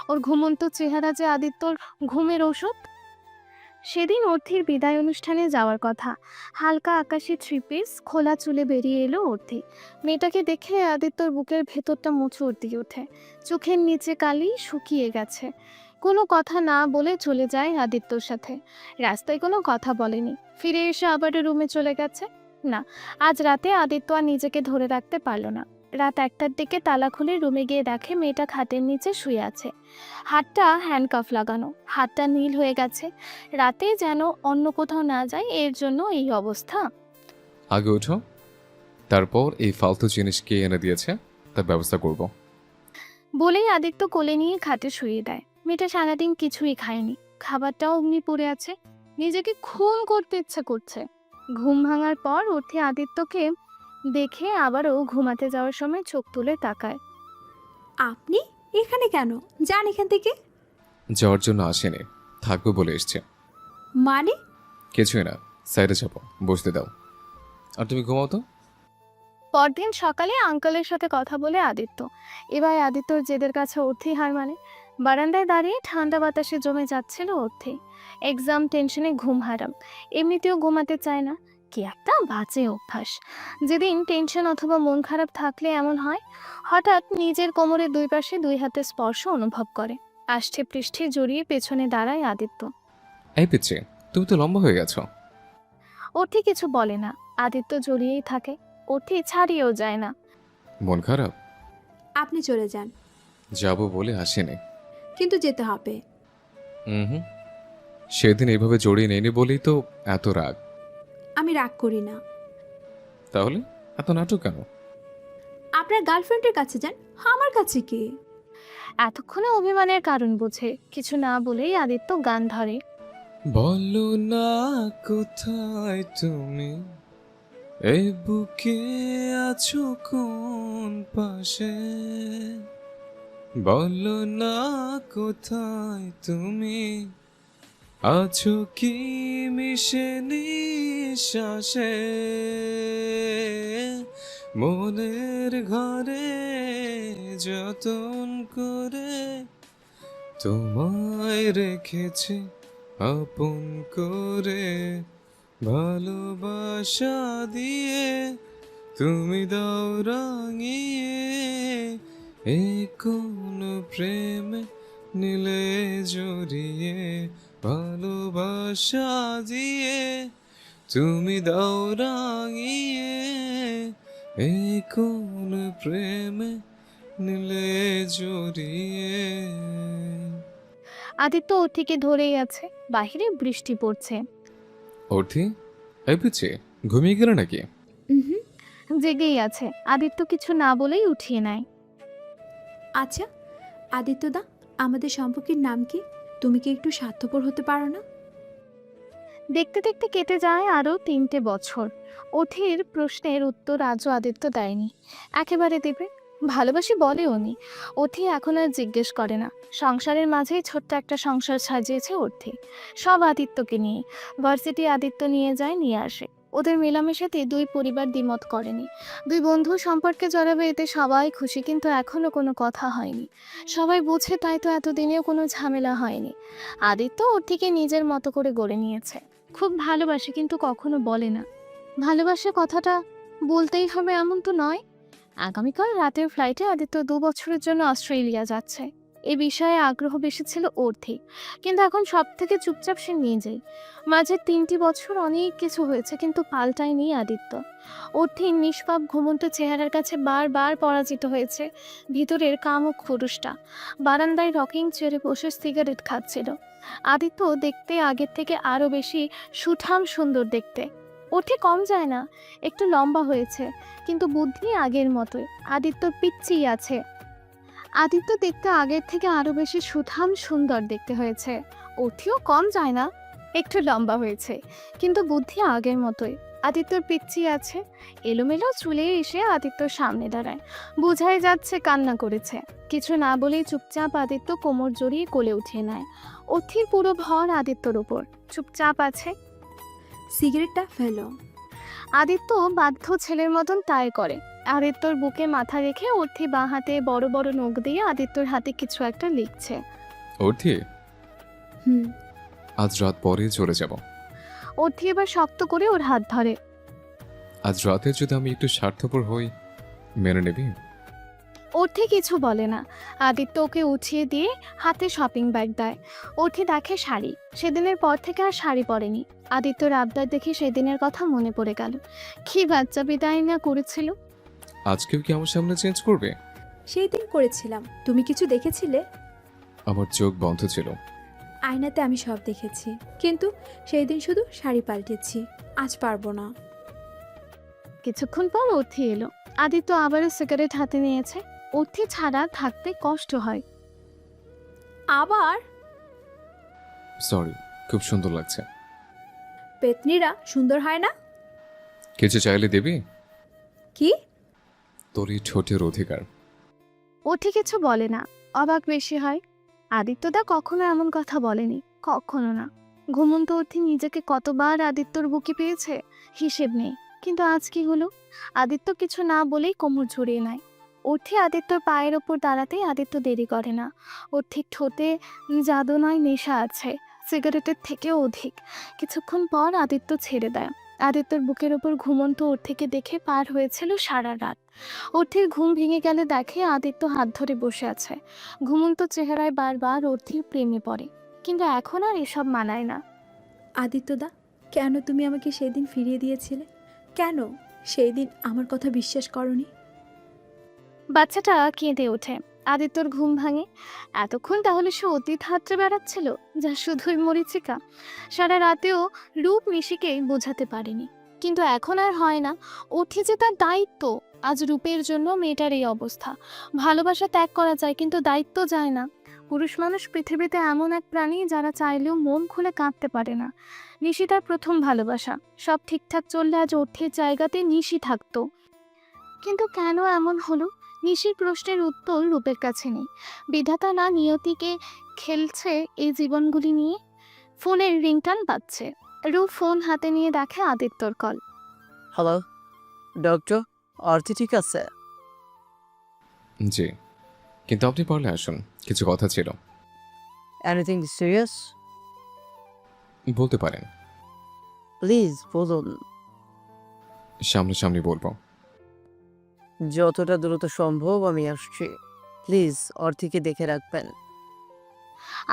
Speaker 1: ওর ঘুমন্ত চেহারা যে আদিত্যর ঘুমের ওষুধ। সেদিন অর্থির বিদায় অনুষ্ঠানে যাওয়ার কথা। হালকা আকাশি 3 পিস, খোলা চুলে বেরিয়ে এলো অর্থি। মেয়েটাকে দেখে আদিত্যর বুকের ভেতরটা মুচুর দিয়ে ওঠে। চোখের নিচে কালি শুকিয়ে গেছে। কোনো কথা না বলে চলে যায় আদিত্যর সাথে। রাস্তায় কোনো কথা বলেনি, ফিরে এসে আবার রুমে চলে গেছে। না, আজ রাতে আদিত্য আর নিজেকে ধরে রাখতে পারল না। রাত 1টার দিকে তালা খুলে রুমে গিয়ে দেখে মেয়েটা খাটের নিচে শুয়ে আছে। হাতটা হ্যান্ডকাফ লাগানো, হাতটা নীল হয়ে গেছে। রাতে যেন অন্য কোথাও না যায়, এর জন্য এই অবস্থা।
Speaker 6: আগে ওঠো, তারপর এই ফালতু জিনিস কে এনে দিয়েছে তার ব্যবস্থা করব।
Speaker 1: বলেই আদিত্য কোলে নিয়ে খাটে শুয়ে দেয়। মেয়েটা সারাদিন কিছুই খায়নি, খাবারটাও অমনি পড়ে আছে। নিজেকে খুন করতে ইচ্ছে করছে। ঘুম ভাঙার পর অর্থি আদিত্যকে দেখে আবারও ঘুমাতে যাওয়ার সময় চোখ তুলে তাকায়।
Speaker 3: আপনি এখানে কেন? যান এখান থেকে।
Speaker 6: যাওয়ার জন্য আসেনি, থাকবো বলে এসছে।
Speaker 3: মানে?
Speaker 6: কিছুই না, সাইডে যাবো, বসতে দাও। আর তুমি ঘুমাও তো।
Speaker 1: পরদিন সকালে আঙ্কেলের সাথে কথা বলে আদিত্য। এবার আদিত্যর জেদের কাছে অর্থি হার মানে। বারান্দায় দাঁড়িয়ে ঠান্ডা বাতাসে জমে যাচ্ছিল অর্থি। এক্সাম টেনশনে ঘুম হারাম, এমনিতেও ঘুমাতে চায় না। কি একটা বাজে অভ্যাস। যেদিন টেনশন অথবা মন খারাপ থাকলে এমন হয়। হঠাৎ নিজের কোমরের দুই পাশে দুই হাতের স্পর্শ অনুভব করে। আষ্টে পৃষ্ঠে জড়িয়ে পেছনে দাঁড়ায় আদিত্য।
Speaker 6: এই পিচ্ছি, তুমি তো লম্বা হয়ে গেছো।
Speaker 1: অর্থি কিছু বলে না, আদিত্য জড়িয়েই থাকে। অর্থি ছাড়িয়েও যায় না।
Speaker 6: মন খারাপ?
Speaker 3: আপনি চলে যান।
Speaker 6: যাবো বলে আসেনি।
Speaker 3: কিন্তু যেতে হবে।
Speaker 6: হুম, সেদিন এইভাবে জড়িয়ে নেয়নি বলেই তো এত রাগ।
Speaker 3: আমি রাগ করি না।
Speaker 6: তাহলে এত নাটক কেন?
Speaker 3: আপনার গার্লফ্রেন্ডের কাছে যান, আমার কাছে কি?
Speaker 1: এতক্ষণে অভিমানের কারণ বুঝে কিছু না বলেই আদিত্য গান ধরে।
Speaker 6: বলো না কোথায় তুমি, এই বুকে আছো কোন পাশে। বলো না কোথায় তুমি, আছো কি মিশে নিঃশ্বাসে। মনের ঘরে যতন করে তোমায় রেখেছি আপন করে। ভালোবাসা দিয়ে তুমি দাও রাঙিয়ে, এই কোন প্রেমে নিলে জড়িয়ে। ভালোবাসা দিয়ে তুমি দাও রাঙিয়ে, এই কোন প্রেমে নিলে জড়িয়ে।
Speaker 1: আদিত্য অর্থিকে ধরেই আছে। বাহিরে বৃষ্টি পড়ছে।
Speaker 6: অর্থি, এই পিছে ঘুমিয়ে গেল নাকি?
Speaker 1: জেগেই আছে। আদিত্য কিছু না বলেই উঠিয়ে নেয়।
Speaker 3: আচ্ছা আদিত্যদা, আমাদের সম্পর্কের নাম কি? তুমি কি একটু স্বার্থপর হতে পারো না?
Speaker 1: দেখতে দেখতে কেটে যায় আরও 3টে বছর। অথির প্রশ্নের উত্তর আজও আদিত্য দেয়নি। একেবারে দেবে? ভালোবাসি বলেও নি। অথি এখন আর জিজ্ঞেস করে না। সংসারের মাঝেই ছোট্ট একটা সংসার সাজিয়েছে অর্থি, সব আদিত্যকে নিয়ে। ভার্সিটি আদিত্য নিয়ে যায়, নিয়ে আসে। ওদের মেলামেশাতে দুই পরিবার দ্বিমত করেনি। দুই বন্ধু সম্পর্কে জড়াবে, এতে সবাই খুশি, কিন্তু এখনো কোনো কথা হয়নি। সবাই বুঝে, তাই তো এতদিনেও কোনো ঝামেলা হয়নি। আদিত্য অর্থিকে নিজের মতো করে গড়ে নিয়েছে। খুব ভালোবাসে, কিন্তু কখনো বলে না। ভালোবাসে কথাটা বলতেই হবে এমন তো নয়। আগামীকাল রাতের ফ্লাইটে আদিত্য 2 বছরের জন্য অস্ট্রেলিয়া যাচ্ছে। এই বিষয়ে আগ্রহ বেশি ছিল অর্থি, কিন্তু এখন সব থেকে চুপচাপ সে নিজেই। মাঝে 3টি বছর অনেক কিছু হয়েছে, কিন্তু পাল্টায়নি আদিত্য। অর্থির নিষ্পাপ ঘুমন্ত চেহারার কাছে বারবার পরাজিত হয়েছে ভিতরের কামুক পুরুষটা। বারান্দায় রকিং চেয়ারে বসে সিগারেট খাচ্ছিল। আদিত্য দেখতে আগের থেকে আরও বেশি সুঠাম সুন্দর দেখতে। অর্থি কম যায় না, একটু লম্বা হয়েছে, কিন্তু বুদ্ধি আগের মতোই। আদিত্যর পিচ্চি আছে। আদিত্য দেখতে আগের থেকে আরো বেশি সুঠাম সুন্দর দেখতে হয়েছে। অর্থিও কম যায় না, একটু লম্বা হয়েছে, কিন্তু বুদ্ধি আগের মতোই। আদিত্যর পিচ্চি আছে। এলোমেলো চুলে এসে আদিত্যর সামনে দাঁড়ায়। বোঝাই যাচ্ছে কান্না করেছে। কিছু না বলেই চুপচাপ আদিত্য কোমর জড়িয়ে কোলে উঠিয়ে নেয়। অর্থির পুরো ভর আদিত্যর উপর, চুপচাপ আছে।
Speaker 3: সিগারেটটা ফেলো।
Speaker 1: আদিত্য বাধ্য ছেলের মতন তাই করে। আদিত্যর বুকে মাথা রেখে অর্থি বাঁ হাতে বড় বড় নখ দিয়ে আদিত্যর হাতে কিছু একটা লিখছে।
Speaker 6: অর্থি,
Speaker 3: হুম।
Speaker 6: আজ রাত পরে চলে যাব।
Speaker 1: অর্থি এবার শক্ত করে ওর হাত ধরে।
Speaker 6: আজ রাতে যদি আমি একটু স্বার্থপর হই, মেনে নেবি?
Speaker 1: অর্থি কিছু বলে না। আদিত্য ওকে উঠিয়ে দিয়ে হাতে শপিং ব্যাগ দেয়। অর্থি দেখে শাড়ি। সেদিনের পর থেকে আর শাড়ি পরেনি। আদিত্যর আবদার দেখে সেদিনের কথা মনে পড়ে গেল। কি বাচ্চা বিদায় না করেছিল।
Speaker 6: আজকেও কি আমার সামনে চেঞ্জ করবে?
Speaker 3: সেই দিন করেছিলাম। তুমি কিছু দেখেছিলে?
Speaker 6: আমার চোখ বন্ধ ছিল।
Speaker 3: আয়নাতে আমি সব দেখেছি, কিন্তু সেই দিন শুধু শাড়ি পাল্টেছি। আজ পারবো না।
Speaker 1: কিছুক্ষণ পর অর্থি এলো। আদিত্য আবারও সিগারেট হাতে নিয়েছে। অর্থি ছাড়া থাকতে কষ্ট হয়।
Speaker 3: আবার?
Speaker 6: সরি, খুব সুন্দর লাগছে।
Speaker 3: পেতনিরা সুন্দর হয় না?
Speaker 6: কিছু চাইলে দেবি?
Speaker 3: কি?
Speaker 6: তোর এই ঠোঁটের অধিকার।
Speaker 1: ওঠি কিছু বলে না, অবাক বেশি হয়। আদিত্যদা কখনো এমন কথা বলেনি, কখনো না। ঘুমন্ত অর্থি নিজেকে কতবার আদিত্যর বুকে পেয়েছে হিসেব নেই, কিন্তু আজ কি হলো? আদিত্য কিছু না বলেই কোমর ঝুড়িয়ে নেয়। অর্থি আদিত্যর পায়ের ওপর দাঁড়াতেই আদিত্য দেরি করে না। অর্থির ঠোঁটে জাদু নয় নেশা আছে, সিগারেটের থেকেও অধিক। কিছুক্ষণ পর আদিত্য ছেড়ে দেয়। আদিত্যর বুকের ওপর ঘুমন্ত অর্থিকে দেখে পার হয়েছিল সারা রাত। অর্থির ঘুম ভেঙে গেলে দেখে আদিত্য হাত ধরে বসে আছে। ঘুমন্ত চেহারায় বারবার অর্থির প্রেমে পড়ে, কিন্তু এখন আর এসব মানায় না।
Speaker 4: আদিত্যদা, কেন তুমি আমাকে সেদিন ফিরিয়ে দিয়েছিলে? কেন সেই দিন আমার কথা বিশ্বাস করনি?
Speaker 1: বাচ্চাটা কেঁদে ওঠে। আদিত্যর ঘুম ভাঙে। এতক্ষণ তাহলে সে অতীত হাতড়ে বেড়াচ্ছিল, যা শুধুই মরিচিকা। সারা রাতেও রূপ নিশিকে বোঝাতে পারেনি, কিন্তু এখন আর হয় না। অর্থি যে তার দায়িত্ব। আজ রূপের জন্য মেয়েটার এই অবস্থা। ভালোবাসা ত্যাগ করা যায়, কিন্তু দায়িত্ব যায় না। পুরুষ মানুষ পৃথিবীতে এমন এক প্রাণী যারা চাইলেও মন খুলে কাঁদতে পারে না। নিশি তার প্রথম ভালোবাসা। সব ঠিকঠাক চললে আজ অর্থের জায়গাতে নিশি থাকতো। কিন্তু কেন এমন হলো? নিশির প্রশ্নের উত্তর রূপের কাছে নেই। বিধাতা না নিয়তিকে খেলছে এই জীবনগুলি নিয়ে। ফোনের রিংটন বাজছে। রূপ ফোন হাতে নিয়ে দেখে আদিত্যর কল।
Speaker 2: হ্যালো ডক্টর, অর্থি ঠিক আছে?
Speaker 6: জি, কিন্তু আপনি পারলে আসুন, কিছু কথা ছিল।
Speaker 2: Anything serious?
Speaker 6: বলতে পারেন।
Speaker 2: প্লিজ বলুন।
Speaker 6: সামনাসামনি বলবো।
Speaker 2: যতটা দ্রুত সম্ভব আমি আসছি। প্লিজ অর্থিকে দেখে রাখবেন।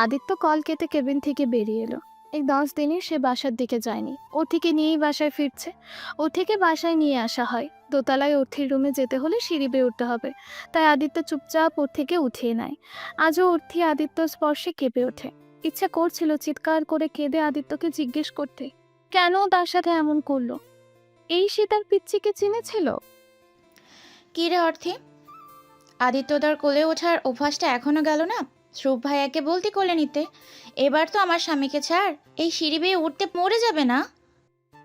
Speaker 1: আদিত্য কল কেটে কেবিন থেকে বেরিয়ে এলো। এই 10 দিনে সে বাসার দিকে যায়নি। অর্থিকে নিয়েই বাসায় ফিরছে। অর্থিকে বাসায় নিয়ে আসা হয়। দোতলায় অর্থির রুমে যেতে হলে সিঁড়ি বেয়ে উঠতে হবে, তাই আদিত্য চুপচাপ অর্থিকে উঠিয়ে নেয়। আজও অর্থি আদিত্যর স্পর্শে কেঁপে ওঠে। ইচ্ছা করছিল চিৎকার করে কেঁদে আদিত্যকে জিজ্ঞেস করতে, কেন তার সাথে এমন করলো? এই সে তার পিচ্চিকে চিনেছিল।
Speaker 10: কি রে অর্থে, আদিত্যদার কোলে ওঠার অভ্যাসটা এখনো গেল না? ধ্রুব ভাইয়াকে বলতে কোলে নিতে। এবার তো আমার স্বামীকে ছাড়, এই সিঁড়ি বেয়ে উঠতে মরে যাবে না?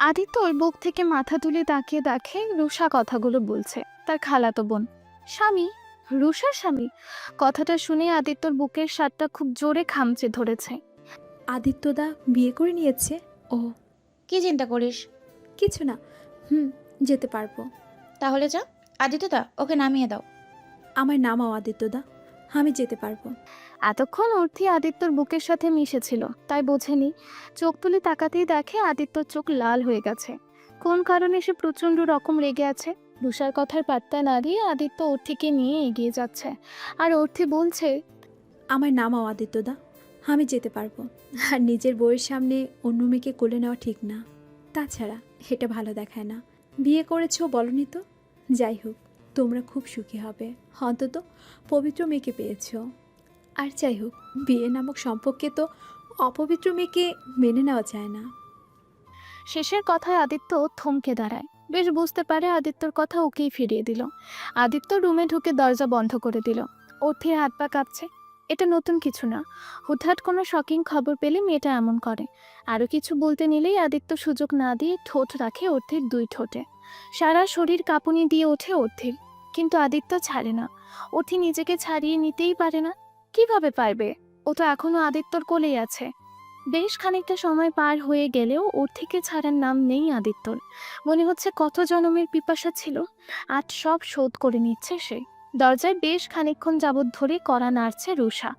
Speaker 1: আদিত্য ওর বুক থেকে মাথা তুলে তাকিয়ে দেখে রুষা কথাগুলো বলছে, তার খালাতো বোন। স্বামী? রুষার স্বামী? কথাটা শুনে আদিত্যর বুকের স্বাদটা খুব জোরে খামচে ধরেছে।
Speaker 4: আদিত্যদা বিয়ে করে নিয়েছে? ও,
Speaker 10: কি চিন্তা করিস?
Speaker 4: কিছু না। যেতে পারবো।
Speaker 10: তাহলে যা, আদিত্যদা ওকে নামিয়ে দাও।
Speaker 4: আমার নামাও আদিত্যদা, আমি যেতে পারবো।
Speaker 1: এতক্ষণ অর্থি আদিত্যর বুকের সাথে মিশেছিল, তাই বোঝেনি। চোখ তুলে তাকাতেই দেখে আদিত্যর চোখ লাল হয়ে গেছে। কোন কারণে সে প্রচণ্ড রকম রেগে আছে। রুষার কথার পাত্তা না দিয়ে আদিত্য অর্থিকে নিয়ে এগিয়ে যাচ্ছে, আর অর্থি বলছে,
Speaker 4: আমার নামাও আদিত্যদা, আমি যেতে পারবো। আর নিজের বউয়ের সামনে অন্য মেয়েকে কোলে নেওয়া ঠিক না। তাছাড়া এটা ভালো দেখায় না। বিয়ে করেছো বলনি তো? যাই হোক, তোমরা খুব সুখী হবে, অন্তত পবিত্র মেয়েকে পেয়েছো। আর যাই হোক, বিয়ে নামক সম্পর্কে তো অপবিত্র মেয়েকে মেনে নেওয়া যায় না।
Speaker 1: শেষের কথায় আদিত্য থমকে দাঁড়ায়। বেশ বুঝতে পারে আদিত্যর কথা ওকেই ফিরিয়ে দিল। আদিত্য রুমে ঢুকে দরজা বন্ধ করে দিল। অর্থির হাত পা কাঁপছে। এটা নতুন কিছু না। হুটহাট কোনো শকিং খবর পেলে মেয়েটা এমন করে। আরও কিছু বলতে নিলেই আদিত্য সুযোগ না দিয়ে ঠোঁট রাখে অর্থির 2 ঠোঁটে। সারা শরীর কাঁপুনি দিয়ে ওঠে অর্থির, কিন্তু আদিত্য ছাড়ে না। অর্থি নিজেকে ছাড়িয়ে নিতেই পারে না। কিভাবে পারবে? ও তো এখনো আদিত্যর কোলেই আছে। বেশ খানিকটা সময় পার হয়ে গেলেও ওর থেকে ছাড়ার নাম নেই আদিত্যর। মনে হচ্ছে কত জনমের পিপাসা ছিল, আজ সব শোধ করে নিচ্ছে সে। দরজায় বেশ খানিকক্ষণ যাবৎ ধরে কড়া নাড়ছে রুষা।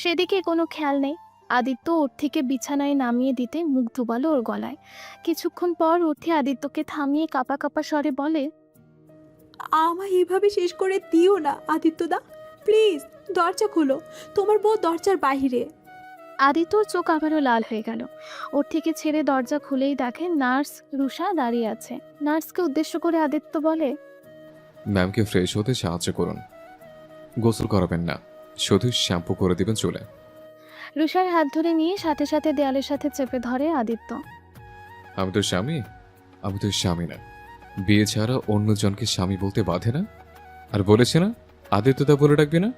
Speaker 1: সেদিকে কোনো খেয়াল নেই। আদিত্য অর্থিকে বিছানায় নামিয়ে দিতে মুখ ডুবালো ওর গলায়। কিছুক্ষণ পর অর্থি আদিত্যকে থামিয়ে কাঁপা কাঁপা স্বরে বলে,
Speaker 4: আমায় এভাবে শেষ করে দিও না আদিত্যদা, প্লিজ। দরজা খোলো, তোমার বউ দরজার বাইরে।
Speaker 1: আদিত্যর চোখ আবারও লাল হয়ে গেল। ওর থেকে ছেড়ে দরজা খুলেই দেখে নার্স রুষা দাঁড়িয়ে আছে। নার্সকে উদ্দেশ্য করে আদিত্য বলে,
Speaker 6: ম্যামকে ফ্রেশ হতে সাহায্য করুন। গোসল করাবেন না, শুধু শ্যাম্পু করে দিবেন চুলে।
Speaker 1: রুষার হাত ধরে নিয়ে সাথে সাথে দেয়ালের সাথে চেপে ধরে আদিত্য।
Speaker 6: আমি তোর স্বামী? আমি তোর স্বামী না। বিয়ে ছাড়া অন্যজনকে স্বামী বলতে বাধে না? আর বলেছে না আদিত্যদা বলে ডাকবি না?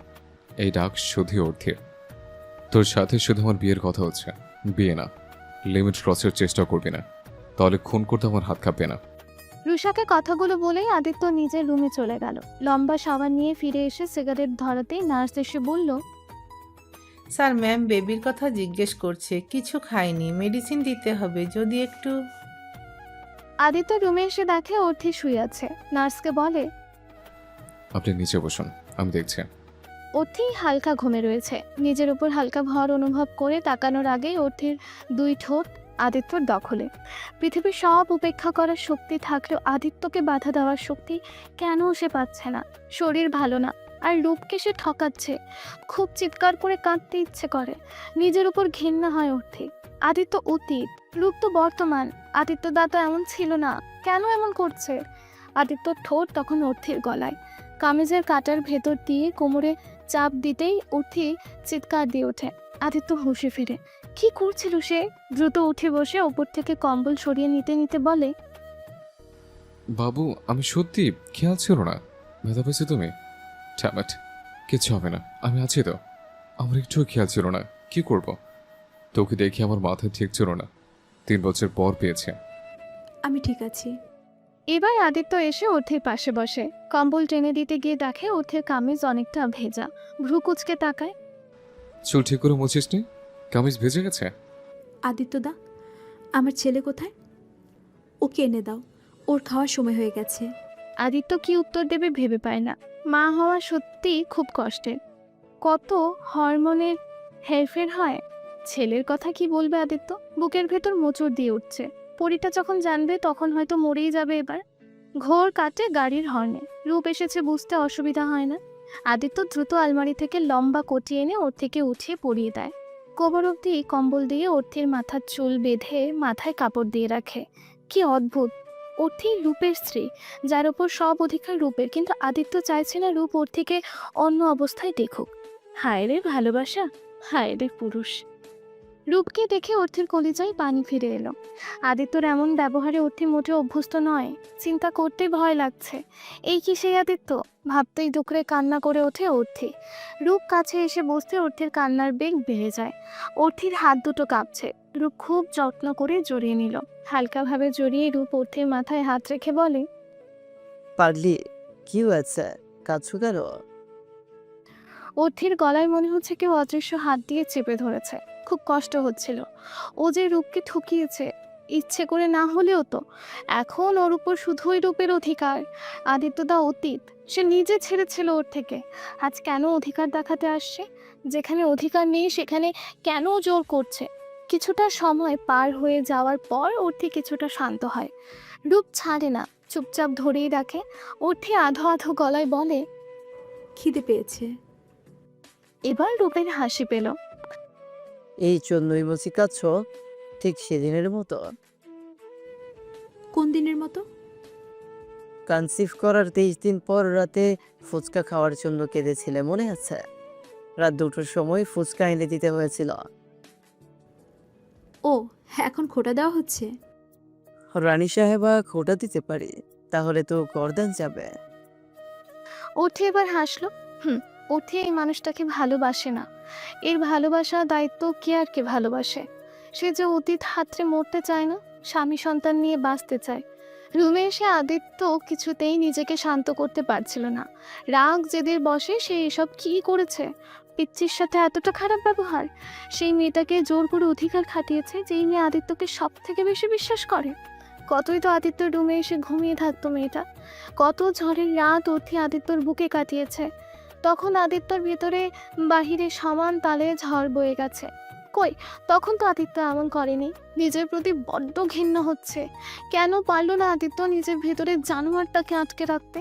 Speaker 6: এই ডাক শুধু অর্থের। তোর সাথে শুধু আমার বিয়ের কথা হচ্ছে, বিয়ে না। লিমিট ক্রসের চেষ্টা করবি না, তাহলে খুন করতে আমার হাত কাঁপবে না।
Speaker 1: রুষাকে কথাগুলো বলেই আদিত্য নিজের রুমে চলে গেল। লম্বা সাবান নিয়ে ফিরে এসে সিগারেট ধরাতেই নার্স এসে বলল,
Speaker 8: স্যার ম্যাম বেবির কথা জিজ্ঞেস করছে, কিছু খায়নি, মেডিসিন দিতে হবে, যদি একটু।
Speaker 1: আদিত্য রুমে এসে দেখে অর্থি শুয়ে আছে। নার্সকে বলে,
Speaker 6: আপনি নিচে বসুন, আমি দেখছি।
Speaker 1: অর্থি হালকা ঘুমে রয়েছে। নিজের উপর হালকা ভর অনুভব করে তাকানোর আগেই অর্থির দুই ঠোঁট আদিত্যর দখলে। পৃথিবীর সব উপেক্ষা করার শক্তি থাকলেও আদিত্যকে বাধা দেওয়ার শক্তি কেন সে পাচ্ছে না? শরীর ভালো না, আর রূপকে সে ঠকাচ্ছে। খুব চিৎকার করে কাঁদতে ইচ্ছে করে। নিজের উপর ঘৃণা হয় অর্থি। আদিত্য অতীত, রূপ তো বর্তমান। আদিত্য দাতা এমন ছিল না, কেন এমন করছে? আদিত্যর ঠোঁট তখন অর্থির গলায়। কামিজের কাটার ভেতর দিয়ে কোমরে চাপ দিতেই অর্থি চিৎকার দিয়ে ওঠে। আদিত্য হুঁশে ফিরে। কি করছিল সে? দ্রুত উঠে বসে ওপর থেকে কম্বল সরিয়ে নিতে নিতে বলে,
Speaker 6: বাবু, আমি সত্যি খেয়াল ছিল না। ব্যথা পেয়েছো তুমি? ট্যামেট, কিচ্ছু হবে না, আমি আছি তো। আমার একটুও খেয়াল ছিল না, কি করব? তোকে দেখে আমার মাথায় ঠিক ছিল না। 3 বছর পর পেয়েছে।
Speaker 4: আমি ঠিক আছি।
Speaker 1: এবার আদিত্য এসে অর্থের পাশে বসে। কম্বল টেনে দিতে গিয়ে দেখে অর্থের কামিজ অনেকটা ভেজা। ভ্রু কুচকে তাকায়।
Speaker 6: চুল ঠিক করে মুছিস নি? কামিজ ভেজে গেছে।
Speaker 4: আদিত্যদা, আমার ছেলে কোথায়? ওকে এনে দাও, ওর খাওয়ার সময় হয়ে গেছে।
Speaker 1: আদিত্য কি উত্তর দেবে ভেবে পায় না। মা হওয়া সত্যিই খুব কষ্টের। কত হরমোনের হেরফের হয়। ছেলের কথা কি বলবে আদিত্য? বুকের ভেতর মোচড় দিয়ে উঠছে। পরীটা যখন জানবে তখন হয়তো মরেই যাবে এবার। ঘোর কাটে গাড়ির হর্নে। রূপ এসেছে বুঝতে অসুবিধা হয় না। আদিত্য দ্রুত আলমারি থেকে লম্বা কটি এনে ওর থেকে উঠিয়ে পরিয়ে দেয়। কোমর অবধি কম্বল দিয়ে অর্থির মাথার চুল বেঁধে মাথায় কাপড় দিয়ে রাখে। কি অদ্ভুত! অর্থি রূপের স্ত্রী, যার ওপর সব অধিকার রূপের, কিন্তু আদিত্য চাইছে না রূপ ওর থেকে অন্য অবস্থায় দেখুক। হায় রে ভালোবাসা, হায় রে পুরুষ! রূপকে দেখে অর্থের কলিজায় পানি ফিরে এলো। আদিত্যর এমন ব্যবহারে অর্থি মোটেও অভ্যস্ত নয়। চিন্তা করতে ভয় লাগছে। এই কি সেই আদিত্য? ভাবতেই দুকরে কান্না করে ওঠে অর্থি। রূপ কাছে এসে বসতে অর্থের কান্নার বেগ বেড়ে যায়। অর্থির হাত দুটো কাঁপছে। রূপ খুব যত্ন করে জড়িয়ে নিল। হালকাভাবে জড়িয়ে রূপ অর্থির মাথায় হাত রেখে বলে,
Speaker 2: পাগলি, কি হয়েছে? কাঁদছো কেন?
Speaker 1: অর্থির গলায় মনে হচ্ছে কেউ অদৃশ্য হাত দিয়ে চেপে ধরেছে। খুব কষ্ট হচ্ছিল। ও যে রূপকে ঠকিয়েছে, ইচ্ছে করে না হলেও তো। এখন ওর উপর শুধুই রূপের অধিকার। আদিত্যদা অতীত, সে নিজে ছেড়েছিল ওর থেকে। আজ কেন অধিকার দেখাতে আসছে? যেখানে অধিকার নেই সেখানে কেন জোর করছে? কিছুটা সময় পার হয়ে যাওয়ার পর অর্থি কিছুটা শান্ত হয়। রূপ ছাড়ে না, চুপচাপ ধরেই রাখে। অর্থি আধো আধো গলায় বলে,
Speaker 4: খিদে পেয়েছে।
Speaker 1: এবার রূপের হাসি পেল।
Speaker 2: এই জন্যই বুঝি কাঁদছো? ঠিক সেদিনের মতো?
Speaker 4: কোন দিনের মতো?
Speaker 2: কনসিভ করার 23 দিন পর রাতে ফুচকা খাওয়ার জন্য কেঁদেছিলে, মনে আছে? রাত 2টোর সময় ফুচকা এনে দিতে হয়েছিল।
Speaker 4: ও, এখন খোটা দেওয়া হচ্ছে?
Speaker 2: রানী সাহেবা খোটা দিতে পারি, তাহলে তো গর্দান যাবে।
Speaker 1: ওঠে এবার হাসলো। ওঠে এই মানুষটাকে ভালোবাসে না। এর ভালোবাসা দায়িত্ব কে আর কে ভালোবাসে? সে যে অতীত হাতড়ে মরতে চায় না, স্বামী সন্তান নিয়ে বাঁচতে চায়। রুমে এসে আদিত্য কিছুতেই নিজেকে শান্ত করতে পারছিল না। রাগ জেদের বশে সে এসব কি করেছে? পিচ্চির সাথে এতটা খারাপ ব্যবহার। সেই মেয়েটাকে জোর করে অধিকার খাটিয়েছে, যেই মেয়ে আদিত্যকে সব থেকে বেশি বিশ্বাস করে। কতই তো আদিত্যর রুমে এসে ঘুমিয়ে থাকতো মেয়েটা। কত ঝড়ের রাত অর্থী আদিত্যর বুকে কাটিয়েছে। তখন আদিত্যর ভেতরে বাহিরে সমান তালে ঝড় বয়ে গেছে। কই, তখন তো আদিত্য এমন করেনি। নিজের প্রতি বড্ড ঘৃণা হচ্ছে। কেন পারলো না আদিত্য নিজের ভেতরে জানোয়ারটাকে আটকে রাখতে?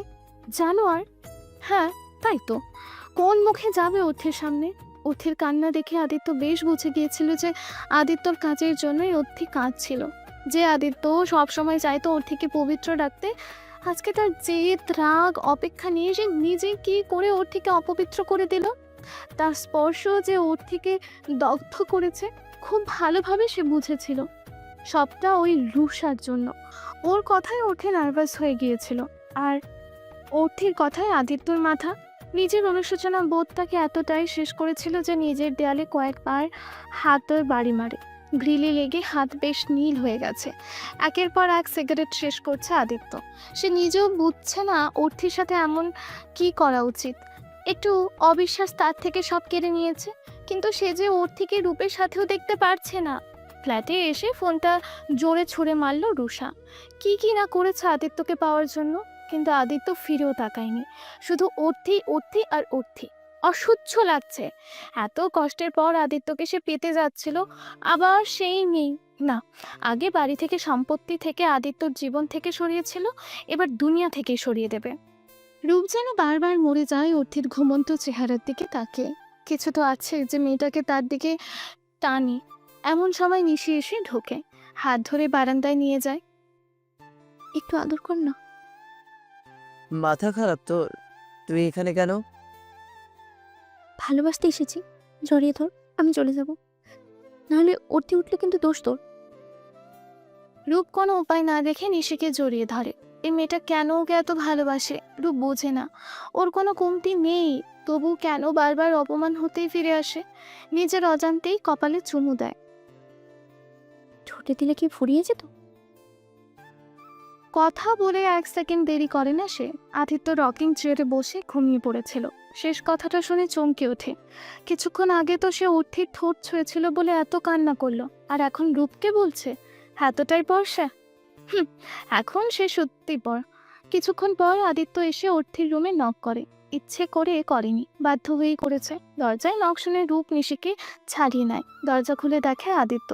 Speaker 1: জানোয়ার? হ্যাঁ, তাই তো। কোন মুখে যাবে অর্থের সামনে? অর্থের কান্না দেখে আদিত্য বেশ বুঝে গিয়েছিল যে আদিত্যর কাজের জন্যই অর্থি কাঁদছিল। যে আদিত্য সবসময় চাইতো অর্থিকে পবিত্র রাখতে, আজকে তার জেদ রাগ অপেক্ষা নিয়ে সে নিজে কি করে অর্থিকে অপবিত্র করে দিল। তার স্পর্শ যে অর্থিকে দগ্ধ করেছে, খুব ভালোভাবে সে বুঝেছিল। সবটা ওই রুষার জন্য। ওর কথায় অর্থে নার্ভাস হয়ে গিয়েছিল। আর অর্থির কথায় আদিত্যর মাথা। নিজের অনুশোচনা বোধটাকে এতটাই শেষ করেছিল যে নিজের দেয়ালে কয়েকবার হাতের বাড়ি মারে। গ্রিলে লেগে হাত বেশ নীল হয়ে গেছে। একের পর এক সিগারেট শেষ করছে আদিত্য। সে নিজেও বুঝছে না অর্থির সাথে এমন কি করা উচিত। একটু অবিশ্বাস তার থেকে সব কেড়ে নিয়েছে, কিন্তু সে যে অর্থিকে রূপের সাথেও দেখতে পারছে না। ফ্ল্যাটে এসে ফোনটা জোরে ছুঁড়ে মারল রুষা। কি না করেছে আদিত্যকে পাওয়ার জন্য, কিন্তু আদিত্য ফিরেও তাকায়নি। শুধু অর্থি অর্থি আর অর্থি। অসহ্য লাগছে। এত কষ্টের পর আদিত্যকে সে পেতে যাচ্ছিল, আবার সেই নেই। না, আগে বাড়ি থেকে সম্পত্তি থেকে আদিত্যর জীবন থেকে সরিয়েছিল, এবার দুনিয়া থেকে সরিয়ে দেবে। রূপ যেন বারবার মরে যায় অর্থির ঘুমন্ত চেহারার দিকে তাকে। কিছু তো আছে যে মেয়েটাকে তার দিকে টানে। এমন সময় নিশি এসে ঢোকে, হাত ধরে বারান্দায় নিয়ে যায়।
Speaker 3: একটু আদর কর না।
Speaker 2: মাথা খারাপ তোর? তুই এখানে কেন?
Speaker 3: ভালোবাসতে এসেছি, জড়িয়ে ধর, আমি চলে যাব। নাহলে অর্থি উঠলে কিন্তু দোষ তোর।
Speaker 1: রূপ কোনো উপায় না দেখে নিশিকে জড়িয়ে ধরে। এই মেয়েটা কেন ওকে এত ভালোবাসে রূপ বোঝে না। ওর কোনো কমতি নেই, তবু কেন বারবার অপমান হতেই ফিরে আসে। নিজের অজান্তেই কপালে চুমু দেয়।
Speaker 3: ঠোঁটে দিলে কি ফুরিয়ে যেত?
Speaker 1: কথা বলে 1 সেকেন্ড দেরি করে না সে। আদিত্য রকিং চেয়ারে বসে ঘুমিয়ে পড়েছিল। শেষ কথাটা শুনে চমকে ওঠে। কিছুক্ষণ আগে তো সে অর্থির ঠোঁট ছুঁয়েছিল বলে এত কান্না করলো, আর এখন রূপকে বলছে এতটাই বর্ষা। এখন সে সত্যি পর। কিছুক্ষণ পর আদিত্য এসে অর্থির রুমে নক করে। ইচ্ছে করে করেনি, বাধ্য হয়েই করেছে। দরজায় নক শুনে রূপ নিশিকে ছাড়িয়ে নেয়। দরজা খুলে দেখে আদিত্য।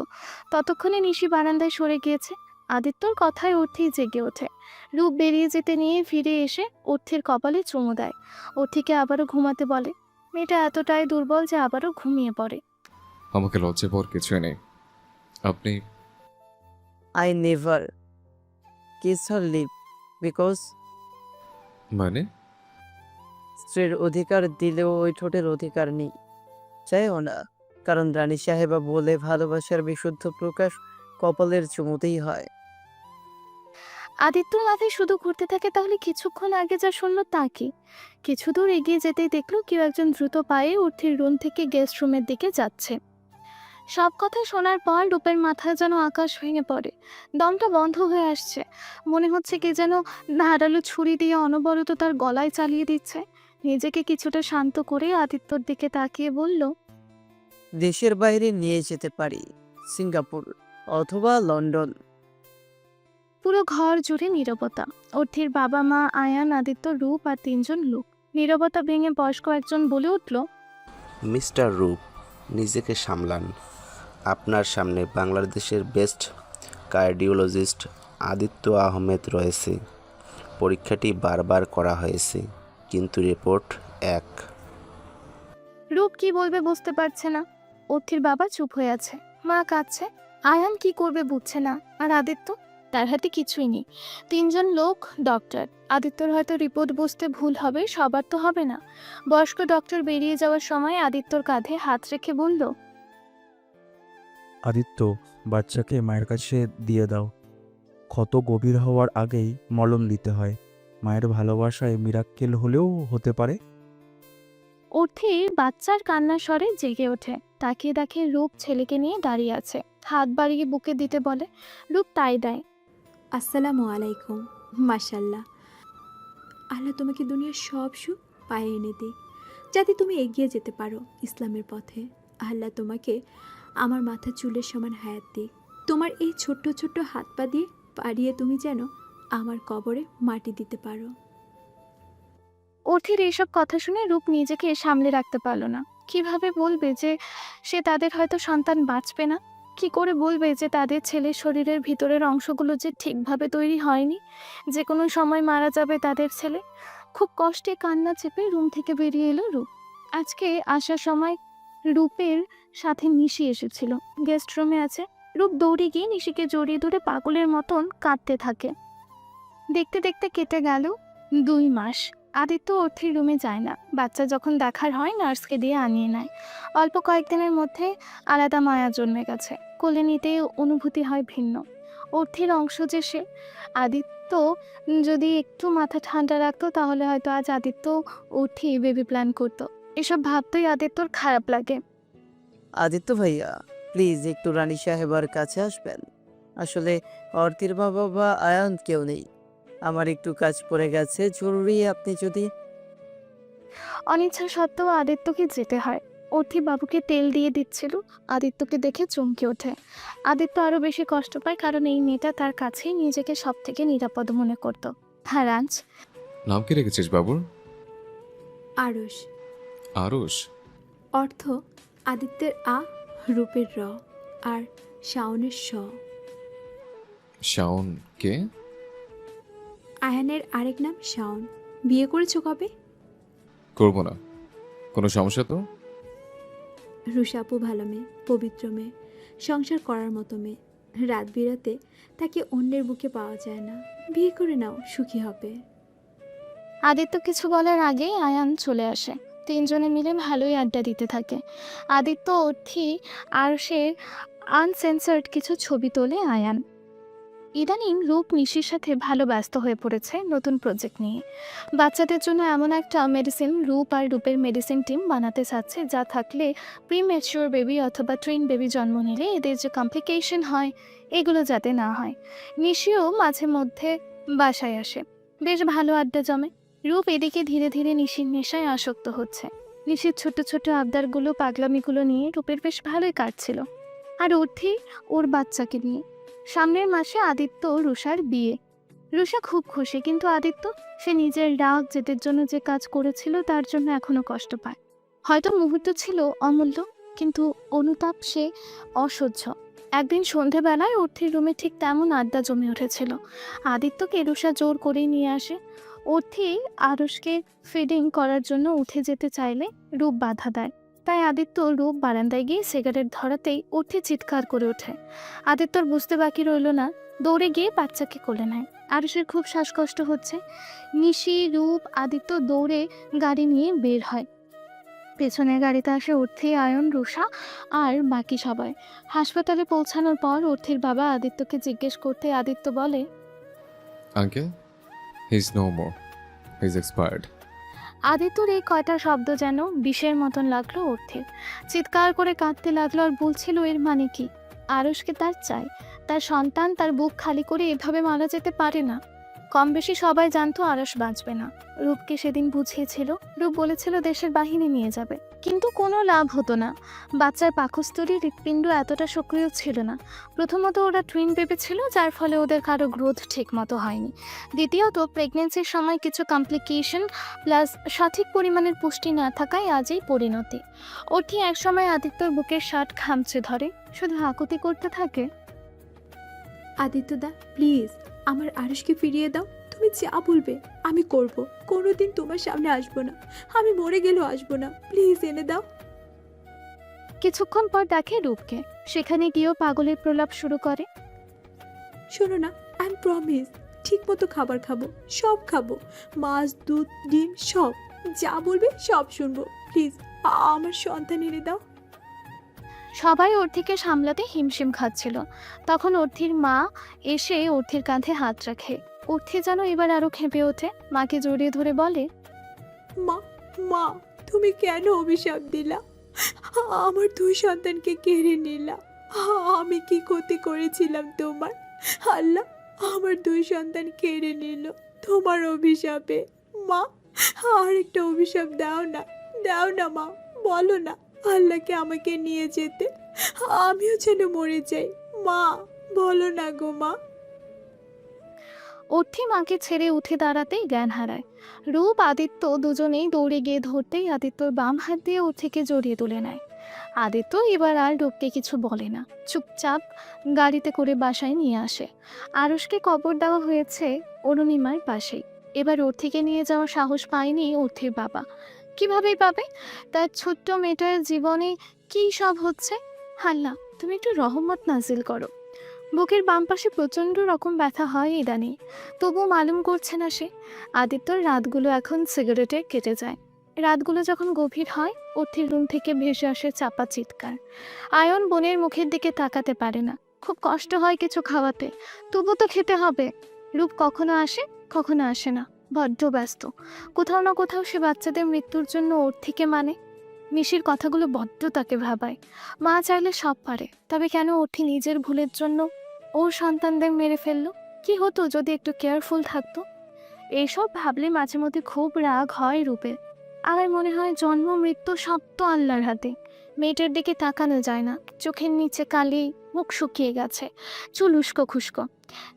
Speaker 1: ততক্ষণে নিশি বারান্দায় সরে গিয়েছে। আদিত্যর কথায় অর্থি জেগে ওঠে। রূপ বেরিয়ে যেতে নিয়ে ফিরে এসে অর্থির কপালে চুমু দেয়। অর্থিকে আবারও ঘুমাতে বলে। মেয়েটা এতটাই দুর্বল যে আবারও ঘুমিয়ে পড়ে।
Speaker 6: আমাকে লজ্জা পাওয়ার কিছুই নেই। আপনি
Speaker 2: I never kiss her lip because
Speaker 6: মানে?
Speaker 2: স্ত্রীর অধিকার দিলেও ওই ঠোঁটের অধিকার নেই, চাইও না। কারণ রানী সাহেবা বলে ভালোবাসার বিশুদ্ধ প্রকাশ কপালের চুমুতেই হয়।
Speaker 1: আদিত্যর মাথায় শুধু ঘুরতে থাকে তাহলে কিছুক্ষণ আগে যা শুনলো তা কি? কিছু দূর এগিয়ে যেতেই দেখলো কেউ একজন দ্রুত পায়ে অর্থির রুম থেকে গেস্ট রুমের দিকে যাচ্ছে। সব কথা শোনার পর রূপের মাথায় যেন আকাশ ভেঙে পড়ে। দমটা বন্ধ হয়ে আসছে। মনে হচ্ছে কে যেন ধারালো ছুরি দিয়ে অনবরত তার গলায় চালিয়ে দিচ্ছে। নিজেকে কিছুটা শান্ত করে আদিত্যর দিকে তাকিয়ে বলল,
Speaker 2: দেশের বাইরে নিয়ে যেতে পারি, সিঙ্গাপুর অথবা লন্ডন।
Speaker 1: পুরো ঘর জুড়ে নীরবতা। অর্থির বাবা মা, আয়ান, আদিত্য, রূপ আর 3 জন লোক। নীরবতা ভেঙে বয়স্ক একজন বলে উঠল,
Speaker 11: মিস্টার রূপ, নিজেকে সামলান। আপনার সামনে বাংলাদেশের বেস্ট কার্ডিওলজিস্ট আদিত্য আহমেদ রয়েছে। পরীক্ষাটি বারবার করা হয়েছে, কিন্তু রিপোর্ট এক।
Speaker 1: রূপ কি বলবে বুঝতে পারছে না। অর্থির বাবা চুপ হয়ে আছে, মা কাঁদছে, আয়ান কি করবে বুঝছে না, আর আদিত্য তার হাতে কিছুই নেই। 3 জন লোক ডক্টর। আদিত্যর হয়তো রিপোর্ট বুঝতে ভুল হবে, সবার তো হবে না। বয়স্ক ডক্টর বেরিয়ে যাওয়ার সময় আদিত্যর কাঁধে হাত রেখে বলল,
Speaker 12: আদিত্য, বাচ্চাকে মায়ের কাছে দিয়ে দাও। ক্ষত গভীর হওয়ার আগেই মলম দিতে হয়। মায়ের ভালোবাসায় মিরাক্কেল হলেও হতে পারে।
Speaker 1: অর্থি বাচ্চার কান্নার স্বরে জেগে ওঠে। তাকিয়ে দেখে রূপ ছেলেকে নিয়ে দাঁড়িয়ে আছে, হাত বাড়িয়ে বুকে দিতে বলে। রূপ তাই দেয়।
Speaker 4: আসসালামু আলাইকুম। মাশাল্লাহ, আল্লাহ তোমাকে দুনিয়ার সব সুখ পায়ে এনে দিক, যাতে তুমি এগিয়ে যেতে পারো ইসলামের পথে। আল্লাহ তোমাকে আমার মাথা চুলের সমান হায়াত দিক। তোমার এই ছোট্ট ছোট্ট হাত পা দিয়ে পাড়িয়ে তুমি যেন আমার কবরে মাটি দিতে পারো।
Speaker 1: অর্থির এইসব কথা শুনে রূপ নিজেকে সামলে রাখতে পারল না। কিভাবে বলবে যে সে তাদের হয়তো সন্তান বাঁচবে না? কি করে বলবে যে তাদের ছেলের শরীরের ভিতরের অংশগুলো যে ঠিকভাবে তৈরি হয়নি, যে কোনো সময় মারা যাবে তাদের ছেলে? খুব কষ্টে কান্না চেপে রুম থেকে বেরিয়ে এলো রূপ। আজকে আসার সময় রূপের সাথে নিশি এসেছিল, গেস্ট রুমে আছে। রূপ দৌড়ে গিয়ে নিশিকে জড়িয়ে ধরে পাগলের মতন কাঁদতে থাকে। দেখতে দেখতে কেটে গেল 2 মাস। আদিত্য অর্থির রুমে যায় না। বাচ্চা যখন দেখার হয় নার্সকে দিয়ে আনিয়ে নেয়। অল্প কয়েকদিনের মধ্যে আলাদা মায়া জন্মে গেছে। কোলে নিতে অনুভূতি হয় ভিন্ন। অর্থির অংশ যে সে। আদিত্য যদি একটু মাথা ঠান্ডা রাখতো তাহলে হয়তো আজ আদিত্য অর্থি বেবি প্ল্যান করতো। এসব ভাবতেই আদিত্যর খারাপ লাগে।
Speaker 2: আদিত্য ভাইয়া, প্লিজ একটু রানী সাহেবার কাছে আসবেন। আসলে অর্থের বাবা বা আয়ান কেউ নেই। আমার একটু কাজ পড়ে গেছে, জরুরি। আপনি যদি
Speaker 1: অনিচ্ছা সত্ত্বেও আদিত্যকে যেতে হয়। অর্থি বাবুকে তেল দিয়ে দিচ্ছিল। আদিত্যকে দেখে চমকে ওঠে। আদিত্য আরো বেশি কষ্ট পায়, কারণ এই মেয়েটা তার কাছেই নিজেকে সব থেকে নিরাপদ মনে করত। হ্যাঁ রাজ,
Speaker 6: নাম কি রেখেছিস বাবুর?
Speaker 4: আরস।
Speaker 6: আরুষ?
Speaker 4: অর্থ আদিত্যের আ, রূপের র, আর শাওনের শ।
Speaker 6: শাওন কে?
Speaker 4: আয়ানের আরেক নাম শাওন। বিয়ে করেছো কবে?
Speaker 6: করবো না। কোনো সমস্যা তো?
Speaker 4: রুষাপু ভালো মেয়ে, পবিত্র মেয়ে, সংসার করার মতো মেয়ে। রাত বিরাতে তাকে অন্যের বুকে পাওয়া যায় না। বিয়ে করে নাও, সুখী হবে।
Speaker 1: আদিত্য কিছু বলার আগেই আয়ান চলে আসে। তিনজনে মিলে ভালোই আড্ডা দিতে থাকে। আদিত্য, অর্থি আর সে আনসেন্সার্ড কিছু ছবি তোলে আয়ান। ইদানিং রূপ নিশির সাথে ভালো ব্যস্ত হয়ে পড়েছে নতুন প্রজেক্ট নিয়ে। বাচ্চাদের জন্য এমন একটা মেডিসিন রূপ আর রূপের মেডিসিন টিম বানাতে চাচ্ছে, যা থাকলে প্রিম্যাচিওর বেবি অথবা টুইন বেবি জন্ম নিলে এদের যে কমপ্লিকেশন হয় এগুলো যাতে না হয়। নিশিও মাঝে মধ্যে বাসায় আসে, বেশ ভালো আড্ডা জমে। রূপ এদিকে ধীরে ধীরে নিশির নেশায় আসক্ত হচ্ছে। নিশির ছোট ছোট আবদারগুলো পাগলামিগুলো নিয়ে রূপের বেশ ভালোই কাটছিল। আর অর্থি ওর বাচ্চাকে নিয়ে। সামনের মাসে আদিত্য রুষার বিয়ে। রুষা খুব খুশি, কিন্তু আদিত্য, সে নিজের রাগ জেদের জন্য যে কাজ করেছিল তার জন্য এখনো কষ্ট পায়। হয়তো মুহূর্ত ছিল অমূল্য, কিন্তু অনুতাপ সে অসহ্য। একদিন সন্ধেবেলায় অর্থির রুমে ঠিক তেমন আড্ডা জমে উঠেছিল। আদিত্যকে রুষা জোর করেই নিয়ে আসে। অর্থি আরুষকে ফিডিং করার জন্য উঠে যেতে চাইলে রূপ বাধা দেয়। তাই আদিত্য রূপ বারান্দায় গিয়ে সিগারেট ধরাতেই অর্থি চিৎকার করে ওঠে। আদিত্যর বুঝতে বাকি রইল না, দৌড়ে গিয়ে বাচ্চাকে কোলে নেয়। আরুষের খুব শ্বাসকষ্ট হচ্ছে। নিশি, রূপ, আদিত্য দৌড়ে গাড়ি নিয়ে বের হয়। পেছনের গাড়িতে আসে অর্থি, আয়ন, রুষা আর বাকি সবাই। হাসপাতালে পৌঁছানোর পর অর্থির বাবা আদিত্যকে জিজ্ঞেস করতে আদিত্য বলে,
Speaker 6: uncle, he is no more, he is expired.
Speaker 1: আদিত্যর এই কয়টা শব্দ যেন বিষের মতন লাগলো অর্থের। চিৎকার করে কাঁদতে লাগলো আর বলছিল এর মানে কি। আরুষকে তার চাই, তার সন্তান তার বুক খালি করে এভাবে মারা যেতে পারে না। কম বেশি সবাই জানতো আরুষ বাঁচবে না। রূপকে সেদিন বুঝিয়েছিল, রূপ বলেছিল দেশের বাহিনী নিয়ে যাবে, কিন্তু কোনো লাভ হতো না। বাচ্চার পাকস্থলী হৃৎপিণ্ড এতটা সক্রিয় ছিল না। প্রথমত ওরা টুইন বেবি ছিল, যার ফলে ওদের কারো গ্রোথ ঠিক মতো হয়নি। দ্বিতীয়ত প্রেগনেন্সির সময় কিছু কমপ্লিকেশন প্লাস সঠিক পরিমাণের পুষ্টি না থাকায় আজ এই পরিণতি। অর্থি একসময় আদিত্যর বুকের শার্ট খামচে ধরে, শুধু আকুতি করতে থাকে,
Speaker 4: আদিত্যদা প্লিজ আমার আরুষকে ফিরিয়ে দাও। তুমি যা বলবে আমি করব। কোনোদিন তোমার সামনে আসবো না, আমি মরে গেলেও আসবো না। প্লিজ এনে দাও।
Speaker 1: কিছুক্ষণ পর দেখে রূপকে। সেখানে গিয়েও পাগলের প্রলাপ শুরু করে।
Speaker 4: শোনো না, আই প্রমিস ঠিক মতো খাবার খাবো, সব খাবো, মাছ, দুধ, ডিম সব। যা বলবে সব শুনবো। প্লিজ আমার সন্তান এনে দাও।
Speaker 1: সবাই অর্থিকে সামলাতে হিমশিম খাচ্ছিল। তখন অর্থির মা এসে অর্থির কাঁধে হাত রাখে। অর্থি যেন এবার আরো খেপে ওঠে, মাকে জড়িয়ে ধরে বলে,
Speaker 4: মা, মা তুমি কেন অভিশাপ দিলা? আমার দুই সন্তানকে কেড়ে নিলা। আমি কি ক্ষতি করেছিলাম তোমার? আল্লাহ আমার দুই সন্তান কেড়ে নিল তোমার অভিশাপে। মা আর একটা অভিশাপ দাও না, দাও না মা, বলো না আল্লাহকে আমাকে নিয়ে যেতে, আমিও যেন মরে যাই। মা বলো না গো মা।
Speaker 1: অর্থি মাকে ছেড়ে উঠে দাঁড়াতেই জ্ঞান হারায়। রূপ, আদিত্য দুজনেই দৌড়ে গিয়ে ধরতেই আদিত্যর বাম হাত দিয়ে অর্থিকে জড়িয়ে তুলে নেয়। আদিত্য এবার আর রূপকে কিছু বলে না, চুপচাপ গাড়িতে করে বাসায় নিয়ে আসে। আরুষকে কবর দেওয়া হয়েছে অরুণিমার পাশেই। এবার অর্থিকে নিয়ে যাওয়ার সাহস পায়নি অর্থির বাবা। কিভাবেই পাবে? তার ছোট্ট মেয়েটার জীবনে কী সব হচ্ছে। আল্লাহ তুমি একটু রহমত নাজিল করো। বুকের বাম পাশে প্রচণ্ড রকম ব্যথা হয় ইদানিং, তবুও মালুম করছে না সে। আদিত্যর রাতগুলো এখন সিগারেটে কেটে যায়। রাতগুলো যখন গভীর হয়, অর্থির রুম থেকে ভেসে আসে চাপা চিৎকার। আয়ন বোনের মুখের দিকে তাকাতে পারে না। খুব কষ্ট হয় কিছু খাওয়াতে, তবু তো খেতে হবে। রূপ কখনো আসে কখনো আসে না, বড্ড ব্যস্ত। কোথাও না কোথাও সে বাচ্চাদের মৃত্যুর জন্য অর্থিকে মানে। নিশির কথাগুলো বড্ড তাকে ভাবায়। মা চাইলে সব পারে, তবে কেন অর্থি নিজের ভুলের জন্য ওর সন্তানদের মেরে ফেললো? কি হতো যদি একটু কেয়ারফুল থাকতো? এইসব ভাবলে মাঝে মধ্যে খুব রাগ হয় রূপের। আমার মনে হয় জন্ম মৃত্যু সব তো আল্লাহর হাতে। মেয়েটার দিকে তাকানো যায় না, চোখের নিচে কালি, মুখ শুকিয়ে গেছে, চুল উস্কো খুস্কো।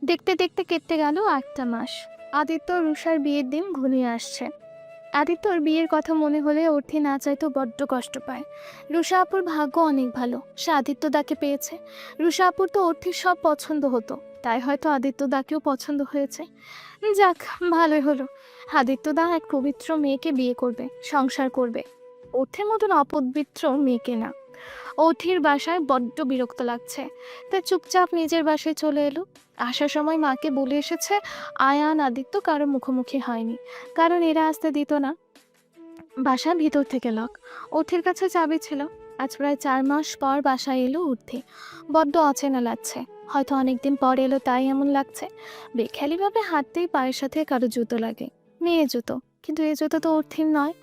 Speaker 1: দেখতে দেখতে কেটে গেল 8টা মাস। আদিত্য রুষার বিয়ের দিন ঘনিয়ে আসছে। আদিত্যর বিয়ের কথা মনে হলে অর্থি না চাইতো বড্ড কষ্ট পায়। রুষা আপুর ভাগ্য অনেক ভালো, সে আদিত্য দাকে পেয়েছে। রুষা আপুর তো অর্থির সব পছন্দ হতো, তাই হয়তো আদিত্য দাকেও পছন্দ হয়েছে। যাক, ভালোই হলো। আদিত্য দা এক পবিত্র মেয়েকে বিয়ে করবে, সংসার করবে। অর্থের মতন অপবিত্র মেয়েকে না। অর্থির বাসায় বড্ড বিরক্ত লাগছে, তাই চুপচাপ নিজের বাসায় চলে এলো। আসার সময় মাকে বলে এসেছে আয়ান আদিত্য কারো মুখোমুখি হয়নি, কারণ এরা আসতে দিত না। বাসা ভিতর থেকে লক। অর্থির কাছে চাবি ছিল। আজ প্রায় 4 মাস পর বাসায় এলো অর্থি। বড্ড অচেনা লাগছে, হয়তো অনেকদিন পর এলো তাই এমন লাগছে। বেখেয়ালিভাবে হাঁটতেই পায়ের সাথে কারো জুতো লাগে, মেয়ে জুতো, কিন্তু এই জুতো তো অর্থির নয়।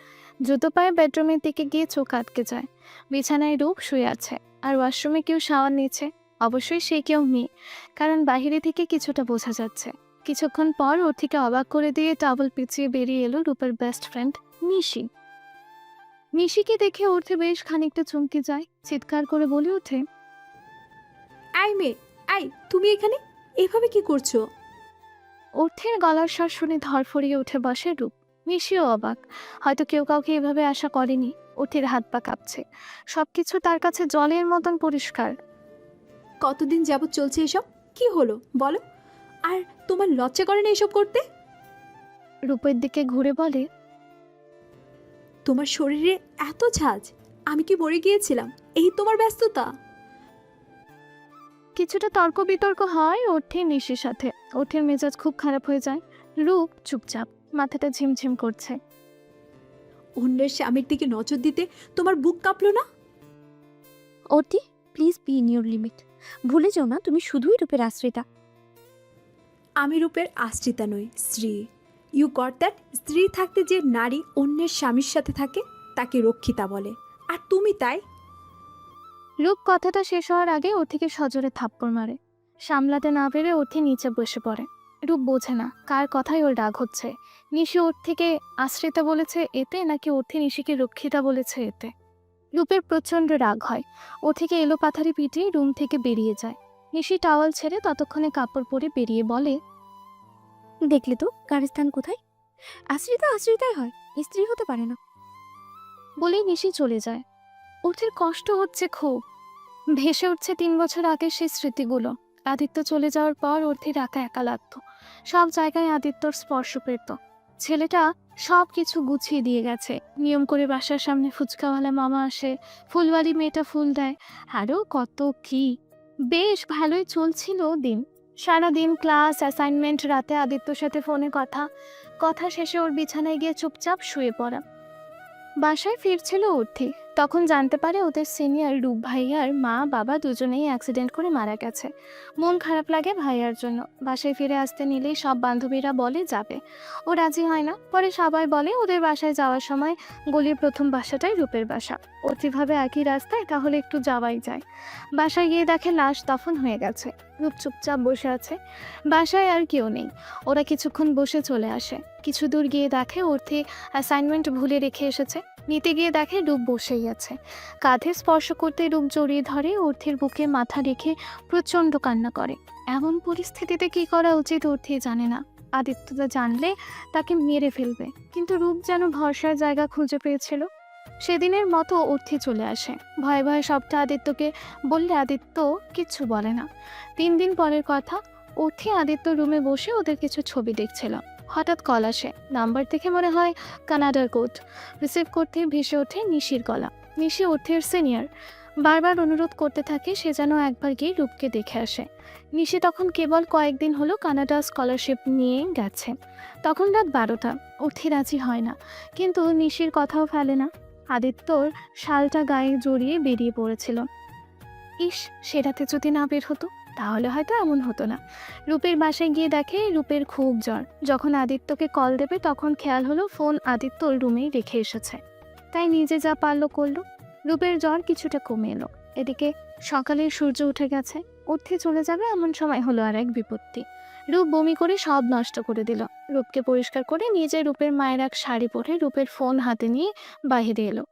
Speaker 1: জুতো পায়ে বেডরুমের দিকে গিয়ে চোখ আটকে যায়। বিছানায় রূপ শুয়ে আছে, আর ওয়াশরুমে কেউ শাওয়ার নিচ্ছে। অবশ্যই সে কেউ মেয়ে, কারণ বাইরে থেকে কিছুটা বোঝা যাচ্ছে। কিছুক্ষণ পর অর্থিকে অবাক করে দিয়ে টাওয়েল পিছিয়ে বেরিয়ে এলো রূপের বেস্ট ফ্রেন্ড নিশি। নিশিকে দেখে অর্থে বেশ খানিকটা চমকে যায়, চিৎকার করে বলে ওঠে,
Speaker 4: আই মেয়ে, আই তুমি এখানে এভাবে কি করছো?
Speaker 1: অর্থের গলার স্বর শুনে ধরফরিয়ে উঠে বসে রূপ। নিশিও অবাক, হয়তো কেউ কাউকে এভাবে আশা করেনি। অর্থের হাত পা কাঁপছে, সবকিছু তার কাছে জলের মতন পরিষ্কার।
Speaker 4: কতদিন যাবত চলছে এসব? কি হলো বলো? আর তোমার লজ্জা করে না এসব করতে?
Speaker 1: রূপের দিকে ঘুরে বলে,
Speaker 4: তোমার শরীরে এত ঝাঁজ, আমি কি মরে গিয়েছিলাম? এই তোমার ব্যস্ততা।
Speaker 1: কিছুটা তর্ক বিতর্ক হয় অর্থের নিশির সাথে। অর্থের মেজাজ খুব খারাপ হয়ে যায়। রূপ চুপচাপ, মাথাটা ঝিমঝিম করছে।
Speaker 4: অন্যের স্বামীর দিকে নজর দিতে তোমার বুক কাঁপলো না?
Speaker 3: Worthy, please be in your limit. ভুলে যাও না তুমি শুধুই রূপের আশ্রিতা।
Speaker 4: আমি রূপের আশ্রিতা নই, স্ত্রী। You got that? স্ত্রী থাকতে যে নারী অন্যের স্বামীর সাথে থাকে তাকে রক্ষিতা বলে, আর তুমি তাই।
Speaker 1: রূপ কথাটা শেষ হওয়ার আগে অর্থিকে সজোরে থাপ্পড় মারে। সামলাতে না পেরে অর্থি নিচে বসে পড়ে। রূপ বোঝে না কার কথাই ওর রাগ হচ্ছে। নিশি অর্থিকে আশ্রিতা বলেছে এতে, নাকি অর্থি নিশিকে রক্ষিতা বলেছে এতে। রূপের প্রচণ্ড রাগ হয়। অর্থিকে এলো পাথারি পিটিয়ে রুম থেকে বেরিয়ে যায়। নিশি টাওয়াল ছেড়ে ততক্ষণে কাপড় পরে বেরিয়ে বলে,
Speaker 3: দেখলে তো কার স্থান কোথায়। আশ্রিতা আশ্রিতাই হয়, স্ত্রী হতে পারে না।
Speaker 1: বলেই নিশি চলে যায়। অর্থির কষ্ট হচ্ছে খুব। ভেসে উঠছে 3 বছর আগের সেই স্মৃতিগুলো। আদিত্য চলে যাওয়ার পর অর্থির একা একা লাগতো। সব জায়গায় আদিত্যর স্পর্শ পেত। ছেলেটা সব কিছু গুছিয়ে দিয়ে গেছে। নিয়ম করে বাসার সামনে ফুচকাওয়ালা মামা আসে, ফুলবাড়ি মেয়েটা ফুল দেয়, আরও কত কি। বেশ ভালোই চলছিল দিন। সারাদিন ক্লাস, অ্যাসাইনমেন্ট, রাতে আদিত্যর সাথে ফোনে কথা। কথা শেষে ওর বিছানায় গিয়ে চুপচাপ শুয়ে পড়া। বাসায় ফিরছিল অর্থি, তখন জানতে পারে ওদের সিনিয়র রূপ ভাইয়ার মা বাবা দুজনেই অ্যাক্সিডেন্ট করে মারা গেছে। মন খারাপ লাগে ভাইয়ার জন্য। বাসায় ফিরে আসতে নিলেই সব বান্ধবীরা বলে যাবে, ও রাজি হয় না। পরে সবাই বলে ওদের বাসায় যাওয়ার সময় গলির প্রথম বাসাটাই রূপের বাসা। অর্থি ভাবে একই রাস্তায়, তাহলে একটু যাওয়াই যায়। বাসায় গিয়ে দেখে লাশ দফন হয়ে গেছে। রূপ চুপচাপ বসে আছে। বাসায় আর কেউ নেই। ওরা কিছুক্ষণ বসে চলে আসে। কিছু দূর গিয়ে দেখে অর্থি অ্যাসাইনমেন্ট ভুলে রেখে এসেছে। নিতে গিয়ে দেখে রূপ বসেই আছে। কাঁধে স্পর্শ করতে রূপ জড়িয়ে ধরে, অর্থির বুকে মাথা রেখে প্রচণ্ড কান্না করে। এমন পরিস্থিতিতে কি করা উচিত অর্থি জানে না। আদিত্যটা জানলে তাকে মেরে ফেলবে, কিন্তু রূপ যেন ভরসার জায়গা খুঁজে পেয়েছিল। সেদিনের মতো অর্থি চলে আসে। ভয়ে ভয়ে সবটা আদিত্যকে বললে আদিত্য কিচ্ছু বলে না। 3 দিন পরের কথা, অর্থি আদিত্য রুমে বসে ওদের কিছু ছবি দেখছিল। হঠাৎ কল আসে। নাম্বার দেখে মনে হয় কানাডার কোড। রিসিভ করতে ভেসে ওঠে নিশির গলা। নিশি অর্থের সিনিয়র। বারবার অনুরোধ করতে থাকে সে যেন একবার গিয়ে রূপকে দেখে আসে। নিশি তখন কেবল কয়েকদিন হলো কানাডা স্কলারশিপ নিয়ে গেছে। তখন রাত 12টা। অর্থি রাজি হয় না, কিন্তু নিশির কথাও ফেলে না। আদিত্যর শালটা গায়ে জড়িয়ে বেরিয়ে পড়েছিল। ইস, সেটাতে যদি না বের হতো তাহলে হয়তো এমন হতো না। রূপের বাসায় গিয়ে দেখে রূপের খুব জ্বর। যখন আদিত্যকে কল দেবে তখন খেয়াল হলো ফোন আদিত্যর রুমেই রেখে এসেছে। তাই নিজে যা পারলো করলো। রূপের জ্বর কিছুটা কমে এলো। এদিকে সকালে সূর্য উঠে গেছে, উঠতে চলে যাবে এমন সময় হলো আর এক বিপত্তি। রূপ বমি করে সব নষ্ট করে দিল। রূপকে পরিষ্কার করে নিজে রূপের মায়ের এক শাড়ি পরে রূপের ফোন হাতে নিয়ে বাইরে এলো।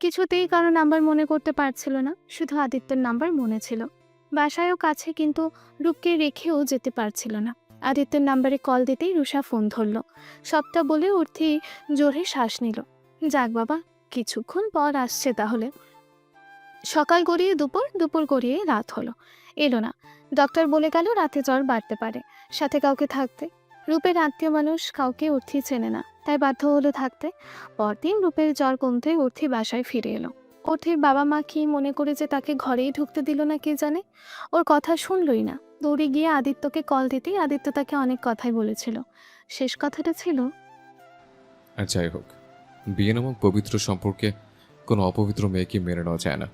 Speaker 1: কিছুতেই কারো নাম্বার মনে করতে পারছিল না, শুধু আদিত্যের নাম্বার মনে ছিল। বাসায়ও কাছে, কিন্তু রূপকে রেখেও যেতে পারছিল না। আদিত্যের নাম্বারে কল দিতেই রুষা ফোন ধরল। সবটা বলে অর্থি জোরে শ্বাস নিল। যাক বাবা, কিছুক্ষণ পর আসছে তাহলে। সকাল গড়িয়ে দুপুর, দুপুর গড়িয়ে রাত হলো, এলো না। ডক্টর বলে গেল রাতে জ্বর বাড়তে পারে, সাথে কাউকে থাকতে। রূপের আত্মীয় মানুষ কাউকে অর্থি চেনে না, তাই বাধ্য হলো থাকতে। পরদিন রূপের জ্বর কমতে অর্থি বাসায় ফিরে এলো। অর্থির বাবা মা কি মনে করে যে তাকে ঘরেই ঢুকতে দিল না কে জানে। ওর কথা শুনলই না। দৌড়ে গিয়ে আদিত্যকে কল দিতেই আদিত্য তাকে অনেক কথাই বলেছিল। শেষ কথাটা ছিল,
Speaker 6: আর যাই হোক, বিয়ে নামক পবিত্র সম্পর্কে কোনো অপবিত্র মেয়েকে মেনে নেওয়া যায় না।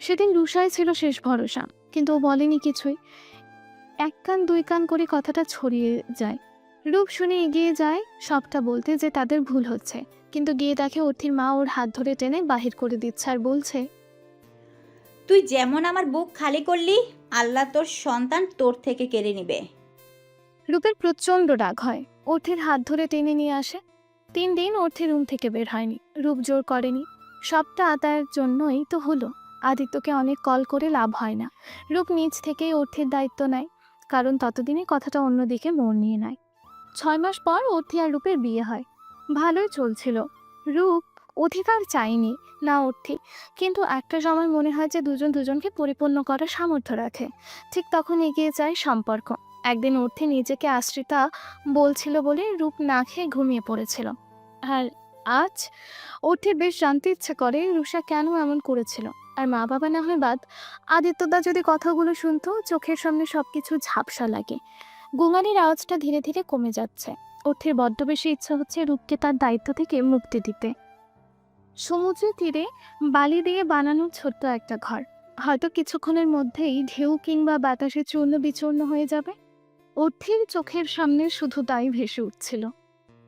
Speaker 1: সেদিন রুষাই ছিল শেষ ভরসা, কিন্তু ও বলেনি কিছুই। এক কান দুই কান করে কথাটা ছড়িয়ে যায়। রূপ শুনে এগিয়ে যায় সবটা বলতে যে তাদের ভুল হচ্ছে, কিন্তু গিয়ে দেখে অর্থির মা ওর হাত ধরে টেনে বাহির করে দিচ্ছে আর বলছে,
Speaker 5: তুই যেমন আমার বুক খালি করলি, আল্লাহ তোর সন্তান তোর থেকে কেড়ে নিবে।
Speaker 1: রূপের প্রচণ্ড রাগ হয়, অর্থের হাত ধরে টেনে নিয়ে আসে। 3 দিন অর্থের রুম থেকে বের হয়নি। রূপ জোর করেনি, সবটা তার জন্যই তো হলো। আদিত্যকে অনেক কল করে লাভ হয় না। রূপ নিজ থেকেই অর্থের দায়িত্ব নেয়, কারণ ততদিনে কথাটা অন্যদিকে মোড় নিয়ে নেয়। 6 মাস পর অর্থি আর রূপের বিয়ে হয়। ভালোই চলছিল। রূপ অধিকার চায়নি না অর্থি, কিন্তু একটা সময় মনে হয় যে দুজন দুজনকে পরিপূর্ণ করার সামর্থ্য রাখে। ঠিক তখন এগিয়ে যায় সম্পর্ক। একদিন অর্থি নিজেকে আশ্রিতা বলছিল বলে রূপ না খেয়ে ঘুমিয়ে পড়েছিল। আর আজ অর্থির বেশ জানতে ইচ্ছে করে রুষা কেন এমন করেছিল। আর মা বাবা না হয় বাদ, আদিত্যদা যদি কথাগুলো শুনতো, চোখের সামনে সবকিছু ঝাপসা লাগে। গুঙানির আওয়াজটা ধীরে ধীরে কমে যাচ্ছে। অর্থির বড্ড বেশি ইচ্ছা হচ্ছে রূপকে তার দায়িত্ব থেকে মুক্তি দিতে। সমুদ্রের তীরে বালি দিয়ে বানানো ছোট্ট একটা ঘর, হয়তো কিছুক্ষণের মধ্যেই ঢেউ কিংবা বাতাসে চূর্ণ বিচূর্ণ হয়ে যাবে। অর্থির চোখের সামনে শুধু তাই ভেসে উঠছিল।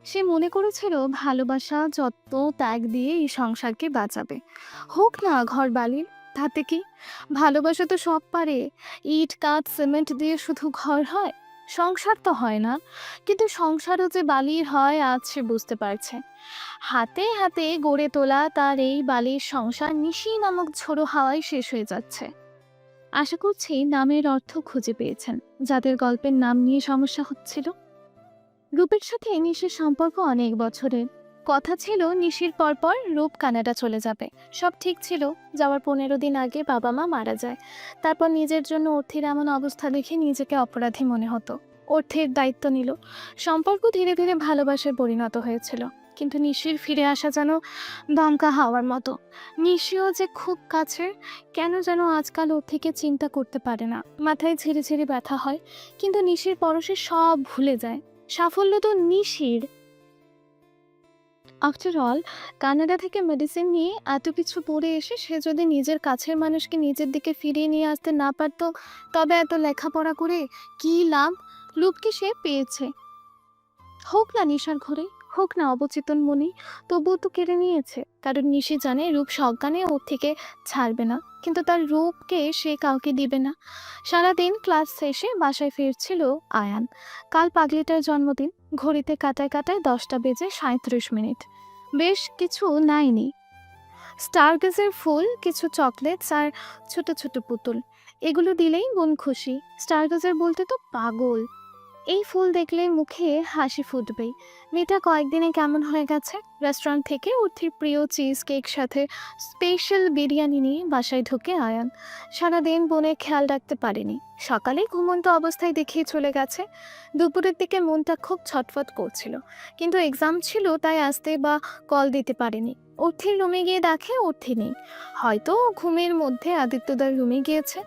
Speaker 1: সে মনে করেছিল ভালোবাসা, যত্ন, ত্যাগ দিয়ে এই সংসারকে বাঁচাবে। হোক না ঘর বালির, তাতে কি? ভালোবাসা তো সব পারে। ইট কাঠ সিমেন্ট দিয়ে শুধু ঘর হয়? সংসার তো হয় না। কিন্তু সংসারও যে বালির হয় আজ সে বুঝতে পারছে। হাতে হাতে গড়ে তোলা তার এই বালির সংসার নিশি নামক ঝোড়ো হাওয়ায় শেষ হয়ে যাচ্ছে। আশা করছি নামের অর্থ খুঁজে পেয়েছেন যাদের গল্পের নাম নিয়ে সমস্যা হচ্ছিল। রূপের সাথে নিশির সম্পর্ক অনেক বছরের। কথা ছিল নিশির পরপর রূপ কানাডা চলে যাবে। সব ঠিক ছিল। যাওয়ার 15 দিন আগে বাবা মা মারা যায়। তারপর নিজের জন্য অর্থের এমন অবস্থা দেখে নিজেকে অপরাধী মনে হতো। অর্থের দায়িত্ব নিল। সম্পর্ক ধীরে ধীরে ভালোবাসায় পরিণত হয়েছিল। কিন্তু নিশির ফিরে আসা যেন দমকা হাওয়ার মতো। নিশিও যে খুব কাছের, কেন যেন আজকাল ওর থেকে চিন্তা করতে পারে না। মাথায় ঝিরে ঝিরে ব্যথা হয়, কিন্তু নিশির পরশে সব ভুলে যায়। সাফল্য তো নিশির। আফটার অল, কানাডা থেকে মেডিসিন নিয়ে এত কিছু পড়ে এসে সে যদি নিজের কাছের মানুষকে নিজের দিকে ফিরিয়ে নিয়ে আসতে না পারত, তবে এত লেখাপড়া করে কী লাভ? রূপকে সে পেয়েছে। হোক না নিশার ঘরে, হোক না অবচেতন মনে, তবুও তো কেড়ে নিয়েছে। কারণ নিশি জানে রূপ সজ্ঞানে ওর থেকে ছাড়বে না, কিন্তু তার রূপকে সে কাউকে দিবে না। সারাদিন ক্লাস শেষে বাসায় ফিরছিল আয়ান। কাল পাগলিটার জন্মদিন। ঘড়িতে কাটায় কাটায় 10টা বেজে 37 মিনিট। বেশ কিছু নাইনি। স্টারগাজের ফুল, কিছু চকলেটস আর ছোট ছোট পুতুল। এগুলো দিলেই মন খুশি। স্টারগাজের বলতে তো পাগল। এই ফুল দেখলে মুখে হাসি ফুটবেই। মেয়েটা কয়েকদিনে কেমন হয়ে গেছে। রেস্টুরেন্ট থেকে অর্থির প্রিয় চিজ কেক সাথে স্পেশাল বিরিয়ানি নিয়ে বাসায় ঢুকে আয়ান। সারাদিন বোনের খেয়াল রাখতে পারেনি। সকালে ঘুমন্ত অবস্থায় দেখিয়ে চলে গেছে। দুপুরের দিকে মনটা খুব ছটফট করছিল, কিন্তু এক্সাম ছিল তাই আসতে বা কল দিতে পারেনি। অর্থির রুমে গিয়ে দেখে অর্থি নেই। হয়তো ঘুমের মধ্যে আদিত্যদার রুমে গিয়েছে।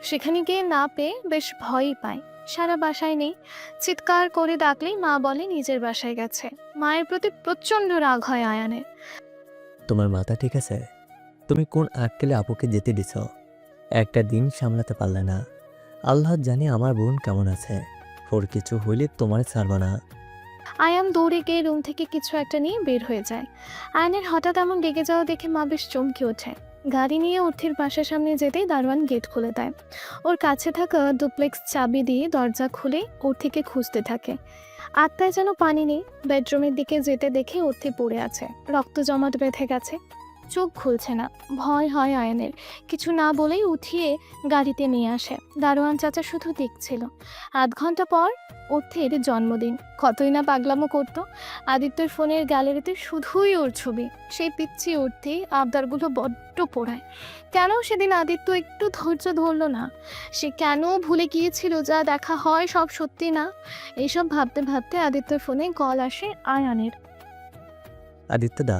Speaker 1: সেখানে গিয়ে না পেয়ে বেশ ভয়ই পায়। সারা বাসায় নেই। চিৎকার করে ডাকলেই মা বলে নিজের বাসায় গেছে। মায়ের প্রতি প্রচণ্ড রাগ হয় আয়ানের।
Speaker 13: তোমার মাথা ঠিক আছে? তুমি কোন আক্কেলে আপুকে যেতে দিছ? একটা দিন সামলাতে পারলে না। আল্লাহ জানে আমার বোন কেমন আছে। ওর কিছু হইলে তোমার ছাড়ব না।
Speaker 1: আয়ান দৌড়ে গিয়ে রুম থেকে কিছু একটা নিয়ে বের হয়ে যায়। আয়ানের হঠাৎ এমন রেগে যাওয়া দেখে মা বেশ চমকে ওঠে। গাড়ি নিয়ে অর্থির বাসার সামনে যেতেই দারোয়ান গেট খুলে দেয়। ওর কাছে থাকা ডুপ্লেক্স চাবি দিয়ে দরজা খুলে অর্থিকে খুঁজতে থাকে। আত্মায় যেন পানি নেই। বেডরুমের দিকে যেতে দেখে অর্থি পড়ে আছে, রক্ত জমাট বেঁধে গেছে, চোখ খুলছে না। ভয় হয় আয়ানের, কিছু না বলেই উঠিয়ে গাড়িতে নিয়ে আসে। দারোয়ান চাচা শুধু দেখছিল। আধ ঘন্টা পর অর্থের জন্মদিন। কতই না পাগলামো করতো। আদিত্যর ফোনের গ্যালারিতে শুধুই ওর ছবি। সেই পিচ্ছি অর্থে আবদারগুলো বড্ড পোড়ায়। কেন সেদিন আদিত্য একটু ধৈর্য ধরলো না? সে কেন ভুলে গিয়েছিল যা দেখা হয় সব সত্যি না? এইসব ভাবতে ভাবতে আদিত্যর ফোনে কল আসে আয়ানের।
Speaker 13: আদিত্য দা,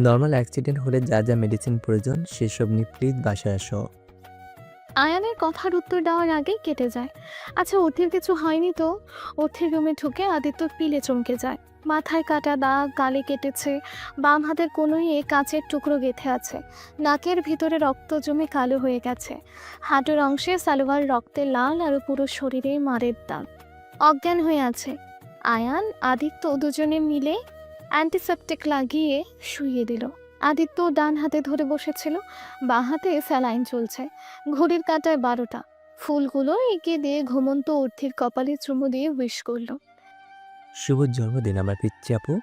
Speaker 13: নর্মাল অ্যাক্সিডেন্ট হলে যা যা মেডিসিন প্রয়োজন সেসব নিয়ে প্লিজ বাসায় আসো।
Speaker 1: আয়ানের কথার উত্তর দেওয়ার আগেই কেটে যায়। আচ্ছা, অর্থের কিছু হয়নি তো? অর্থের রুমে ঢুকে আদিত্য পিলে চমকে যায়। মাথায় কাটা দাগ, গালে কেটেছে, বাম হাতের কোনোই কাচের টুকরো গেঁথে আছে, নাকের ভিতরে রক্ত জমে কালো হয়ে গেছে, হাঁটুর অংশে সালোয়ার রক্তে লাল, আর পুরো শরীরে মারের দাগ। অজ্ঞান হয়ে আছে। আয়ান, আদিত্য দুজনে মিলে অ্যান্টিসেপটিক লাগিয়ে শুইয়ে দিল। আদিত্য ডান হাতে ধরে বসেছিল, বাঁ হাতে স্যালাইন চলছে। ঘড়ির কাঁটায় 12টা। ফুলগুলো এগিয়ে দিয়ে ঘুমন্ত অর্থির কপালে চুমু দিয়ে উইশ করলো।
Speaker 13: শুভ জন্মদিন আমার পিচ্চি আপু।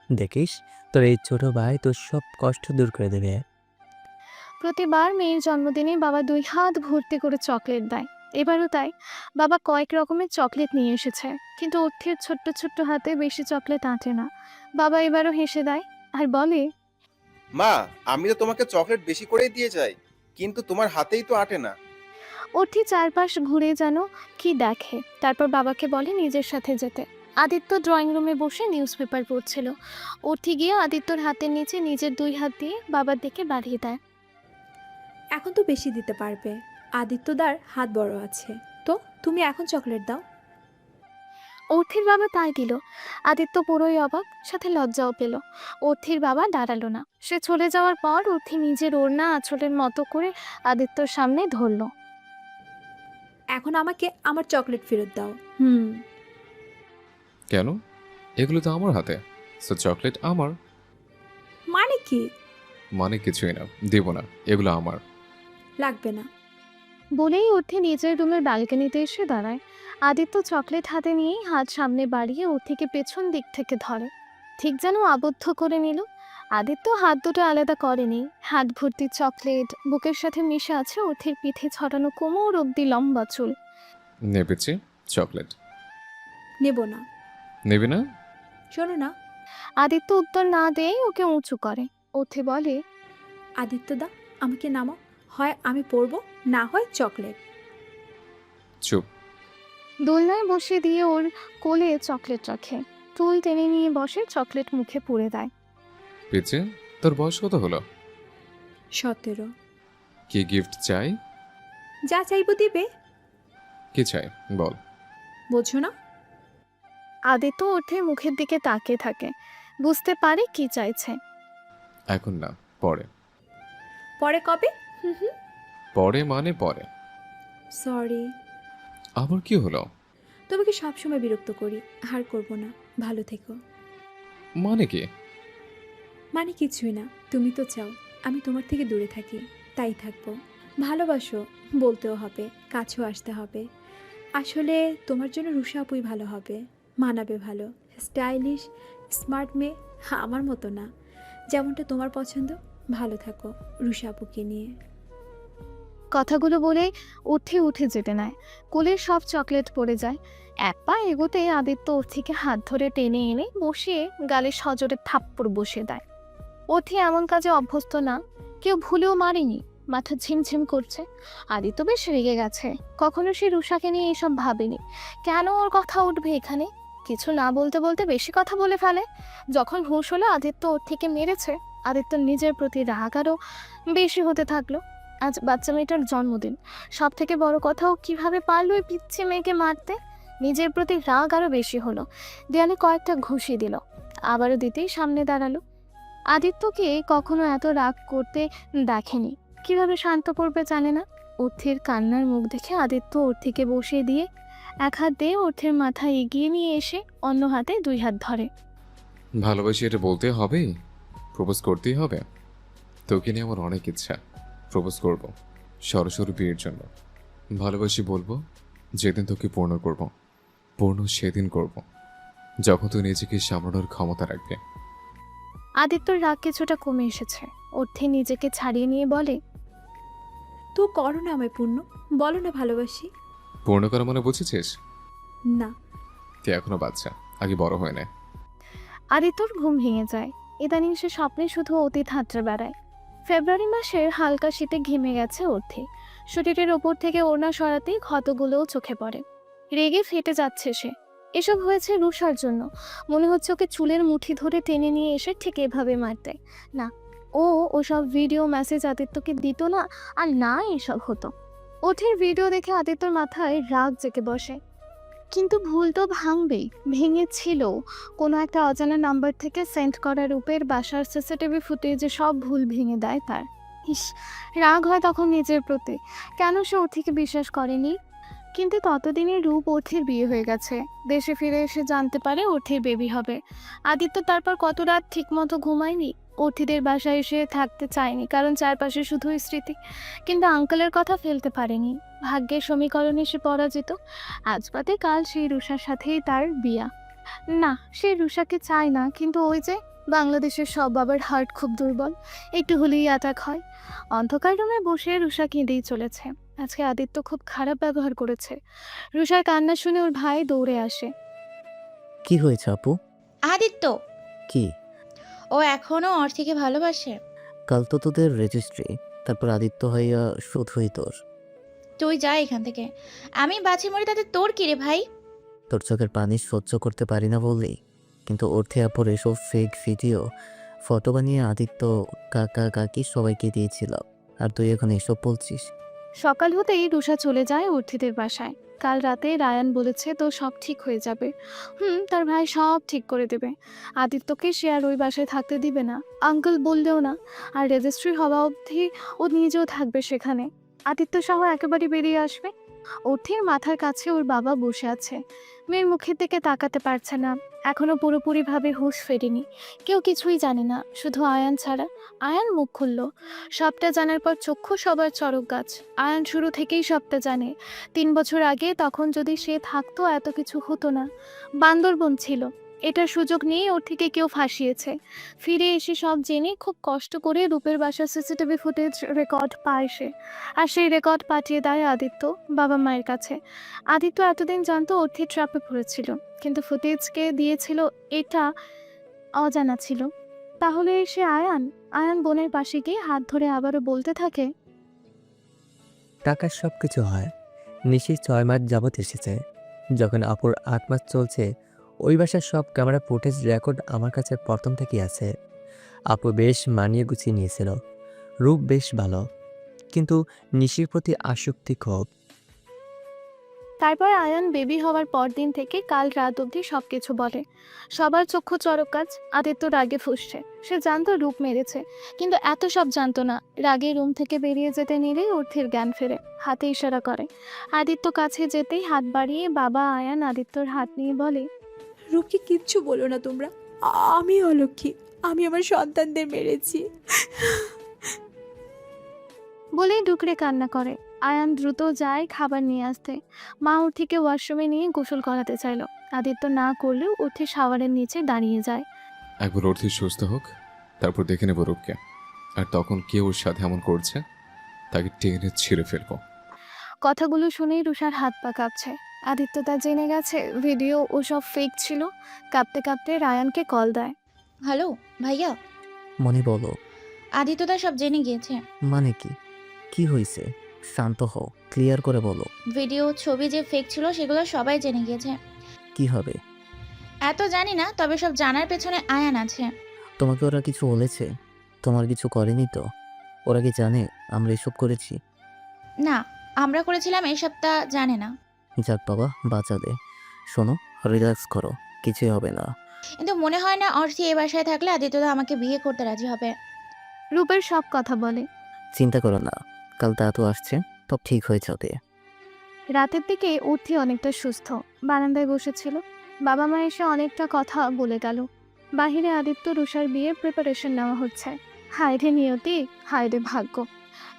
Speaker 13: দেখিস তোর এই ছোট ভাই তোর সব কষ্ট দূর করে দেবে।
Speaker 1: প্রতিবার মেয়ের জন্মদিনে বাবা 2 হাত ভর্তি করে চকলেট দেয়। এবারও তাই। বাবা কয়েক রকমের চকলেট নিয়ে এসেছে, কিন্তু অর্থের ছোট্ট ছোট্ট হাতে বেশি চকলেট আঁটে না। বাবা এবারও হেসে দেয় আর বলে,
Speaker 9: মা, আমি তো তোমাকে চকলেট বেশি করেই দিয়ে যাই, কিন্তু তোমার হাতেই তো আটে না।
Speaker 1: অর্থি চারপাশ ঘুরে যেন কি দেখে, তারপর বাবাকে বলে নিজের সাথে যেতে। আদিত্য ড্রয়িং রুমে বসে নিউজ পেপার পড়ছিল। অর্থি গিয়ে আদিত্যর হাতের নিচে নিজের 2 হাত দিয়ে বাবার দিকে বাড়িয়ে দেয়।
Speaker 4: এখন তো বেশি দিতে পারবে, আদিত্যদার হাত বড় আছে, তো তুমি এখন চকলেট দাও।
Speaker 1: অর্থির বাবা তাই দিল। আদিত্য পুরোই অবাক, সাথে লজ্জাও পেল। অর্থির বাবা দাঁড়ালো না। সে চলে যাওয়ার পর অর্থি নিজের ওড়না আঁচলের মতো করে আদিত্যর সামনে ধরল।
Speaker 4: এখন আমাকে আমার চকলেট ফেরত দাও।
Speaker 6: কেন? এগুলো তো আমার হাতে, সো চকলেট আমার।
Speaker 4: মানে কি?
Speaker 6: মানে কিছুই না, দেব না, এগুলো আমার।
Speaker 4: লাগবে না।
Speaker 1: বলেই অর্থি নিজের রুমের ব্যালকনিতে এসে দাঁড়ায়। আদিত্য চকলেট হাতে নিয়েই হাত সামনে বাড়িয়ে অর্থিকে পেছন দিক থেকে ধরে, ঠিক যেন আবদ্ধ করে নিল। আদিত্য হাত দুটো আলাদা করেনি। হাত ভর্তি চকলেট, বুকের সাথে মিশে আছে অর্থির পিঠে ছড়ানো কোমর অব্দি লম্বা চুল।
Speaker 6: নেবেছি চকলেট।
Speaker 4: নেব না।
Speaker 6: নেবে না?
Speaker 4: শোনো না,
Speaker 1: আদিত্য উত্তর না দিয়েই ওকে উঁচু করে। অর্থি বলে,
Speaker 4: আদিত্যদা আমাকে নামাও, হয় আমি পড়বো, না হয় চকলেট।
Speaker 6: চুপ।
Speaker 1: দোলনায় বসিয়ে দিয়ে ওর কোলে চকলেট রাখে, টুল টেনে নিয়ে বসে চকলেট মুখে পুরে দেয়।
Speaker 6: পিচে, তোর বয়স কত হলো?
Speaker 4: 17।
Speaker 6: কি গিফট চাই?
Speaker 4: যা চাইবো দিবে।
Speaker 6: কি চাই বল।
Speaker 4: বোঝো না?
Speaker 1: আদিত্য অর্থের মুখের দিকে তাকিয়ে থাকে, বুঝতে পারে কি চাইছে।
Speaker 6: এখন না, পরে।
Speaker 4: পরে কবে?
Speaker 6: পরে মানে পরে।
Speaker 4: সরি।
Speaker 6: আবার কি হলো?
Speaker 4: তোমাকে সবসময় বিরক্ত করি, আর করবো না। ভালো থেকো।
Speaker 6: মানে কি?
Speaker 4: মানে কিছুই না, তুমি তো চাও আমি তোমার থেকে দূরে থাকি, তাই থাকবো। ভালোবাসো বলতেও হবে, কাছেও আসতে হবে। আসলে তোমার জন্য রুষা আপুই ভালো হবে, মানাবে ভালো। স্টাইলিশ স্মার্ট মেয়ে, আমার মতো না। যেমনটা তোমার পছন্দ। ভালো থাকো রুষা আপুকে নিয়ে।
Speaker 1: কথাগুলো বলে উঠে যেতে নেয়। কোলের সব চকলেট পড়ে যায়। এক পা এগোতে আদিত্য অর্থিকে হাত ধরে টেনে এনে বসিয়ে গালে সজোরে থাপ্পড় বসিয়ে দেয়। অর্থি এমন কাজে অভ্যস্ত না, কেউ ভুলেও মারেনি। মাথা ঝিমঝিম করছে। আদিত্য বেশ রেগে গেছে। কখনো সে রুষাকে নিয়ে এসব ভাবেনি। কেন ওর কথা উঠবে এখানে? কিছু না বলতে বলতে বেশি কথা বলে ফেলে। যখন হুঁশ হলো আদিত্য অর্থিকে মেরেছে, আদিত্যর নিজের প্রতি রাগ আরও বেশি হতে থাকলো। আজ বাচ্চা মেয়েটার জন্মদিন। সব থেকে বড় কথাও কিভাবে পারলো ওই পিচ্ছি মেয়েকে মারতে। নিজের প্রতি রাগ আরও বেশি হলো। দেয়ালে কয়েকটা ঘুষি দিল, আবারও দিতেই সামনে দাঁড়ালো। আদিত্যকে কখনো এত রাগ করতে দেখেনি। কিভাবে শান্ত করবে জানে না। অর্থির কান্নার মুখ দেখে আদিত্য অর্থিকে বসিয়ে দিয়ে এক হাত দিয়ে অর্থের মাথা এগিয়ে নিয়ে এসে অন্য হাতে 2 হাত ধরে।
Speaker 6: ভালোবাসি এটা বলতে হবে, প্রপোজ করতেই হবে। তোকে নিয়ে আমার অনেক ইচ্ছা, প্রপোজ করব সরাসরি বিয়ের জন্য। ভালোবাসি বলবো যেদিন তোকে পূর্ণ করব, পূর্ণ সেদিন করব যখন তুই নিজেকে সামলানোর ক্ষমতা রাখবে।
Speaker 1: আদিত্যর রাগ কিছুটা কমে এসেছে। অর্থে নিজেকে ছাড়িয়ে নিয়ে বলে,
Speaker 4: তো করো না আমায় পূর্ণ, বলো না ভালোবাসি।
Speaker 6: পূর্ণ করা মানে বুঝেছিস?
Speaker 4: না।
Speaker 6: তুই এখনো বাচ্চা, আগে বড় হয় না।
Speaker 1: আদিত্যর ঘুম ভেঙে যায়। ইদানিং সে স্বপ্নে শুধু অতীত হাতড়ে বেড়ায়। ফেব্রুয়ারি মাসের হালকা শীতে ঘেমে গেছে অর্থে। শরীরের ওপর থেকে ওড়না সরাতেই ক্ষতগুলোও চোখে পড়ে। রেগে ফেটে যাচ্ছে সে। এসব হয়েছে রুষার জন্য। মনে হচ্ছে ওকে চুলের মুঠি ধরে টেনে নিয়ে এসে ঠিক এভাবে মারতে। না, ওসব ভিডিও মেসেজ আদিত্যকে দিত না, আর না এসব হতো। ওঠের ভিডিও দেখে আদিত্যর মাথায় রাগ জেগে বসে। কিন্তু ভুল তো ভাঙবেই, ভেঙেছিল। কোনো একটা অজানা নাম্বার থেকে সেন্ড করা রূপের বাসার সিসিটিভি ফুটেজে সব ভুল ভেঙে দেয় তার। ইস, রাগ হয় তখন নিজের প্রতি। কেন সে অর্থিকে বিশ্বাস করেনি? কিন্তু ততদিনে রূপ অর্থির বিয়ে হয়ে গেছে। দেশে ফিরে এসে জানতে পারে অর্থির বেবি হবে। আদিত্য তারপর কত রাত ঠিকমতো ঘুমায়নি। অর্থিদের বাসায় এসে থাকতে চায়নি, কারণ চারপাশে শুধুই স্মৃতি। কিন্তু আঙ্কেলের কথা ফেলতে পারেনি। ভাগ্যের সমীকরণে সে পরাজিত। আজ বাদে কাল সেই রুষার সাথেই তার বিয়া। না, সে রুষাকে চায় না, কিন্তু ওই যে বাংলাদেশের সব বাবার হার্ট খুব দুর্বল, একটু হলেই অ্যাটাক হয়। অন্ধকার রুমে বসে রুষা কেঁদেই চলেছে। আজকে আদিত্য খুব খারাপ ব্যবহার করেছে। রুষার কান্না শুনে ওর ভাই দৌড়ে আসে।
Speaker 13: কি হয়েছে আপু?
Speaker 10: আদিত্য,
Speaker 13: কি?
Speaker 10: ও এখনো অর্থিকে ভালোবাসে?
Speaker 13: কাল তো তোদের রেজিস্ট্রি, তারপর আদিত্য হইয়া শুধুই তোর।
Speaker 10: তুই যা এখান থেকে, আমি বাঁচি মরি তাতে তোর কি রে ভাই?
Speaker 13: তোর চোখের পানি সহ্য করতে পারি না বললেই। কিন্তু অর্থে আপুর এসব ফেক ভিডিও ফটো বানিয়ে আদিত্য, কাকা কাকি সবাইকে দিয়েছিল, আর তুই এখন এসব বলছিস?
Speaker 1: সকাল হতেই রুষা চলে যায় অর্থিদের বাসায়। কাল রাতে রায়ান বলেছে তো সব ঠিক হয়ে যাবে। তার ভাই সব ঠিক করে দেবে। আদিত্যকে সে আর ওই বাসায় থাকতে দিবে না, আঙ্কেল বললেও না। আর রেজিস্ট্রি হওয়া অবধি ও নিজেও থাকবে সেখানে। আদিত্য সহ একেবারে বেরিয়ে আসবে। অর্থির মাথার কাছে ওর বাবা বসে আছে। মেয়ের মুখের দিকে তাকাতে পারছে না। এখনো পুরোপুরিভাবে হুঁশ ফেরেনি। কেউ কিছুই জানে না, শুধু আয়ান ছাড়া। আয়ান মুখ খুলল। সবটা জানার পর চক্ষু সবার চড়ক গাছ। আয়ান শুরু থেকেই সবটা জানে। 3 বছর আগে তখন যদি সে থাকতো এত কিছু হতো না। বান্দরবন ছিল, এটার সুযোগ নিয়ে ওর থেকে কেউ ফাঁসিয়েছে। ফিরে এসে সব জেনে খুব কষ্ট করে রূপের বাসার সিসিটিভি ফুটেজ রেকর্ড পায় সে। আর সেই রেকর্ড পাঠিয়ে দেয় আদিত্য বাবা মায়ের কাছে। আদিত্য এতদিন জানতো অর্থি ট্র্যাপে পড়েছিল, কিন্তু ফুটেজকে দিয়েছিল এটা অজানা ছিল। তাহলে সে আয়ান আয়ান বোনের পাশে গিয়ে হাত ধরে আবারও বলতে থাকে,
Speaker 13: টাকার সব কিছু হয়। নিশি 6 মাস যাবৎ এসেছে। যখন আপুর 8 মাস চলছে, ওই বাসার সব ক্যামেরা ফুটেজ রেকর্ড আমার কাছে প্রথম থেকেই আছে। আপু বেশ মানিয়ে গুছিয়ে নিয়েছিল। রূপ বেশ ভালো, কিন্তু নিশির প্রতি আসক্তি খুব।
Speaker 1: তারপর আয়ান বেবি হওয়ার পরদিন থেকে কাল রাত অবধি সবকিছু বলে। সবার চক্ষু চড়ক গাছ। আদিত্য রাগে ফুঁসছে। সে জানতো রূপ মেরেছে, কিন্তু এত সব জানতো না। রাগে রুম থেকে বেরিয়ে যেতে নিলেই অর্থের জ্ঞান ফেরে। হাতে ইশারা করে। আদিত্য কাছে যেতেই হাত বাড়িয়ে বাবা আয়ান আদিত্যর হাত নিয়ে বলে,
Speaker 4: রূপকে কিচ্ছু বলো না তোমরা। আমি অলক্ষী, আমি আমার সন্তানদের মেরেছি।
Speaker 1: বলেই ডুকরে কান্না করে। আয়ান দ্রুত যায় খাবার নিয়ে আসতে। মা অর্থিকে ওয়াশরুমে নিয়ে গোসল করাতে চাইল। আদিত্য না করলেও অর্থি শাওয়ারের নিচে দাঁড়িয়ে যায়।
Speaker 6: একবার অর্থি সুস্থ হোক, তারপর দেখে নেব রূপকে। আর তখন কে ওর সাথে এমন করছে তাকে টেনে ছিঁড়ে ফেলবো।
Speaker 1: কথাগুলো শুনেই রুষার হাত পা কাঁপছে। আদিত্য তা জেনে গেছে ভিডিও ওসব ফেক ছিল। কাঁপতে কাঁপতে রায়ানকে কল দেয়।
Speaker 10: হ্যালো ভাইয়া,
Speaker 13: মনে বলো।
Speaker 10: আদিত্যদা সব জেনে গিয়েছে।
Speaker 13: মানে কি? কি হয়েছে? শান্ত হও, ক্লিয়ার করে বলো।
Speaker 10: ভিডিও ছবি যে ফেক ছিল সেগুলো সবাই জেনে গিয়েছে।
Speaker 13: কি হবে?
Speaker 10: এত জানি না, তবে সব জানার পেছনে আয়ান আছে।
Speaker 13: তোমাকে ওরা কিছু বলেছে? তোমার কিছু করেনি তো? ওরা কি জানে আমরা এসব করেছি?
Speaker 10: না, আমরা করেছিলাম এসবটা জানে না।
Speaker 13: যাক বাবা, বাঁচালে। শোনো, রিল্যাক্স করো, কিছুই হবে না।
Speaker 10: কিন্তু মনে হয় না অর্থি এ বাসায় থাকলে আদিত্যদা আমাকে বিয়ে করতে রাজি হবে।
Speaker 1: রূপের সব কথা বলে।
Speaker 13: চিন্তা করো না, কাল দাদু আসছে, সব ঠিক হয়ে যাবে।
Speaker 1: রাতের দিকে অর্থি অনেকটা সুস্থ, বারান্দায় বসেছিল। বাবা মা এসে অনেকটা কথা বলে গেল। বাহিরে আদিত্য রুষার বিয়ের প্রিপারেশন নেওয়া হচ্ছে। হায় রে নিয়তি, হায় রে ভাগ্য।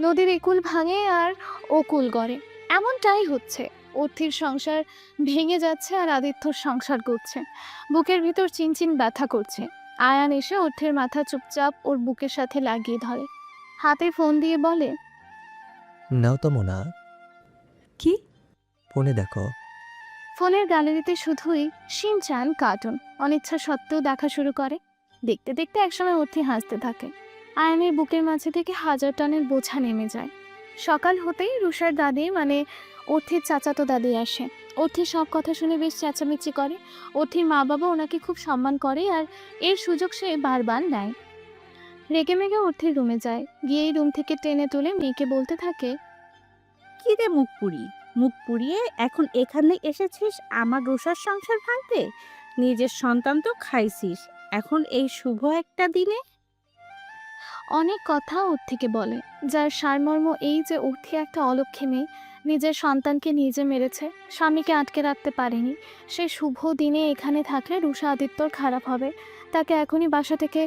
Speaker 1: নদীর একুল ভাঙে আর ওকুল গড়ে, এমনটাই হচ্ছে। অর্থির সংসার ভেঙে যাচ্ছে আর আদিত্যর সংসার করছে। বুকের ভিতর চিনচিন ব্যথা করছে। আয়ান এসে অর্থের মাথা চুপচাপ ওর বুকের সাথে লাগিয়ে ধরে, হাতে ফোন দিয়ে বলে,
Speaker 13: নাও তো মোনা,
Speaker 4: কি?
Speaker 13: ফোনে দেখো।
Speaker 1: ফোনের গ্যালারিতে শুধুই শিনচান কার্টুন অনিচ্ছা সত্ত্বেও দেখা শুরু করে। দেখতে দেখতে একসময় অর্থি হাসতে থাকে। আয়ানের বুকের মাঝে থেকে 1000 টনের বোঝা নেমে যায়। সকাল হতেই রুষার দাদি মানে অর্থির চাচাতো দাদি আসে। অর্থির সব কথা শুনে বেশ চেঁচামেচি করে। অর্থির মা বাবা ওনাকে খুব সম্মান করে আর এর সুযোগ সে বারবার নেয়। রেগে মেগে অর্থির রুমে যায়, গিয়েই রুম থেকে টেনে তুলে মেয়েকে বলতে থাকে,
Speaker 14: কি রে মুখ পুড়িয়ে এখন এখানে এসেছিস আমার রোষার সংসার ভাঙতে? নিজের সন্তান তো খাইছিস, এখন এই শুভ একটা দিনে?
Speaker 1: অনেক কথা অর্থিকে বলে, যার সারমর্ম এই যে অর্থি একটা অলক্ষ্মী মেয়ে, নিজের সন্তানকে নিজে মেরেছে, স্বামীকে আটকে রাখতে পারেনি। সে শুভ দিনে এখানে থাকলে রুষা আদিত্যর খারাপ হবে। তাকে এখনই বাসা থেকে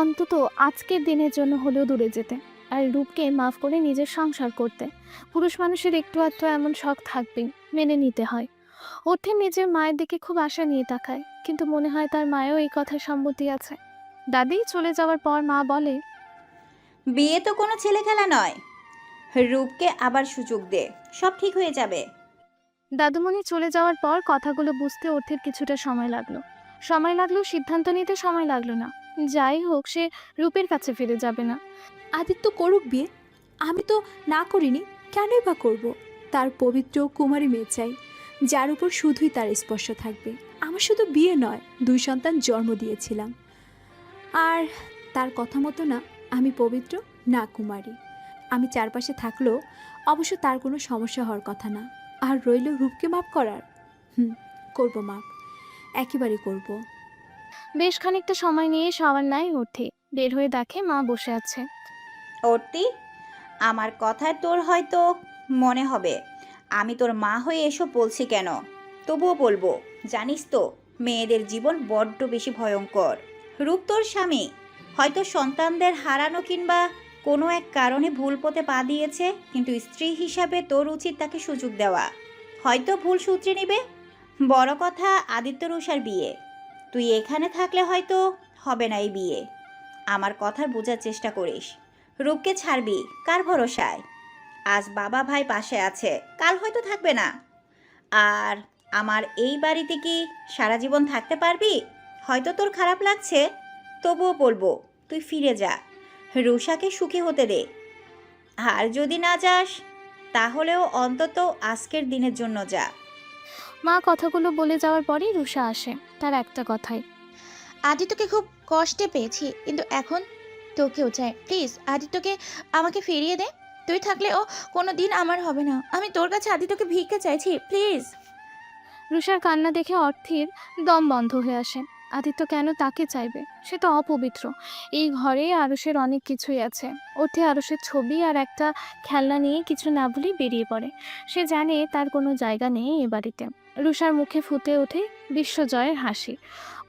Speaker 1: অন্তত আজকের দিনের জন্য হলেও দূরে যেতে, আর রূপকে মাফ করে নিজের সংসার করতে। পুরুষ মানুষের একটু আধটু এমন শখ থাকবেই, মেনে নিতে হয়। অর্থি নিজের মায়ের দিকে খুব আশা নিয়ে তাকায়, কিন্তু মনে হয় তার মায়েও এই কথায় সম্মতি আছে। দাদি চলে যাওয়ার পর মা বলে,
Speaker 5: বিয়ে তো কোনো ছেলে খেলা নয়, রূপকে আবার সুযোগ দে, সব ঠিক হয়ে যাবে।
Speaker 1: দাদুমণি চলে যাওয়ার পর কথাগুলো বুঝতে অর্থের কিছুটা সময় লাগলো। সিদ্ধান্ত নিতে সময় লাগলো না। যাই হোক, সে রূপের কাছে ফিরে যাবে না।
Speaker 4: আদিত্য করুক বিয়ে, আমি তো না করিনি, কেনই বা করব? তার পবিত্র কুমারী মেয়ে চাই, যার উপর শুধুই তার স্পর্শ থাকবে। আমার শুধু বিয়ে নয়, 2 সন্তান জন্ম দিয়েছিলাম। আর তার কথা মতো না আমি পবিত্র, না কুমারী। আমি চারপাশে থাকলেও অবশ্য তার কোনো সমস্যা হওয়ার কথা না। আর রইল রূপকে মাফ করার, করব মাফ, একেবারে করব।
Speaker 1: বেশ খানিকটা সময় নিয়ে সবার নাই ওঠে, বের হয়ে দেখে মা বসে আছে।
Speaker 5: অর্তি, আমার কথায় তোর হয়তো মনে হবে আমি তোর মা হয়ে এসব বলছি কেন, তবুও বলবো। জানিস তো মেয়েদের জীবন বড্ড বেশি ভয়ঙ্কর। রূপ তোর স্বামী, হয়তো সন্তানদের হারানো কিংবা কোনো এক কারণে ভুল পথে পা দিয়েছে, কিন্তু স্ত্রী হিসাবে তোর উচিত তাকে সুযোগ দেওয়া। হয়তো ভুল সূত্রে নিবে। বড় কথা আদিত্য রুষার বিয়ে, তুই এখানে থাকলে হয়তো হবে না এই বিয়ে। আমার কথার বোঝার চেষ্টা করিস। রূপকে ছাড়বি কার ভরসায়? আজ বাবা ভাই পাশে আছে, কাল হয়তো থাকবে না। আর আমার এই বাড়িতে কি সারা জীবন থাকতে পারবি? হয়তো তোর খারাপ লাগছে, তবুও বলবো তুই ফিরে যা, রুষাকে সুখী হতে দে। আর যদি না যাস তাহলেও অন্তত আজকের দিনের জন্য যা।
Speaker 1: মা কথাগুলো বলে যাওয়ার পরই রুষা আসে, তার একটা কথাই,
Speaker 10: আদিত্যকে খুব কষ্টে পেয়েছি, কিন্তু এখন তোকেও চাই। প্লিজ আদিত্যকে আমাকে ফিরিয়ে দে। তুই থাকলে ও কোনো দিন আমার হবে না। আমি তোর কাছে আদিত্যকে ভিক্ষা চাইছি, প্লিজ।
Speaker 1: রুষার কান্না দেখে অর্থির দম বন্ধ হয়ে আসে। আদিত্য কেন তাকে চাইবে? সে তো অপবিত্র। এই ঘরে আরুষের অনেক কিছুই আছে। অর্থি আরুষের ছবি আর একটা খেলনা নিয়ে কিছু না বলেই বেরিয়ে পড়ে। সে জানে তার কোনো জায়গা নেই এ বাড়িতে। রুষার মুখে ফুটে ওঠে বিশ্বজয়ের হাসি।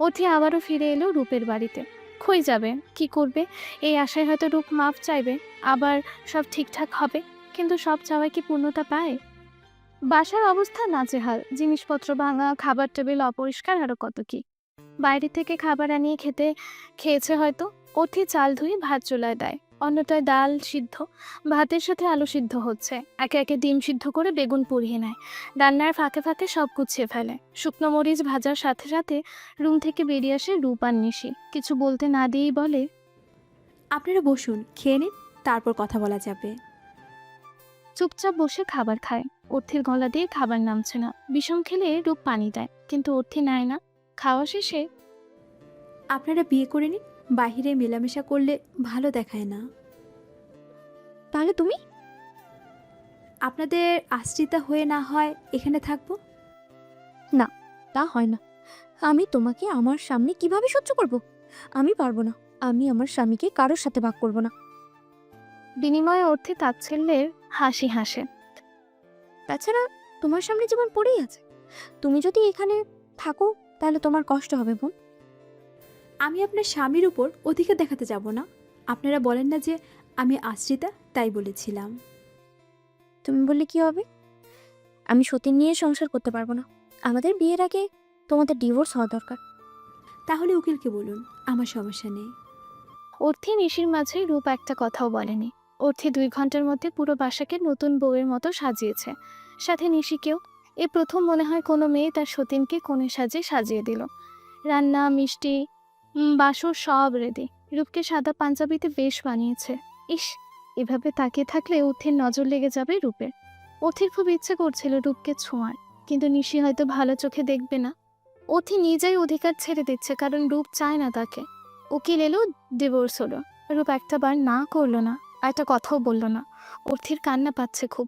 Speaker 1: অর্থি আবারও ফিরে এলো রূপের বাড়িতে। খই যাবে, কি করবে? এই আশায় হয়তো রূপ মাফ চাইবে, আবার সব ঠিকঠাক হবে। কিন্তু সব চাওয়ায় কি পূর্ণতা পায়? বাসার অবস্থা নাজেহাল, জিনিসপত্র ভাঙা, খাবার টেবিল অপরিষ্কার, আরো কত কি। বাইরে থেকে খাবার আনিয়ে খেয়েছে হয়তো। অর্থি চাল ধুয়ে ভাত চুলায় দেয়, অন্যটায় ডাল সিদ্ধ, ভাতের সাথে আলু সিদ্ধ হচ্ছে। একে একে ডিম সিদ্ধ করে বেগুন পুড়িয়ে নেয়। রান্নার ফাঁকে ফাঁকে সব গুছিয়ে ফেলে। শুকনো মরিচ ভাজার সাথে সাথে রুম থেকে বেরিয়ে আসে রূপ আর নিশি। কিছু বলতে না দিয়েই বলে,
Speaker 4: আপনারা বসুন, খেয়ে নিন, তারপর কথা বলা যাবে।
Speaker 1: চুপচাপ বসে খাবার খায়। অর্থির গলা দিয়ে খাবার নামছে না। বিষম খেলে রূপ পানি দেয়, কিন্তু অর্থি নেয় না। খাওয়া শেষে,
Speaker 4: আপনারা বিয়ে করে নিন, বাহিরে মেলামেশা করলে ভালো দেখায় না।
Speaker 3: তাহলে তুমি?
Speaker 4: আপনাদের আশ্রিতা হয়ে না হয় এখানে থাকবো।
Speaker 3: না, তা হয় না। আমি তোমাকে আমার সামনে কিভাবে সহ্য করব? আমি পারবো না। আমি আমার স্বামীকে কারোর সাথে ভাগ করব না।
Speaker 1: বিনিময়ে অর্থি তাচ্ছিল্যের হাসি হাসে।
Speaker 3: তাছাড়া তোমার সামনে জীবন পড়েই আছে। তুমি যদি এখানে থাকো তাহলে তোমার কষ্ট হবে বোন।
Speaker 4: আমি আপনার স্বামীর উপর অধিকার দেখাতে যাব না। আপনারা বলেন না যে আমি আশ্রিতা, তাই বলেছিলাম।
Speaker 3: তুমি বললে কি হবে? আমি সতীন নিয়ে সংসার করতে পারবো না। আমাদের বিয়ের আগে তোমাদের ডিভোর্স হওয়া দরকার।
Speaker 4: তাহলে উকিলকে বলুন, আমার সমস্যা নেই।
Speaker 1: অর্থি নিশির মাঝে রূপ একটা কথাও বলেনি। অর্থি 2 ঘন্টার মধ্যে পুরো বাসাকে নতুন বউয়ের মতো সাজিয়েছে, সাথে নিশিকেও। এ প্রথম মনে হয় কোনো মেয়ে তার সতীনকে কোণে সাজিয়ে দিল। রান্না, মিষ্টি, বাসর সব রেডি। রূপকে সাদা পাঞ্জাবিতে বেশ বানিয়েছে। ইস, এভাবে তাকিয়ে থাকলে অর্থির নজর লেগে যাবে রূপের। অর্থির খুব ইচ্ছে করছিল রূপকে ছোঁয়ার, কিন্তু নিশি হয়তো ভালো চোখে দেখবে না। অর্থি নিজেই অধিকার ছেড়ে দিচ্ছে, কারণ রূপ চায় না তাকে। উকিল এলো, ডিভোর্স হলো। রূপ একটা বার না করলো না, আর একটা কথাও বললো না। অর্থির কান্না পাচ্ছে খুব,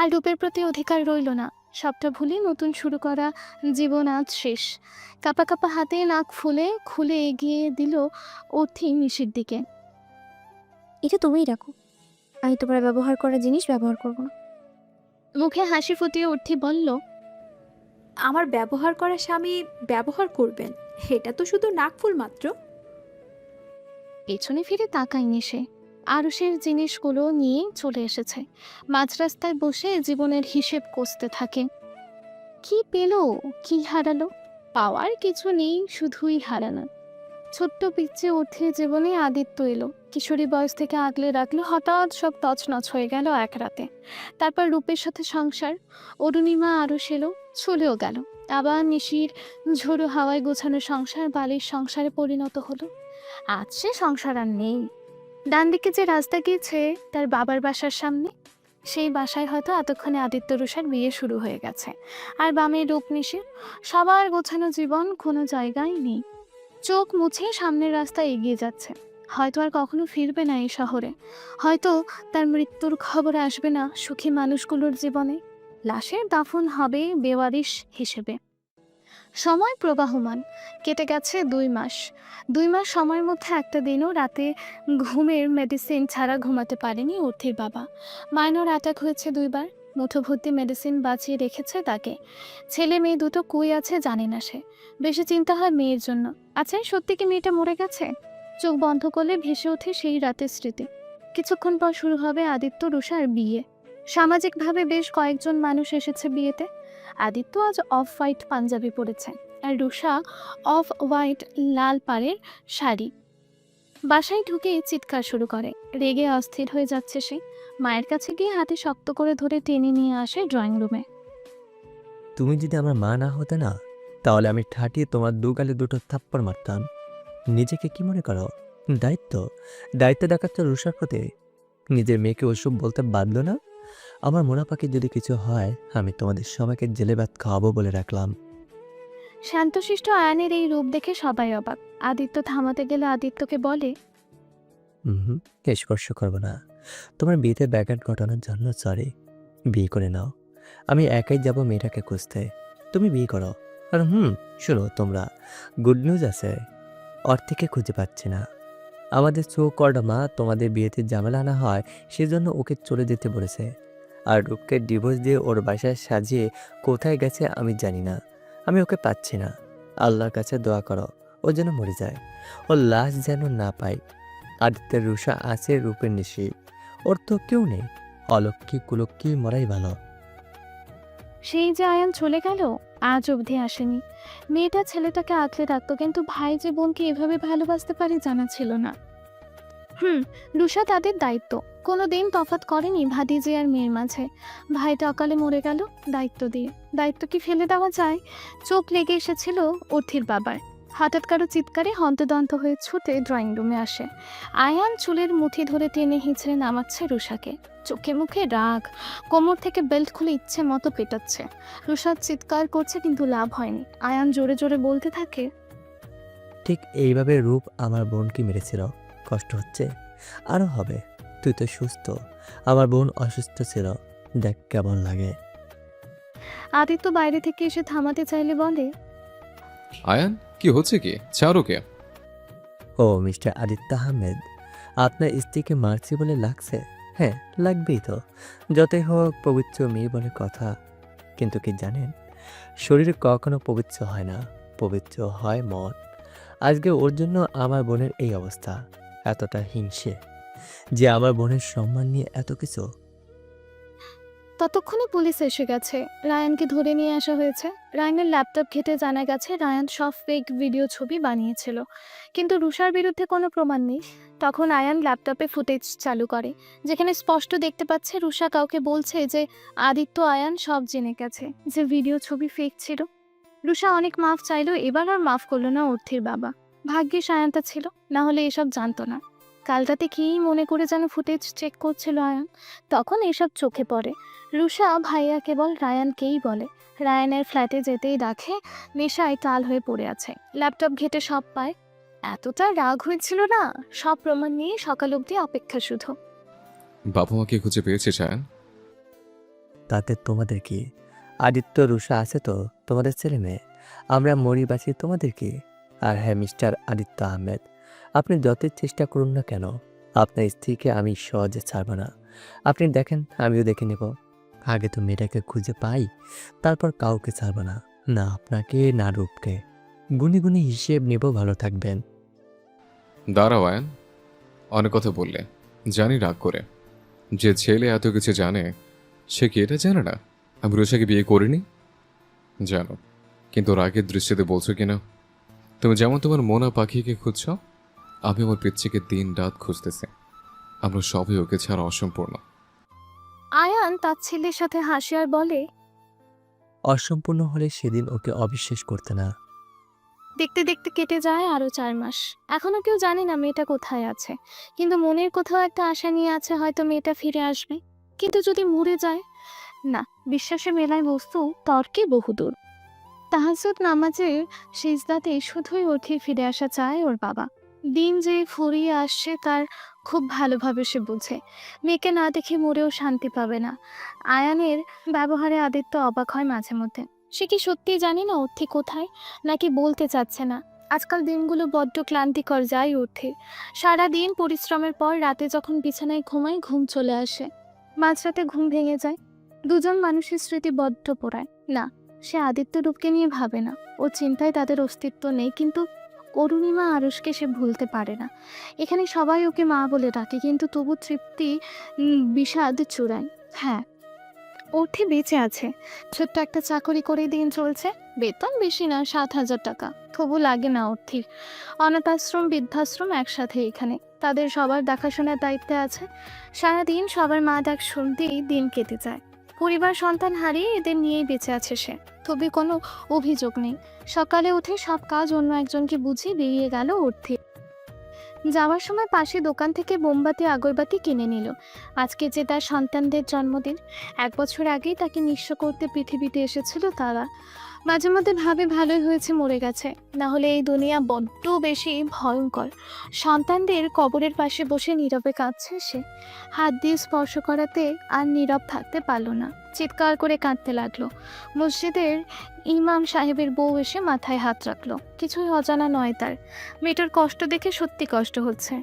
Speaker 1: আর রূপের প্রতি অধিকার রইল না। সবটা ভুলে নতুন শুরু করা জীবন আজ শেষ। কাপা কাপা হাতে নাক খুলে এগিয়ে দিল অর্থি নিশির দিকে।
Speaker 3: এটা তুমিই রাখো, আমি তোমার ব্যবহার করা জিনিস ব্যবহার করবো না।
Speaker 1: মুখে হাসি ফুটিয়ে অর্থি বলল,
Speaker 4: আমার ব্যবহার করা স্বামী ব্যবহার করবেন, এটা তো শুধু নাকফুল মাত্র।
Speaker 1: পেছনে ফিরে তাকায়নি সে। আরুষের জিনিসগুলো নিয়ে চলে এসেছে। মাঝ রাস্তায় বসে জীবনের হিসেব কষতে থাকে। কি পেল, কি হারালো? পাওয়ার কিছু নেই, শুধুই হারানো। ছোট্ট পিচ্চে অর্থির জীবনে আদিত্য এলো। কিশোরী বয়স থেকে আগলে রাখলো, হঠাৎ সব তছনছ হয়ে গেল এক রাতে। তারপর রূপের সাথে সংসার। অরুণিমা আরুষ এলো, চলেও গেল। আবার নিশির ঝোড়ো হাওয়ায় গোছানো সংসার বালির সংসারে পরিণত হলো। আজ সে সংসার আর নেই। ডান দিকে যে রাস্তা গিয়েছে তার বাবার বাসার সামনে, সেই বাসায় হয়তো এতক্ষণে আদিত্য রুষার বিয়ে শুরু হয়ে গেছে। আর বামে রূপ নিশি। সবার গোছানো জীবন কোনো জায়গায় নেই। চোখ মুছে সামনের রাস্তায় এগিয়ে যাচ্ছে। হয়তো আর কখনো ফিরবে না এই শহরে। হয়তো তার মৃত্যুর খবর আসবে না সুখী মানুষগুলোর জীবনে। লাশের দাফন হবে বেওয়ারিশ হিসেবে। সময় প্রবাহমান। কেটে গেছে 2 মাস। 2 মাস সময়ের মধ্যে একটা দিনও রাতে ঘুমের মেডিসিন ছাড়া ঘুমাতে পারেনি অর্থির বাবা। মাইনর অ্যাটাক হয়েছে 2 বার। মুঠো ভর্তি মেডিসিন বাঁচিয়ে রেখেছে তাকে। ছেলে মেয়ে দুটো কই আছে জানে না সে। বেশি চিন্তা হয় মেয়ের জন্য। আচ্ছা, সত্যি কি মেয়েটা মরে গেছে? চোখ বন্ধ করলে ভেসে ওঠে সেই রাতের স্মৃতি। কিছুক্ষণ পর শুরু হবে আদিত্য রুষার বিয়ে। সামাজিকভাবে বেশ কয়েকজন মানুষ এসেছে বিয়েতে। আদিত্য আজ অফ হোয়াইট পাঞ্জাবি পরেছে, আর রুষা অফ হোয়াইট লাল পাড়ের শাড়ি। বাসায় ঢুকে চিৎকার শুরু করে। রেগে অস্থির হয়ে যাচ্ছে সে। মায়ের কাছে গিয়ে হাতে শক্ত করে ধরে টেনে নিয়ে আসে ড্রয়িং রুমে।
Speaker 13: তুমি যদি আমার মা না হতে না, তাহলে আমি ঠাটিয়ে তোমার 2 গালে 2টো থাপ্পড় মারতাম। নিজেকে কি মনে করো? দায়িত্ব দেখাচ্ছ রুষার প্রতি। নিজের মেয়েকে ওসব বলতে বাধ্য না। আমার মোনাপাকে যদি কিছু হয়, আমি তোমাদের সবাইকে জেলে ভাত খাওয়াবো বলে রাখলাম।
Speaker 1: শান্তশিষ্ট আয়ানের এই রূপ দেখে সবাই অবাক। আদিত্য থামাতে গেলে আদিত্যকে বলে,
Speaker 13: স্পর্শ করবো না। তোমার বিয়েতে ব্যাঘাত ঘটানোর জন্য সরি। বিয়ে করে নাও, আমি একাই যাব মেয়েটাকে খুঁজতে। তুমি বিয়ে করো। আর শোনো তোমরা, গুড নিউজ আছে। অর্থিকে খুঁজে পাচ্ছি না। আমাদের সো-কল্ড মা তোমাদের বিয়েতে ঝামেলা আনা হয়, সেজন্য ওকে চলে যেতে বলেছে। আর রূপকে ডিভোর্স দিয়ে ওর বাসায় সাজিয়ে কোথায় গেছে আমি জানি না। আমি ওকে পাচ্ছি না। আল্লাহর কাছে দোয়া করো ও যেন মরে যায়, ওর লাশ যেন না পাই। আদিত্যের রুষা আছে রূপের নিশি, ওর তো কেউ নেই। অলক্ষী কুলক্ষী মরাই ভালো।
Speaker 1: সেই যে আয়ান চলে গেল, আজ অবধি আসেনি। মেয়েটা ছেলেটাকে আঁকলে রাখতো, কিন্তু ভাই যে বোনকে এভাবে ভালোবাসতে পারে জানা ছিল না। রুষা তাদের দায়িত্ব কোনোদিন তফাৎ করেনি ভাতিজি আর মেয়ের মাঝে। ভাইটা অকালে মরে গেল দায়িত্ব দিয়ে। দায়িত্ব কি ফেলে দেওয়া যায়? চোখ লেগে এসেছিল অর্থির বাবার। হঠাৎ কারো চিৎকারে হন্তদন্ত হয়ে ছুটে ড্রয়িং রুমে আসে। আয়ান চুলের মুঠি ধরে টেনে হিঁচড়ে নামাচ্ছে রুষাকে। চোখে মুখে রাগ, কোমর থেকে বেল্ট খুলে ইচ্ছে মতো পেটাচ্ছে। রুষা চিৎকার করছে, কিন্তু লাভ হয়নি। আয়ান জোরে জোরে বলতে থাকে,
Speaker 13: ঠিক এইভাবে রূপ আমার বোনকে মেরেছিল। কষ্ট হচ্ছে, আরও হবে। তুই তো সুস্থ, আমার বোন অসুস্থ ছিল, দেখ কেমন লাগে।
Speaker 1: আদিত্য বাইরে থেকে এসে থামাতে চাইলে বলে,
Speaker 6: আয়ান, কি হচ্ছে কি? ছাড়ো কে?
Speaker 13: ও মিস্টার আদিত্য আহমেদ, আপনার স্ত্রীকে মারছি বলে লাগছে? হ্যাঁ, লাগবেই তো। যতই হোক পবিত্র মেয়ে বলে কথা। কিন্তু কি জানেন, শরীর কখনো পবিত্র হয় না, পবিত্র হয় মন। আজকে ওর জন্য আমার বোনের এই অবস্থা, এতটা হিংসে যে আমার বোনের সম্মান নিয়ে এত কিছু।
Speaker 1: ততক্ষণে পুলিশ এসে গেছে, রায়ানকে ধরে নিয়ে আসা হয়েছে। রায়ানের ল্যাপটপ ঘেঁটে জানা গেছে রায়ান সব ফেক ভিডিও ছবি বানিয়েছিল, কিন্তু রুষার বিরুদ্ধে কোনো প্রমাণ নেই। তখন আয়ান ল্যাপটপে ফুটেজ চালু করে, যেখানে স্পষ্ট দেখতে পাচ্ছে রুষা কাউকে বলছে যে আদিত্য আয়ান সব জেনে গেছে যে ভিডিও ছবি ফেক ছিল। রুষা অনেক মাফ চাইলো, এবার আর মাফ করলো না অর্থের বাবা। ভাগ্যিস আয়ানটা ছিল, না হলে এসব জানতো না। কাল রাতে কী মনে করে যেন ফুটেজ চেক করছিল আয়ান, তখন এসব চোখে পড়ে। রুষা ভাইয়া কেবল রায়ানকেই বলে। রায়ানের ফ্ল্যাটে যেতেই দেখে নেশায় টাল হয়ে পড়ে আছে, ল্যাপটপ ঘেটে সব পায়। এতটা রাগ হয়েছিল না, সব প্রমাণ নিয়ে সকাল অবধি অপেক্ষা শুধু।
Speaker 6: বাবা মাকে খুঁজে পেয়েছে শায়ান?
Speaker 13: তাতে তোমাদের কি? আদিত্য রুষা আছে তো তোমাদের ছেলে মেয়ে, আমরা মরি বাঁচি তোমাদের কি? আর হ্যাঁ মিস্টার আদিত্য আহমেদ, আপনি যতই চেষ্টা করুন না কেন, আপনার স্ত্রীকে আমি সহজে ছাড়ব না। আপনি দেখেন, আমিও দেখে নেব। আগে তো মেয়েটাকে খুঁজে পাই, তারপর কাউকে ছাড়ব না, না আপনাকে না রূপকে। গুনি গুনি হিসেব নেব। ভালো থাকবেন।
Speaker 6: দাঁড়াও আয়ান, অনেক কথা বললে, জানি রাগ করে। যে ছেলে এত কিছু জানে সে কি এটা জানে না আমি রুষাকে বিয়ে করিনি? জানো, কিন্তু রাগের দৃষ্টিতে বলছো কিনা? তুমি যেমন তোমার মোনা পাখিকে খুঁজছ, আমি আমার পিচ্চিকে দিন রাত খুঁজতেছি। আমরা সবাই ওকে ছাড়া অসম্পূর্ণ।
Speaker 1: আয়ান তার ছেলের সাথে হাসি আর বলে,
Speaker 13: অসম্পূর্ণ হলে সেদিন ওকে অবিশ্বাস করতে না।
Speaker 1: দেখতে দেখতে কেটে যায় আরো 4 মাস। এখনো কেউ জানে না মেয়েটা কোথায় আছে, কিন্তু মনের কোথাও একটা আশা নিয়ে আছে হয়তো মেয়েটা ফিরে আসবে। কিন্তু যদি মরে যায়, না, বিশ্বাসে মেলায় বস্তু তর্কে বহুদূর। তাহাজ্জুদ নামাজের সিজদাতে শুধুই ওঠে ফিরে আসা চায় ওর বাবা। দিন যে ফুরিয়ে আসছে তার খুব ভালোভাবে সে বোঝে। মেয়েকে না দেখে মরেও শান্তি পাবে না। আয়ানের ব্যবহারে আদিত্য অবাক হয় মাঝে মধ্যে। সে কি সত্যিই জানি না অর্থে কোথায়, নাকি বলতে চাচ্ছে না। আজকাল দিনগুলো বড্ড ক্লান্তিকর যায় ওঠে। সারা দিন পরিশ্রমের পর রাতে যখন বিছানায় ঘুমায় ঘুম চলে আসে, মাঝরাতে ঘুম ভেঙে যায়। দুজন মানুষের স্মৃতি বড্ড পোড়ায়। না, সে আদিত্য রূপকে নিয়ে ভাবে না, ও চিন্তায় তাদের অস্তিত্ব নেই, কিন্তু অরুণিমা আরুষকে সে ভুলতে পারে না। এখানে সবাই ওকে মা বলে ডাকে, কিন্তু তবু তৃপ্তি বিষাদ চূড়ায়। হ্যাঁ, অর্থে বেঁচে আছে, ছোট্ট একটা চাকরি করে দিন চলছে, বেতন বেশি না, 7,000 টাকা, তবু লাগে না অর্থের। অনাথ আশ্রম বৃদ্ধাশ্রম একসাথে এখানে, তাদের সবার দেখাশোনার দায়িত্বে আছে। সারাদিন সবার মা ডাক শুনতেই দিন কেটে যায়। পরিবার সন্তান হারিয়ে এদের নিয়েই বেঁচে আছে সে, তবে কোনো অভিযোগ নেই। সকালে উঠে সব কাজ অন্য একজনকে বুঝিয়ে বেরিয়ে গেল অর্থে। যাওয়ার সময় পাশে দোকান থেকে মোমবাতি আগরবাতি কিনে নিল। আজকে যে তার সন্তানদের জন্মদিন, 1 বছর আগেই তাকে নিঃস্ব করতে পৃথিবীতে এসেছিল তারা। মাঝে মধ্যে ভাবে ভালোই হয়েছে মরে গেছে, না হলে এই দুনিয়া বড্ড বেশি ভয়ঙ্কর। সন্তানদের কবরের পাশে বসে নীরবে কাঁদছে সে। হাত দিয়ে স্পর্শ করাতে আর নীরব থাকতে পারল না, চিৎকার করে কাঁদতে লাগলো। মসজিদের ইমাম সাহেবের বউ এসে মাথায় হাত রাখলো। কিছুই অজানা নয় তার। মেয়েটার কষ্ট দেখে সত্যি কষ্ট হচ্ছে।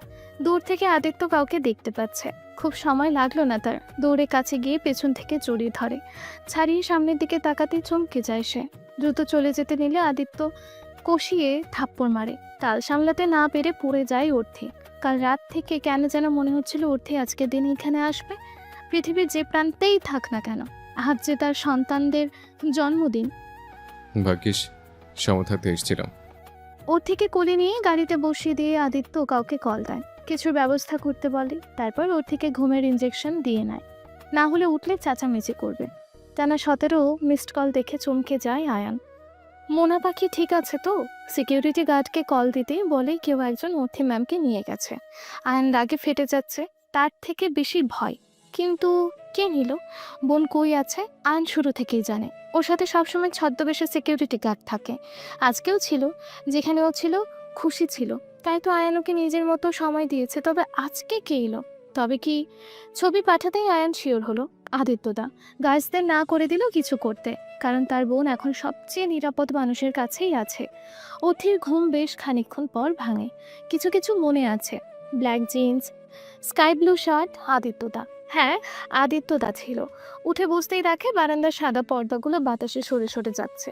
Speaker 1: দূর থেকে আদিত্য কাউকে দেখতে পাচ্ছে। খুব সময় লাগলো না তার, দৌড়ে কাছে গিয়ে পেছন থেকে জড়িয়ে ধরে। ছাড়িয়ে সামনের দিকে তাকাতে চমকে যায় সে। দ্রুত চলে যেতে নিলে আদিত্য কষিয়ে থাপ্পড় মারে। তাল সামলাতে না পেরে পড়ে যায় অর্থে। কাল রাত থেকে কেন যেন মনে হচ্ছিল অর্থে আজকের দিন এখানে আসবে। পৃথিবীর যে প্রান্তেই থাক না কেন, আজ যে তার সন্তানদের জন্মদিন।
Speaker 6: ভাগ্যিস সময় থাকতে এসেছিলাম।
Speaker 1: ওর থেকে কোলে নিয়ে গাড়িতে বসিয়ে দিয়ে আদিত্য কাউকে কল দেয়, কিছু ব্যবস্থা করতে বলে। তারপর ওর থেকে ঘুমের ইঞ্জেকশন দিয়ে নেয়, না হলে উঠলে চেঁচামেচি করবে। টানা 17 মিসড কল দেখে চমকে যায় আয়ান। মোনা পাখি ঠিক আছে তো? সিকিউরিটি গার্ডকে কল দিতেই বলে কেউ একজন অর্থে ম্যামকে নিয়ে গেছে। আয়ান রাগে ফেটে যাচ্ছে, তার থেকে বেশি ভয়। কিন্তু কে নিল? বোন কই আছে? আয়ান শুরু থেকেই জানে ওর সাথে সবসময় ছদ্মবেশে সিকিউরিটি গার্ড থাকে। আজকেও ছিল, যেখানে ও ছিল খুশি ছিল, তাই তো আয়ান ওকে নিজের মতো সময় দিয়েছে। তবে আজকে কে এলো? তবে কি? ছবি পাঠাতেই আয়ান শিওর হলো আদিত্যদা। গার্ডসদের না করে দিল কিছু করতে, কারণ তার বোন এখন সবচেয়ে নিরাপদ মানুষের কাছেই আছে। অথির ঘুম বেশ খানিকক্ষণ পর ভাঙে। কিছু কিছু মনে আছে, black jeans, sky blue shirt, আদিত্যদা। হ্যাঁ, আদিত্যদা ছিল। উঠে বসতেই দেখে বারান্দার সাদা পর্দাগুলো বাতাসে সরে সরে যাচ্ছে।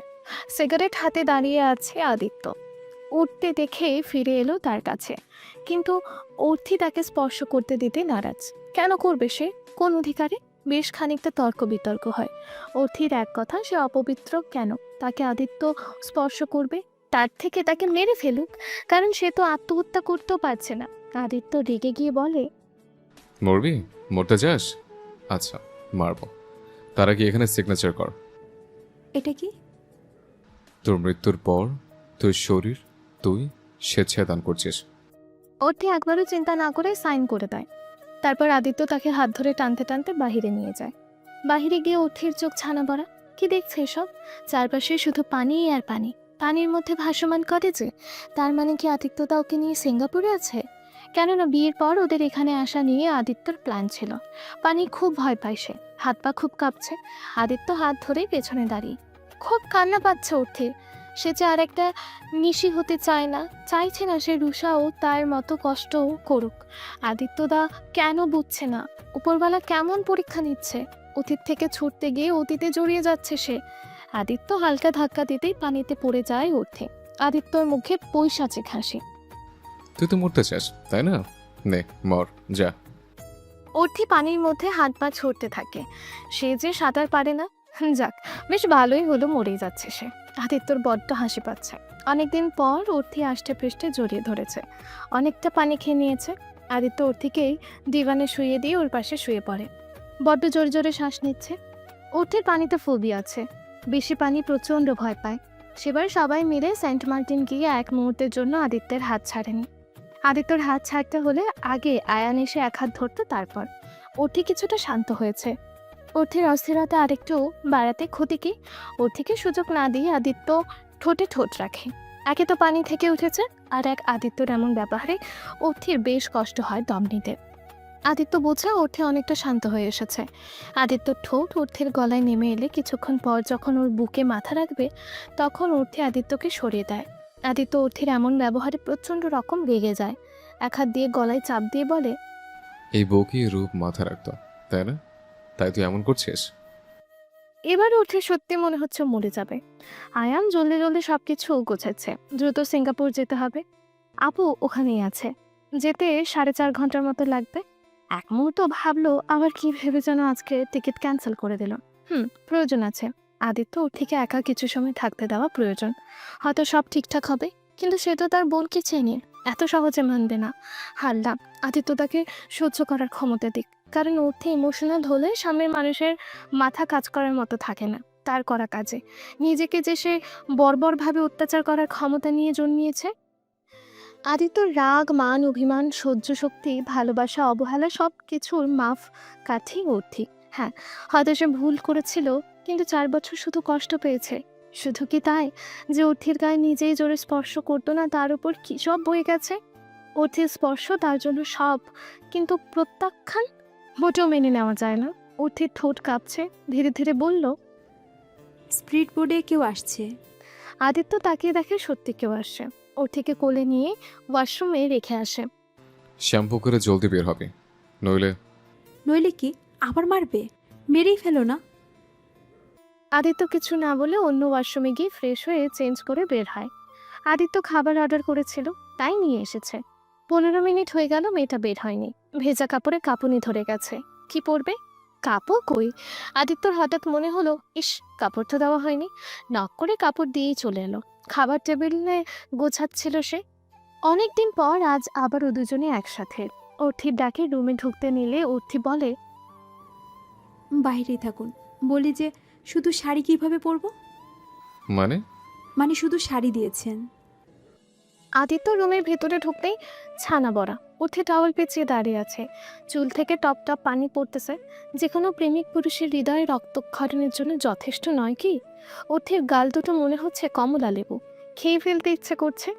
Speaker 1: সিগারেট হাতে দাঁড়িয়ে আছে আদিত্য। উঠতে দেখে ফিরে এলো তার কাছে, কিন্তু অর্থি তাকে স্পর্শ করতে দিতে নারাজ। কেন করবে সে? কোন অধিকারে? বেশ খানিকটা তর্ক বিতর্ক হয়। অর্থির এক কথা, সে অপবিত্র কেন তাকে আদিত্য স্পর্শ করবে? তার থেকে তাকে মেরে ফেলুক, কারণ সে তো আত্মহত্যা করতেও পারছে না। আদিত্য রেগে গিয়ে বলে,
Speaker 6: মরবি? মরতে চাস? আচ্ছা, মারবো। তার আগে এখানে সিগনেচার কর।
Speaker 3: এটা কি?
Speaker 6: তোর মৃত্যুর পর তোর শরীর তুই স্বেচ্ছায় দান করছিস।
Speaker 1: অর্থি একবারও চিন্তা না করে সাইন করে দেয়। তারপর আদিত্য তাকে হাত ধরে টানতে টানতে বাহিরে নিয়ে যায়। বাহিরে গিয়ে অর্থির চোখ ছানা পড়া। কি দেখছে এসব? চারপাশে শুধু পানি আর পানি। পানির মধ্যে ভাসমান কটেজে। তার মানে কি আদিত্যদা ওকে নিয়ে সিঙ্গাপুরে আছে? কেননা বিয়ের পর ওদের এখানে আসা নিয়ে আদিত্যর প্ল্যান ছিল। পানি খুব ভয় পায় সে, হাত পা খুব কাঁপছে। আদিত্য হাত ধরেই পেছনে দাঁড়িয়ে। খুব কান্না পাচ্ছে অর্থির। সে যে আর একটা নিশি হতে চায় না, চাইছে না সে রুষাও তার মতো কষ্টও করুক। আদিত্যদা কেন বুঝছে না? উপরওয়ালা কেমন পরীক্ষা নিচ্ছে? অতীত থেকে ছুটতে গিয়ে অতীতে জড়িয়ে যাচ্ছে সে। আদিত্য হালকা ধাক্কা দিতেই পানিতে পড়ে যায় অর্থে। আদিত্যর মুখে পৈশাচিক হাসি।
Speaker 6: তুই তো মরতে চাস, তাই না? নে মর, যা।
Speaker 1: অর্থি পানির মধ্যে হাত পা ছড়তে থাকে। সে যে সাঁতার পারে না। যাক, বেশ ভালোই হলো, মরেই যাচ্ছে সে। আদিত্যর বড্ড হাসি পাচ্ছে। অনেকদিন পর অর্থি আষ্টে পৃষ্ঠে জড়িয়ে ধরেছে। অনেকটা পানি খেয়ে নিয়েছে। আদিত্য অর্থিকেই দিওয়ানে শুয়ে দিয়ে ওর পাশে শুয়ে পড়ে। বড্ড জোরে জোরে শ্বাস নিচ্ছে। অর্থির পানিতে ফোবিয়া আছে। বেশি পানি প্রচণ্ড ভয় পায়। সেবার সবাই মিলে সেন্ট মার্টিন গিয়ে এক মুহূর্তের জন্য আদিত্যের হাত ছাড়েনি। আদিত্যর হাত ছাড়তে হলে আগে আয়ান এসে এক হাত ধরতো, তারপর। অর্থি কিছুটা শান্ত হয়েছে। অর্থির অস্থিরতা আরেকটু বাড়াতে ক্ষতি কি? অর্থিকে সুযোগ না দিয়ে আদিত্য ঠোঁটে ঠোঁট রাখে। একে তো পানি থেকে উঠেছে, আর এক আদিত্যর এমন ব্যবহারে অর্থির বেশ কষ্ট হয় দম নিতে। আদিত্য বোঝে অর্থি অনেকটা শান্ত হয়ে এসেছে। আদিত্যর ঠোঁট অর্থির গলায় নেমে এলে কিছুক্ষণ পর যখন ওর বুকে মাথা রাখবে, তখন অর্থি আদিত্যকে সরিয়ে দেয়। আদিত্য অর্থির এমন ব্যবহারে প্রচণ্ড রকম রেগে যায়। এক হাত দিয়ে গলায় চাপ দিয়ে বলে,
Speaker 6: এই বউকে রূপ মাথা রাখতো, তাই না? তাই তুই এমন করছিস?
Speaker 1: এবার উঠে সত্যি মনে হচ্ছে মরে যাবে। আয়ান জলদি জলদি সবকিছু গোছাচ্ছে। দ্রুত সিঙ্গাপুর যেতে হবে। আপু ওখানেই আছে। যেতে 4.5 ঘন্টার মতো লাগবে। এক মুহূর্ত ভাবলো, আবার কি ভেবে যেন আজকে টিকিট ক্যান্সেল করে দিল। প্রয়োজন আছে। আদিত্য ওর থেকে একা কিছু সময় থাকতে দেওয়া প্রয়োজন। হয়তো সব ঠিকঠাক হবে, কিন্তু সে তো তার বোনকে চেনে, এত সহজে মানবে না। হারলাম। আদিত্য তাকে সহ্য করার ক্ষমতা দিক, কারণ অর্থে ইমোশনাল হলে সামনের মানুষের মাথা কাজ করার মতো থাকে না তার করা কাজে। নিজেকে যে সে বর্বরভাবে অত্যাচার করার ক্ষমতা নিয়ে জন্মিয়েছে। আদিত্যর রাগ, মান, অভিমান, সহ্য শক্তি, ভালোবাসা, অবহেলা সব কিছুর মাফ কাঠি অর্থি। হ্যাঁ, হয়তো সে ভুল করেছিল, কিন্তু 4 বছর শুধু কষ্ট পেয়েছে। শুধু কি তাই যে অর্থির গায়ে নিজেই জোরে স্পর্শ করতো না, তার উপর কি সব বয়ে গেছে? অর্থির স্পর্শ তার জন্য সব, কিন্তু প্রত্যাখ্যান মোটেও মেনে নেওয়া যায় না। অর্থির ঠোঁট কাঁপছে, ধীরে ধীরে বলল,
Speaker 4: স্পিড বোর্ডে কেউ আসছে।
Speaker 1: আদিত্য তাকিয়ে দেখে সত্যি কেউ আসছে। অর্থিকে কোলে নিয়ে ওয়াশরুমে রেখে আসে।
Speaker 6: শ্যাম্পু করে জলদি বের হবে, নইলে।
Speaker 4: নইলে কি আবার মারবে? মেরেই ফেলো না।
Speaker 1: আদিত্য কিছু না বলে অন্য ওয়াশরুমে গিয়ে ফ্রেশ হয়ে চেঞ্জ করে বের হয়। আদিত্য খাবার অর্ডার করেছিল, তাই নিয়ে এসেছে। 15 মিনিট হয়ে গেল, মেয়েটা বের হয়নি। ভেজা কাপড়ে কাঁপুনি ধরে গেছে। কি পরবে? কাপড় কই? আদিত্যর হঠাৎ মনে হলো, ইস, কাপড় তো দেওয়া হয়নি। নক করে কাপড় দিয়েই চলে এলো। খাবার টেবিলে গোছাচ্ছিল সে। অনেকদিন পর আজ আবারও দুজনে একসাথে। অর্থির ডাকে রুমে ঢুকতে নিলে অর্থি বলে,
Speaker 4: বাইরেই থাকুন। বলি যে শুধু শাড়ি কিভাবে পরবো?
Speaker 6: মানে
Speaker 4: শুধু শাড়ি দিয়েছেন।
Speaker 1: আদিত্য রুমের ভেতরে ঢুকতেই ছানা বড়া। উঠে টাওয়াল পেঁচিয়ে দাঁড়িয়ে আছে। চুল থেকে টপ টপ পানি পড়তেছে। যে কোনো প্রেমিক পুরুষের হৃদয়ে রক্তক্ষরণের জন্য যথেষ্ট নয় কি? অর্থির গাল দুটো মনে হচ্ছে কমলা লেবু, খেয়ে ফেলতে ইচ্ছে করছে।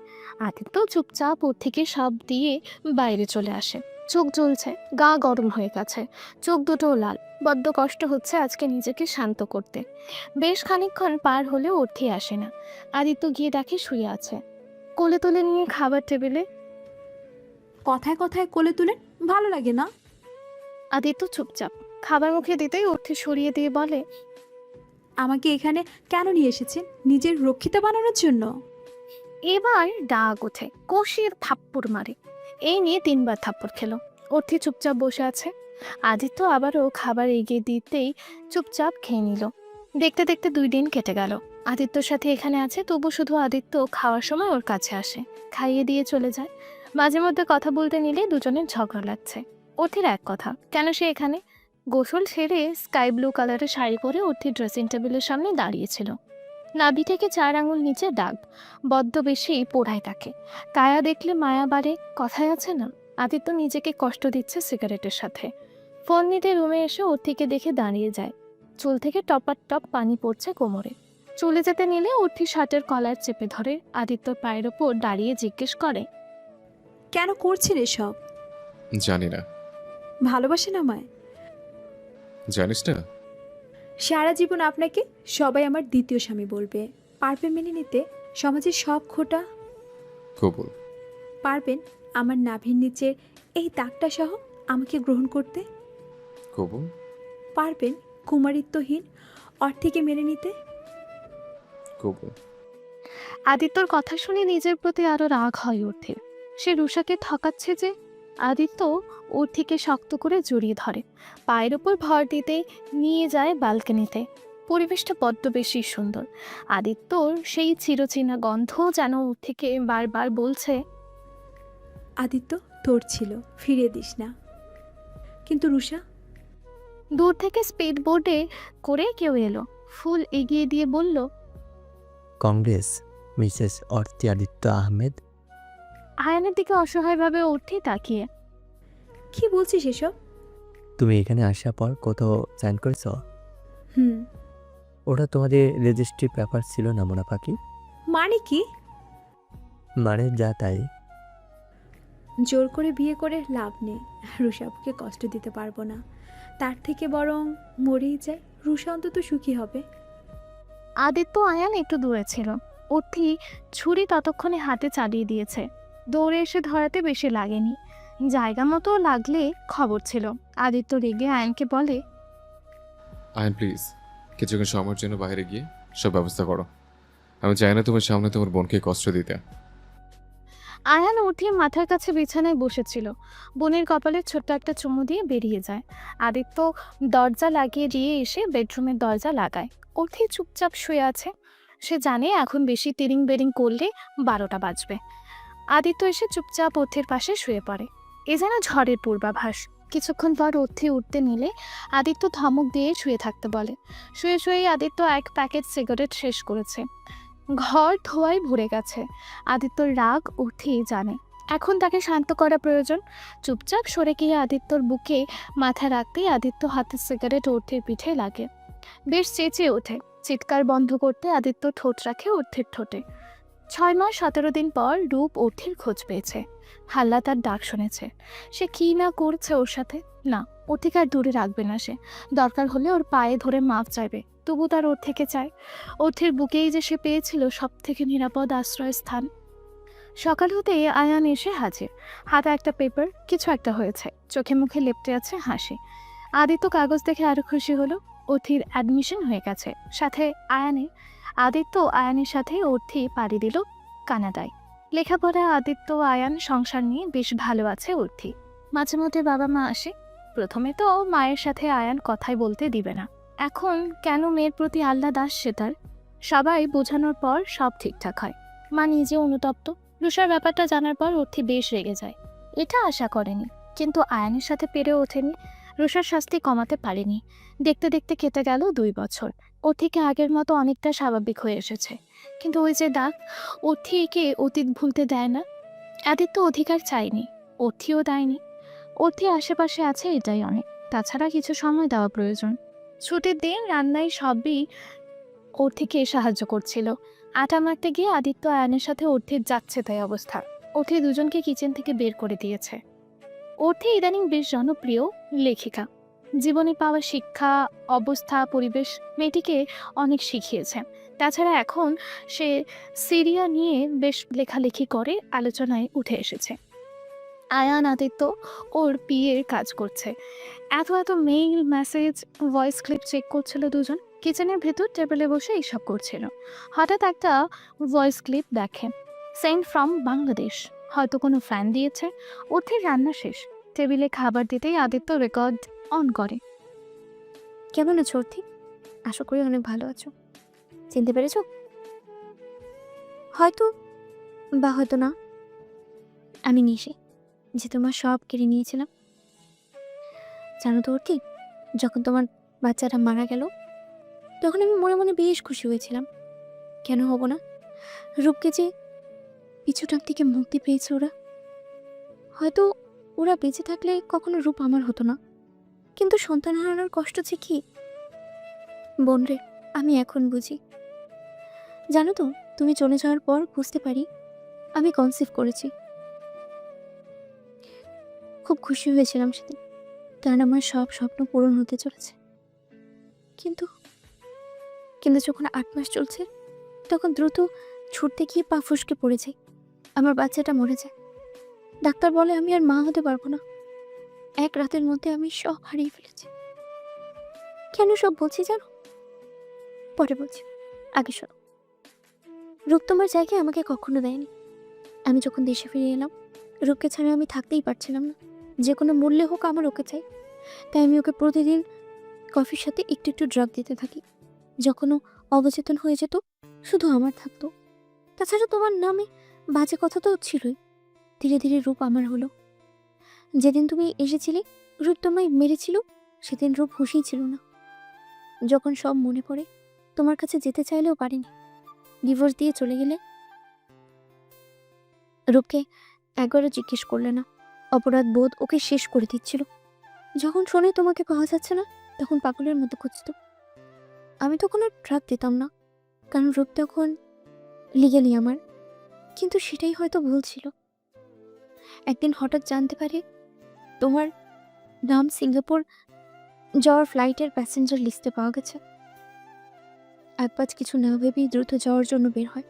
Speaker 1: আদিত্য চুপচাপ ওর থেকে সব দিয়ে বাইরে চলে আসে। চোখ জ্বলছে, গা গরম হয়ে গেছে, চোখ দুটোও লাল। বড্ড কষ্ট হচ্ছে আজকে নিজেকে শান্ত করতে। বেশ খানিকক্ষণ পার হলেও অর্থি আসে না। আদিত্য গিয়ে দেখে শুয়ে আছে। কোলে তুলে নিয়ে খাবার টেবিলে।
Speaker 4: কথায় কথায় কোলে তুলেন, ভালো লাগে না?
Speaker 1: আদিত্য চুপচাপ। খাবার মুখে দিতেই অর্থি সরিয়ে দিয়ে বলে,
Speaker 4: আমাকে এখানে কেন নিয়ে এসেছেন? নিজের রক্ষিতা বানানোর জন্য?
Speaker 1: এবার ডাক ওঠে, কষিয়ে থাপ্পড় মারে। এই নিয়ে 3বার থাপ্পড় খেলো। অর্থি চুপচাপ বসে আছে। আদিত্য আবারও খাবার এগিয়ে দিতেই চুপচাপ খেয়ে নিল। দেখতে দেখতে 2 দিন কেটে গেল। আদিত্যর সাথে এখানে আছে, তবু শুধু আদিত্য খাওয়ার সময় ওর কাছে আসে, খাইয়ে দিয়ে চলে যায়। মাঝে মধ্যে কথা বলতে নিলে দুজনের ঝগড়া লাগছে। অর্থির এক কথা, কেন সে এখানে? গোসল সেরে স্কাই ব্লু কালারের শাড়ি পরে অর্থি ড্রেসিং টেবিলের সামনে দাঁড়িয়েছিল। নাভি থেকে 4 আঙুল নিচে দাগ, বড্ড বেশি পোড়ায় তাকে। কায়া দেখলে মায়া বাড়ে, কথায় আছে না? আদিত্য নিজেকে কষ্ট দিচ্ছে সিগারেটের সাথে। ফোন নিতে রুমে এসে অর্থিকে দেখে দাঁড়িয়ে যায়। চুল থেকে টপার টপ পানি পড়ছে কোমরে। চলে যেতে নিলে অর্থি শার্টের কলার চেপে ধরে আদিত্যর পায়ের ওপর দাঁড়িয়ে জিজ্ঞেস করে,
Speaker 4: কেন করছেন এসব?
Speaker 6: জানি না।
Speaker 4: ভালোবাসেন আমায়?
Speaker 6: জানিস না?
Speaker 4: সারা জীবন আপনাকে সবাই আমার দ্বিতীয় স্বামী বলবে। পারবেন মেনে নিতে সমাজের সব খোটা?
Speaker 6: কবুল।
Speaker 4: পারবেন আমার নাভির নিচের এই দাগটা সহ আমাকে গ্রহণ করতে?
Speaker 6: কবুল।
Speaker 4: পারবেন কুমারিত্বহীন অর্থিকে মেনে নিতে?
Speaker 6: কবুল।
Speaker 1: আদিত্যর কথা শুনে নিজের প্রতি আরো রাগ হয় অর্থির। সে রুষাকে ঠকাচ্ছে যে। আদিত্য অর্থিকে শক্ত করে জড়িয়ে ধরে, পায়ের ওপর ভর দিতে নিয়ে যায় ব্যালকনিতে। পরিবেশটা বড্ড বেশি সুন্দর। আদিত্যর সেই চিরচেনা গন্ধ যেন অর্থিকে বারবার বলছে,
Speaker 4: আদিত্য তোর ছিল, ফিরে দিস না। কিন্তু রুষা?
Speaker 1: দূর থেকে স্পিড বোর্ডে করে কেউ এলো, ফুল এগিয়ে দিয়ে বলল,
Speaker 13: কংগ্রেস মিসেস অর্থি আদিত্য আহমেদ।
Speaker 1: আয়ানের দিকে অসহায়ভাবে অর্থি তাকিয়ে।
Speaker 4: কি বলছিস এসব?
Speaker 13: তুমি এখানে আসার পর কোথাও সাইন করেছ?
Speaker 4: হুম।
Speaker 13: ওটা তোমাদের রেজিস্ট্রি পেপার ছিল না মোনা পাখি?
Speaker 4: মানে কি?
Speaker 13: মানে যা তাই।
Speaker 4: জোর করে বিয়ে করে লাভ নেই, রুষাকে কষ্ট দিতে পারবো না। তার থেকে বরং মরেই যায়, রুষা অন্তত সুখী হবে।
Speaker 1: আদিত্য আয়ান একটু দূরে ছিল। অর্থি ছুরি ততক্ষণে হাতে চালিয়ে দিয়েছে। দৌড়ে এসে ধরাতে বেশি লাগেনি, জায়গা মতো লাগলে খবর ছিল। আদিত্য রেগে আয়ানকে বলে,
Speaker 6: আয়ন প্লিজ, কিছুক্ষণ সময়ের জন্য বাইরে গিয়ে সব ব্যবস্থা করো। আমি চাই না তোমার সামনে তোমার বোনকে কষ্ট দিতে।
Speaker 1: আয়ান অর্থির মাথার কাছে বিছানায় বসেছিল। বোনের কপালে ছোট্ট একটা চুমু দিয়ে বেরিয়ে যায়। আদিত্য দরজা লাগিয়ে দিয়ে এসে বেডরুমের দরজা লাগায়। অর্থি চুপচাপ শুয়ে আছে। সে জানে এখন বেশি তিরিং বেরিং করলে 12টা বাজবে। আদিত্য এসে চুপচাপ অর্থির পাশে শুয়ে পড়ে। এ যেন ঝড়ের পূর্বাভাস। কিছুক্ষণ পর অর্থি উঠতে নিলে আদিত্য ধমক দিয়ে শুয়ে থাকতে বলে। শুয়ে শুয়েই আদিত্য 1 প্যাকেট সিগারেট শেষ করেছে। ঘর ধোয়ায় ভরে গেছে। আদিত্যর রাগ অর্থি জানে, এখন তাকে শান্ত করা প্রয়োজন। চুপচাপ সরে গিয়ে আদিত্যর বুকে মাথা রাখতেই আদিত্য হাতে সিগারেট অর্থির পিঠে লাগে। বেশ চেঁচিয়ে ওঠে। চিৎকার বন্ধ করতে আদিত্য ঠোঁট রাখে অর্থির ঠোঁটে। 6 মাস 17 দিন পর রূপ অর্থির খোঁজ পেয়েছে। হাল্লা তার ডাক শুনেছে। সে কি না করছে ওর সাথে। না, অর্থিকে আর দূরে রাখবে না সে। দরকার হলে ওর পায়ে ধরে মাপ চাইবে, তবু তার ওর থেকে চায়। অর্থির বুকেই যে সে পেয়েছিল সব থেকে নিরাপদ আশ্রয়স্থান। সকাল হতে আয়ান এসে হাজির। হাতে একটা পেপার, কিছু একটা হয়েছে। চোখে মুখে লেপটে আছে হাসি। আদিত্য কাগজ দেখে আরো খুশি হলো। অর্থির অ্যাডমিশন হয়ে গেছে, সাথে আয়ানে। আদিত্য আয়ানের সাথে অর্থি পাড়ি দিল কানাডায়। লেখাপড়া আদিত্য আয়ান সংসার নিয়ে বেশ ভালো আছে অর্থি। মাঝে মধ্যে বাবা মা আসে। প্রথমে তো মায়ের সাথে আয়ান কথাই বলতে দিবে না। এখন কেন মেয়ের প্রতি আহ্লাদ আসছে তার। সবাই বোঝানোর পর সব ঠিকঠাক হয়। মা নিজে অনুতপ্ত। রুষার ব্যাপারটা জানার পর অর্থি বেশ রেগে যায়। এটা আশা করেনি, কিন্তু আয়ানের সাথে পেরে ওঠেনি। রুষার শাস্তি কমাতে পারেনি। দেখতে দেখতে কেটে গেল 2 বছর। অর্থিকে আগের মতো অনেকটা স্বাভাবিক হয়ে এসেছে, কিন্তু ওই যে দাগ, অর্থিকে অতীত ভুলতে দেয় না। আদিত্য অধিকার চায়নি, অর্থিও দেয়নি। অর্থি আশেপাশে আছে, এটাই অনেক। তাছাড়া কিছু সময় দেওয়া প্রয়োজন। ছুটির দিন রান্নায় সবই অর্থিকে সাহায্য করছিল। আটা মারতে গিয়ে আদিত্য আয়নের সাথে অর্থির যাচ্ছে তাই অবস্থা। অর্থি দুজনকে কিচেন থেকে বের করে দিয়েছে। অর্থি ইদানিং বেশ জনপ্রিয় লেখিকা। জীবনে পাওয়া শিক্ষা, অবস্থা, পরিবেশ মেয়েটিকে অনেক শিখিয়েছে। তাছাড়া এখন সে সিরিয়া নিয়ে বেশ লেখালেখি করে আলোচনায় উঠে এসেছে। আয়ান আদিত্য ওর বিয়ের কাজ করছে। এত এত mail, message, voice clip check করছিল দুজন। কিচেনের ভেতর টেবিলে বসে এইসব করছিল। হঠাৎ একটা ভয়েস ক্লিপ দেখে, সেন্ড ফ্রম বাংলাদেশ। হয়তো কোনো ফ্যান দিয়েছে। ওঠে রান্না শেষ, টেবিলে খাবার দিতেই আদিত্য রেকর্ড অন করে।
Speaker 3: কেমন আছো অর্থি? আশা করি অনেক ভালো আছো। চিনতে পেরেছো? হয়তো বা হয়তো না। আমি নিশি, যে তোমার সব কেড়ে নিয়েছিলাম। জানো তো অর্থি, যখন তোমার বাচ্চাটা মারা গেল তখন আমি মনে মনে বেশ খুশি হয়েছিলাম। কেন হব না? রূপকে যে পিছুটার থেকে মুক্তি পেয়েছে ওরা। হয়তো ওরা বেঁচে থাকলে কখনো রূপ আমার হতো না, কিন্তু সন্তান হারানোর কষ্ট যে কি বোন রে, আমি এখন বুঝি। জানো তো, তুমি চলে যাওয়ার পর বুঝতে পারি আমি কনসিভ করেছি। খুব খুশি হয়েছিলাম সেদিন, কারণ আমার সব স্বপ্ন পূরণ হতে চলেছে। কিন্তু কিন্তু যখন 8 মাস চলছে তখন দ্রুত ছুটতে গিয়ে পা ফসকে পড়ে যাই। আমার বাচ্চাটা মরে যায়। ডাক্তার বলে আমি আর মা হতে পারবো না। এক রাতের মধ্যে আমি সব হারিয়ে ফেলেছি। কেন সব বলছি জানো? পরে বলছি, আগে শোনো। রূপ তোমার জায়গায় আমাকে কখনো দেয়নি। আমি যখন দেশে ফিরে এলাম, রূপকে ছাড়া আমি থাকতেই পারছিলাম না। যে কোনো মূল্যে হোক আমার ওকে চাই। তাই আমি ওকে প্রতিদিন কফির সাথে একটু একটু ড্রাগ দিতে থাকি। যখন ও অবচেতন হয়ে যেত, শুধু আমার থাকতো। তাছাড়া তোমার নামে বাজে কথা তো ছিলই। ধীরে ধীরে রূপ আমার হলো। যেদিন তুমি এসেছিলে, রূপ তোমায় মেরেছিল, সেদিন রূপ হুঁশই ছিল না। যখন সব মনে পড়ে, তোমার কাছে যেতে চাইলেও পারিনি। ডিভোর্স দিয়ে চলে গেলে। রূপকে একবারও জিজ্ঞেস করলে না। অপরাধ বোধ ওকে শেষ করে দিচ্ছিল। যখন শোনে তোমাকে পাওয়া যাচ্ছে না, তখন পাগলের মতো খুঁজত। আমি তখন আর ড্রাগ দিতাম না, কারণ রূপ তখন লিগেলি আমার। কিন্তু সেটাই হয়তো ভুল ছিল। একদিন হঠাৎ জানতে পারি তোমার নাম সিঙ্গাপুর যাওয়ার ফ্লাইটের প্যাসেঞ্জার লিস্টে পাওয়া গেছে। একবার কিছু না ভেবেই দ্রুত যাওয়ার জন্য বের হয়।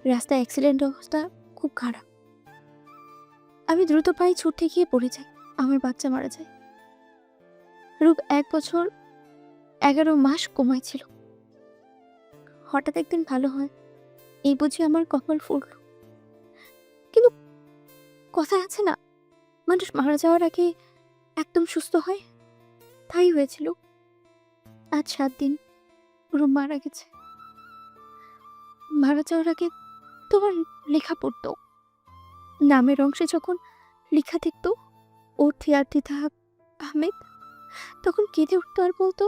Speaker 3: রাস্তায় অ্যাক্সিডেন্ট অবস্থা খুব খারাপ। আমি দ্রুত পায়ে ছুটতে গিয়ে পড়ে যাই। আমার বাচ্চা মারা যায়। রূপ 1 বছর 11 মাস কোমায় ছিল। হঠাৎ একদিন ভালো হয়, এই বুঝি আমার কপাল ফুরল। কিন্তু কথা আছে না, মানুষ মারা যাওয়ার আগে একদম সুস্থ হয়। তাই হয়েছিল। আজ 7 দিন রূপ মারা গেছে। মারা যাওয়ার আগে তোমার লেখা পড়তো। নামের অংশে যখন লেখা দেখতো অর্থী আদিতা আহমেদ, তখন কেঁদে উঠতো আর বলতো,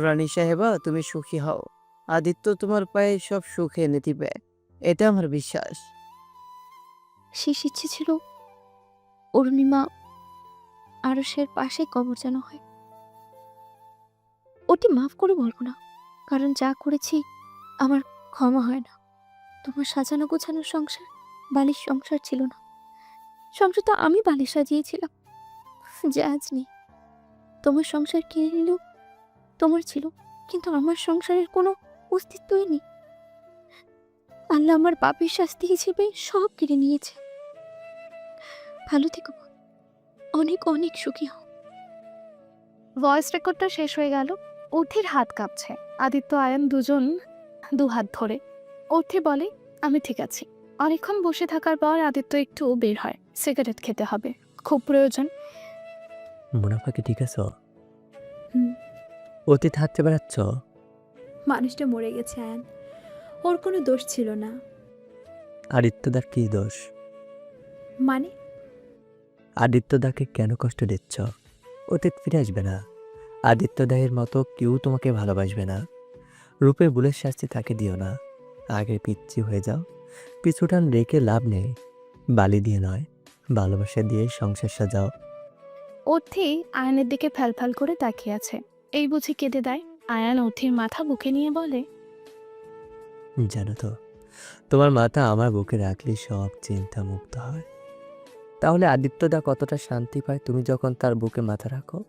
Speaker 2: রানী সাহেবা, তুমি সুখী হও। আদিত্য তোমার পায়ে সব সুখ এনে দিবে, এটা আমার বিশ্বাস।
Speaker 3: শেষ ইচ্ছে ছিল অরুণিমা আরশের পাশে কবর যেন হয়। ওটি মাফ করে বলবো না, কারণ যা করেছি আমার ক্ষমা হয় না। তোমার সাজানো গোছানো সংসার বালিশ সংসার ছিল না। সংসার তো আমি বালিশ সাজিয়েছিলাম, যে আজ নেই। তোমার সংসার কিনে নিলেও তোমার ছিল, কিন্তু আমার সংসারের কোনো অস্তিত্বই নেই। আল্লাহ আমার পাপের শাস্তি হিসেবে সব কেড়ে নিয়েছে। ভালো থেকো, অনেক অনেক সুখী হও।
Speaker 1: ভয়েস রেকর্ডটা শেষ হয়ে গেল। অর্থির হাত কাঁপছে। আদিত্য আয়ান দুজন দু হাত ধরে। অর্থি বলে, আমি ঠিক আছি। অনেকক্ষণ বসে থাকার পর আদিত্য একটু বের হয়। সিগারেট খেতে হবে, খুব প্রয়োজন।
Speaker 13: মুনাফা কি ঠিক আছো?
Speaker 4: হুম।
Speaker 13: অতীত হাঁটতে বেড়াচ্ছ?
Speaker 4: মানুষটা মরে গেছে আয়ান, ওর কোনো দোষ ছিল না।
Speaker 13: আদিত্যদার কি দোষ?
Speaker 4: মানে?
Speaker 13: আদিত্যদাকে কেন কষ্ট দিচ্ছ? অতীত ফিরে আসবে না। আদিত্যদায়ের মতো কেউ তোমাকে ভালোবাসবে না। রূপে ভুলের শাস্তি তাকে দিও না। আগে পিচ্ছি হয়ে যাও। পিছুটান রেখে লাভ নেই। বালি দিয়ে নয়, ভালোবাসা দিয়ে সংসার সাজাও।
Speaker 1: অর্থি আয়ানের দিকে ফ্যালফ্যাল করে তাকিয়ে আছে। এই বুঝি কেঁদে দেয়। আয়ান অর্থির মাথা বুকে নিয়ে বলে,
Speaker 13: জানো তো, তোমার মাথা আমার বুকে রাখলে সব চিন্তা মুক্ত হয়। তাহলে আদিত্যদা কতটা শান্তি পায় তুমি যখন তার বুকে মাথা রাখো?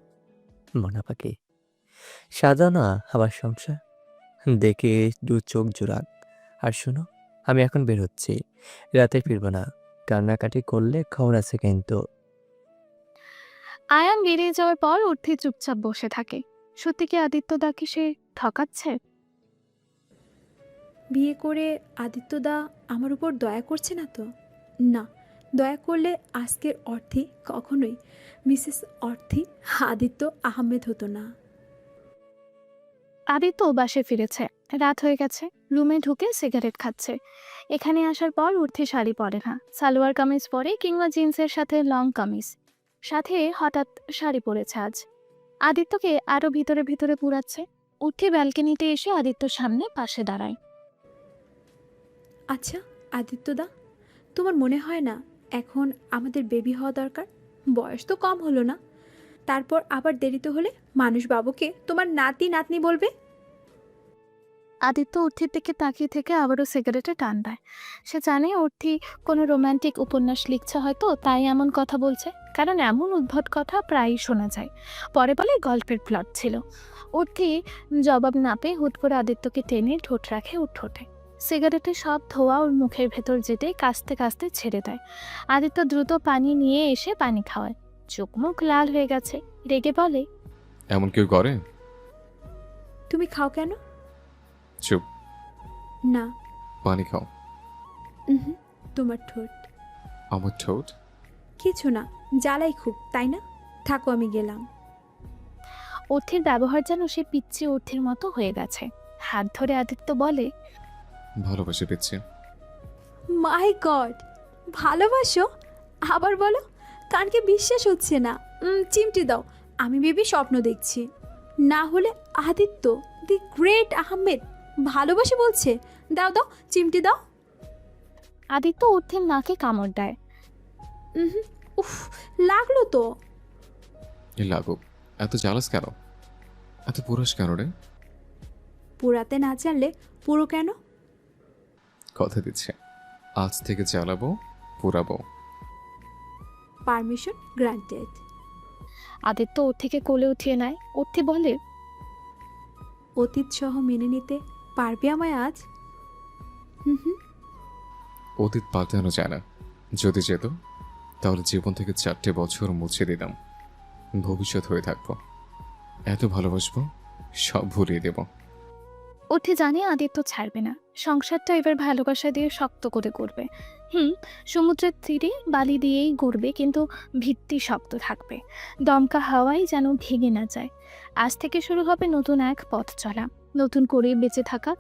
Speaker 13: মনা পাখি, সাজাও না আমার সংসার। দেখে দু চোখ জোড়াক। আর শোনো, আমি এখন বের হচ্ছি, রাতে ফিরবো না। কান্নাকাটি করলে খবর আছে কিন্তু।
Speaker 1: আয়ান বেরিয়ে যাওয়ার পর অর্থি চুপচাপ বসে থাকে। সত্যি কি আদিত্যদাকে সে ঠকাচ্ছে?
Speaker 4: বিয়ে করে আদিত্যদা আমার উপর দয়া করছে না তো? না, দয়া করলে আজকের অর্থী কখনোই মিসেস অর্থী আদিত্য আহমেদ হতো না।
Speaker 1: আদিত্য বাসে ফিরেছে, রাত হয়ে গেছে। রুমে ঢুকে সিগারেট খাচ্ছে। এখানে আসার পর অর্থি শাড়ি পরে না, সালোয়ার কামিজ পরে কিংবা জিন্সের সাথে লং কামিজ, সাথে হঠাৎ শাড়ি পরেছে আজ। আদিত্যকে আরো ভিতরে ভিতরে পুরাচ্ছে। উঠে ব্যালকনিতে এসে আদিত্যর সামনে পাশে দাঁড়ায়।
Speaker 4: আচ্ছা আদিত্যদা, তোমার মনে হয় না এখন আমাদের বেবি হওয়া দরকার? বয়স তো কম হলো না, তারপর আবার দেরিতে হলে মানুষ বাবুকে তোমার নাতি নাতনি বলবে।
Speaker 1: আদিত্য অর্থির দিকে তাকিয়ে থেকে আবারও সিগারেটে টান দেয়। সে জানে অর্থি কোনো রোমান্টিক উপন্যাস লিখছে হয়তো, তাই এমন কথা বলছে। কারণ এমন উদ্ভট কথা প্রায়ই শোনা যায়। পরে বলে গল্পের প্লট ছিল। অর্থি জবাব না পেয়ে হুট করে আদিত্যকে টেনে ঠোঁট রাখে ওর ঠোঁটে। সিগারেটের সব ধোয়া ওর মুখের ভেতর যেতেই কাস্তে কাস্তে ছেড়ে দেয়। আদিত্য দ্রুত পানি নিয়ে এসে পানি খাওয়ায়। চোখ মুখ লাল হয়ে গেছে। রেগে বলে,
Speaker 6: এমন কেউ করে?
Speaker 4: তুমি খাও কেন?
Speaker 6: চুপ,
Speaker 4: না।
Speaker 6: পানি খাও।
Speaker 4: উহুম, তোমার ঠোঁট।
Speaker 6: আমার ঠোঁট?
Speaker 4: কিছু না, জ্বালাই খুব, তাই না? থাকো, আমি গেলাম।
Speaker 1: অর্থির ব্যবহার যেন সে পিচ্ছি অর্থির মতো হয়ে গেছে। হাত ধরে আদিত্য বলে,
Speaker 6: ভালোবাসে পেয়েছি।
Speaker 4: মাই গড, ভালোবাসো? আবার বলো। কানকে বিশ্বাস হচ্ছে না। চিমটি দাও, আমি বেবি স্বপ্ন দেখছি। না হলে আদিত্য দি গ্রেট আহমেদ ভালোবাসে বলছে। দাও দাও, চিমটি দাও।
Speaker 1: আদিত্য অর্থির নাকে কামড় দেয়।
Speaker 4: উফ, লাগলো তো।
Speaker 6: এ লাগুক, এত জালাস কেন? এত পুরুষ কেন রে?
Speaker 4: পোড়াতে না জানলে পুরো কেন?
Speaker 6: কথা দিচ্ছে, আজ থেকে জ্বালাবো, পুরাবো।
Speaker 4: Permission granted.
Speaker 1: আদিত্য অর্থিকে কোলে উঠিয়ে নেয়। অর্থি বলে,
Speaker 4: অতীত সহ মেনে নিতে পারবে আমায় আজ?
Speaker 6: অতীত পাল্টানো যায় না। যদি যেত তাহলে জীবন থেকে 4টে বছর মুছে দিতাম, ভবিষ্যৎ হয়ে থাকবো। এত ভালোবাসবো, সব ভুলিয়ে দেব।
Speaker 1: অর্থি জানে আদিত্য ছাড়বে না। সংসারটা এবার ভালোবাসা দিয়ে শক্ত করে করবে। সমুদ্রের তীরে বালি দিয়েই গড়বে, কিন্তু ভিত্তি শক্ত থাকবে। দমকা হাওয়াই যেন ভেঙে না যায়। আজ থেকে শুরু হবে নতুন এক পথ চলা, নতুন করে বেঁচে থাকা।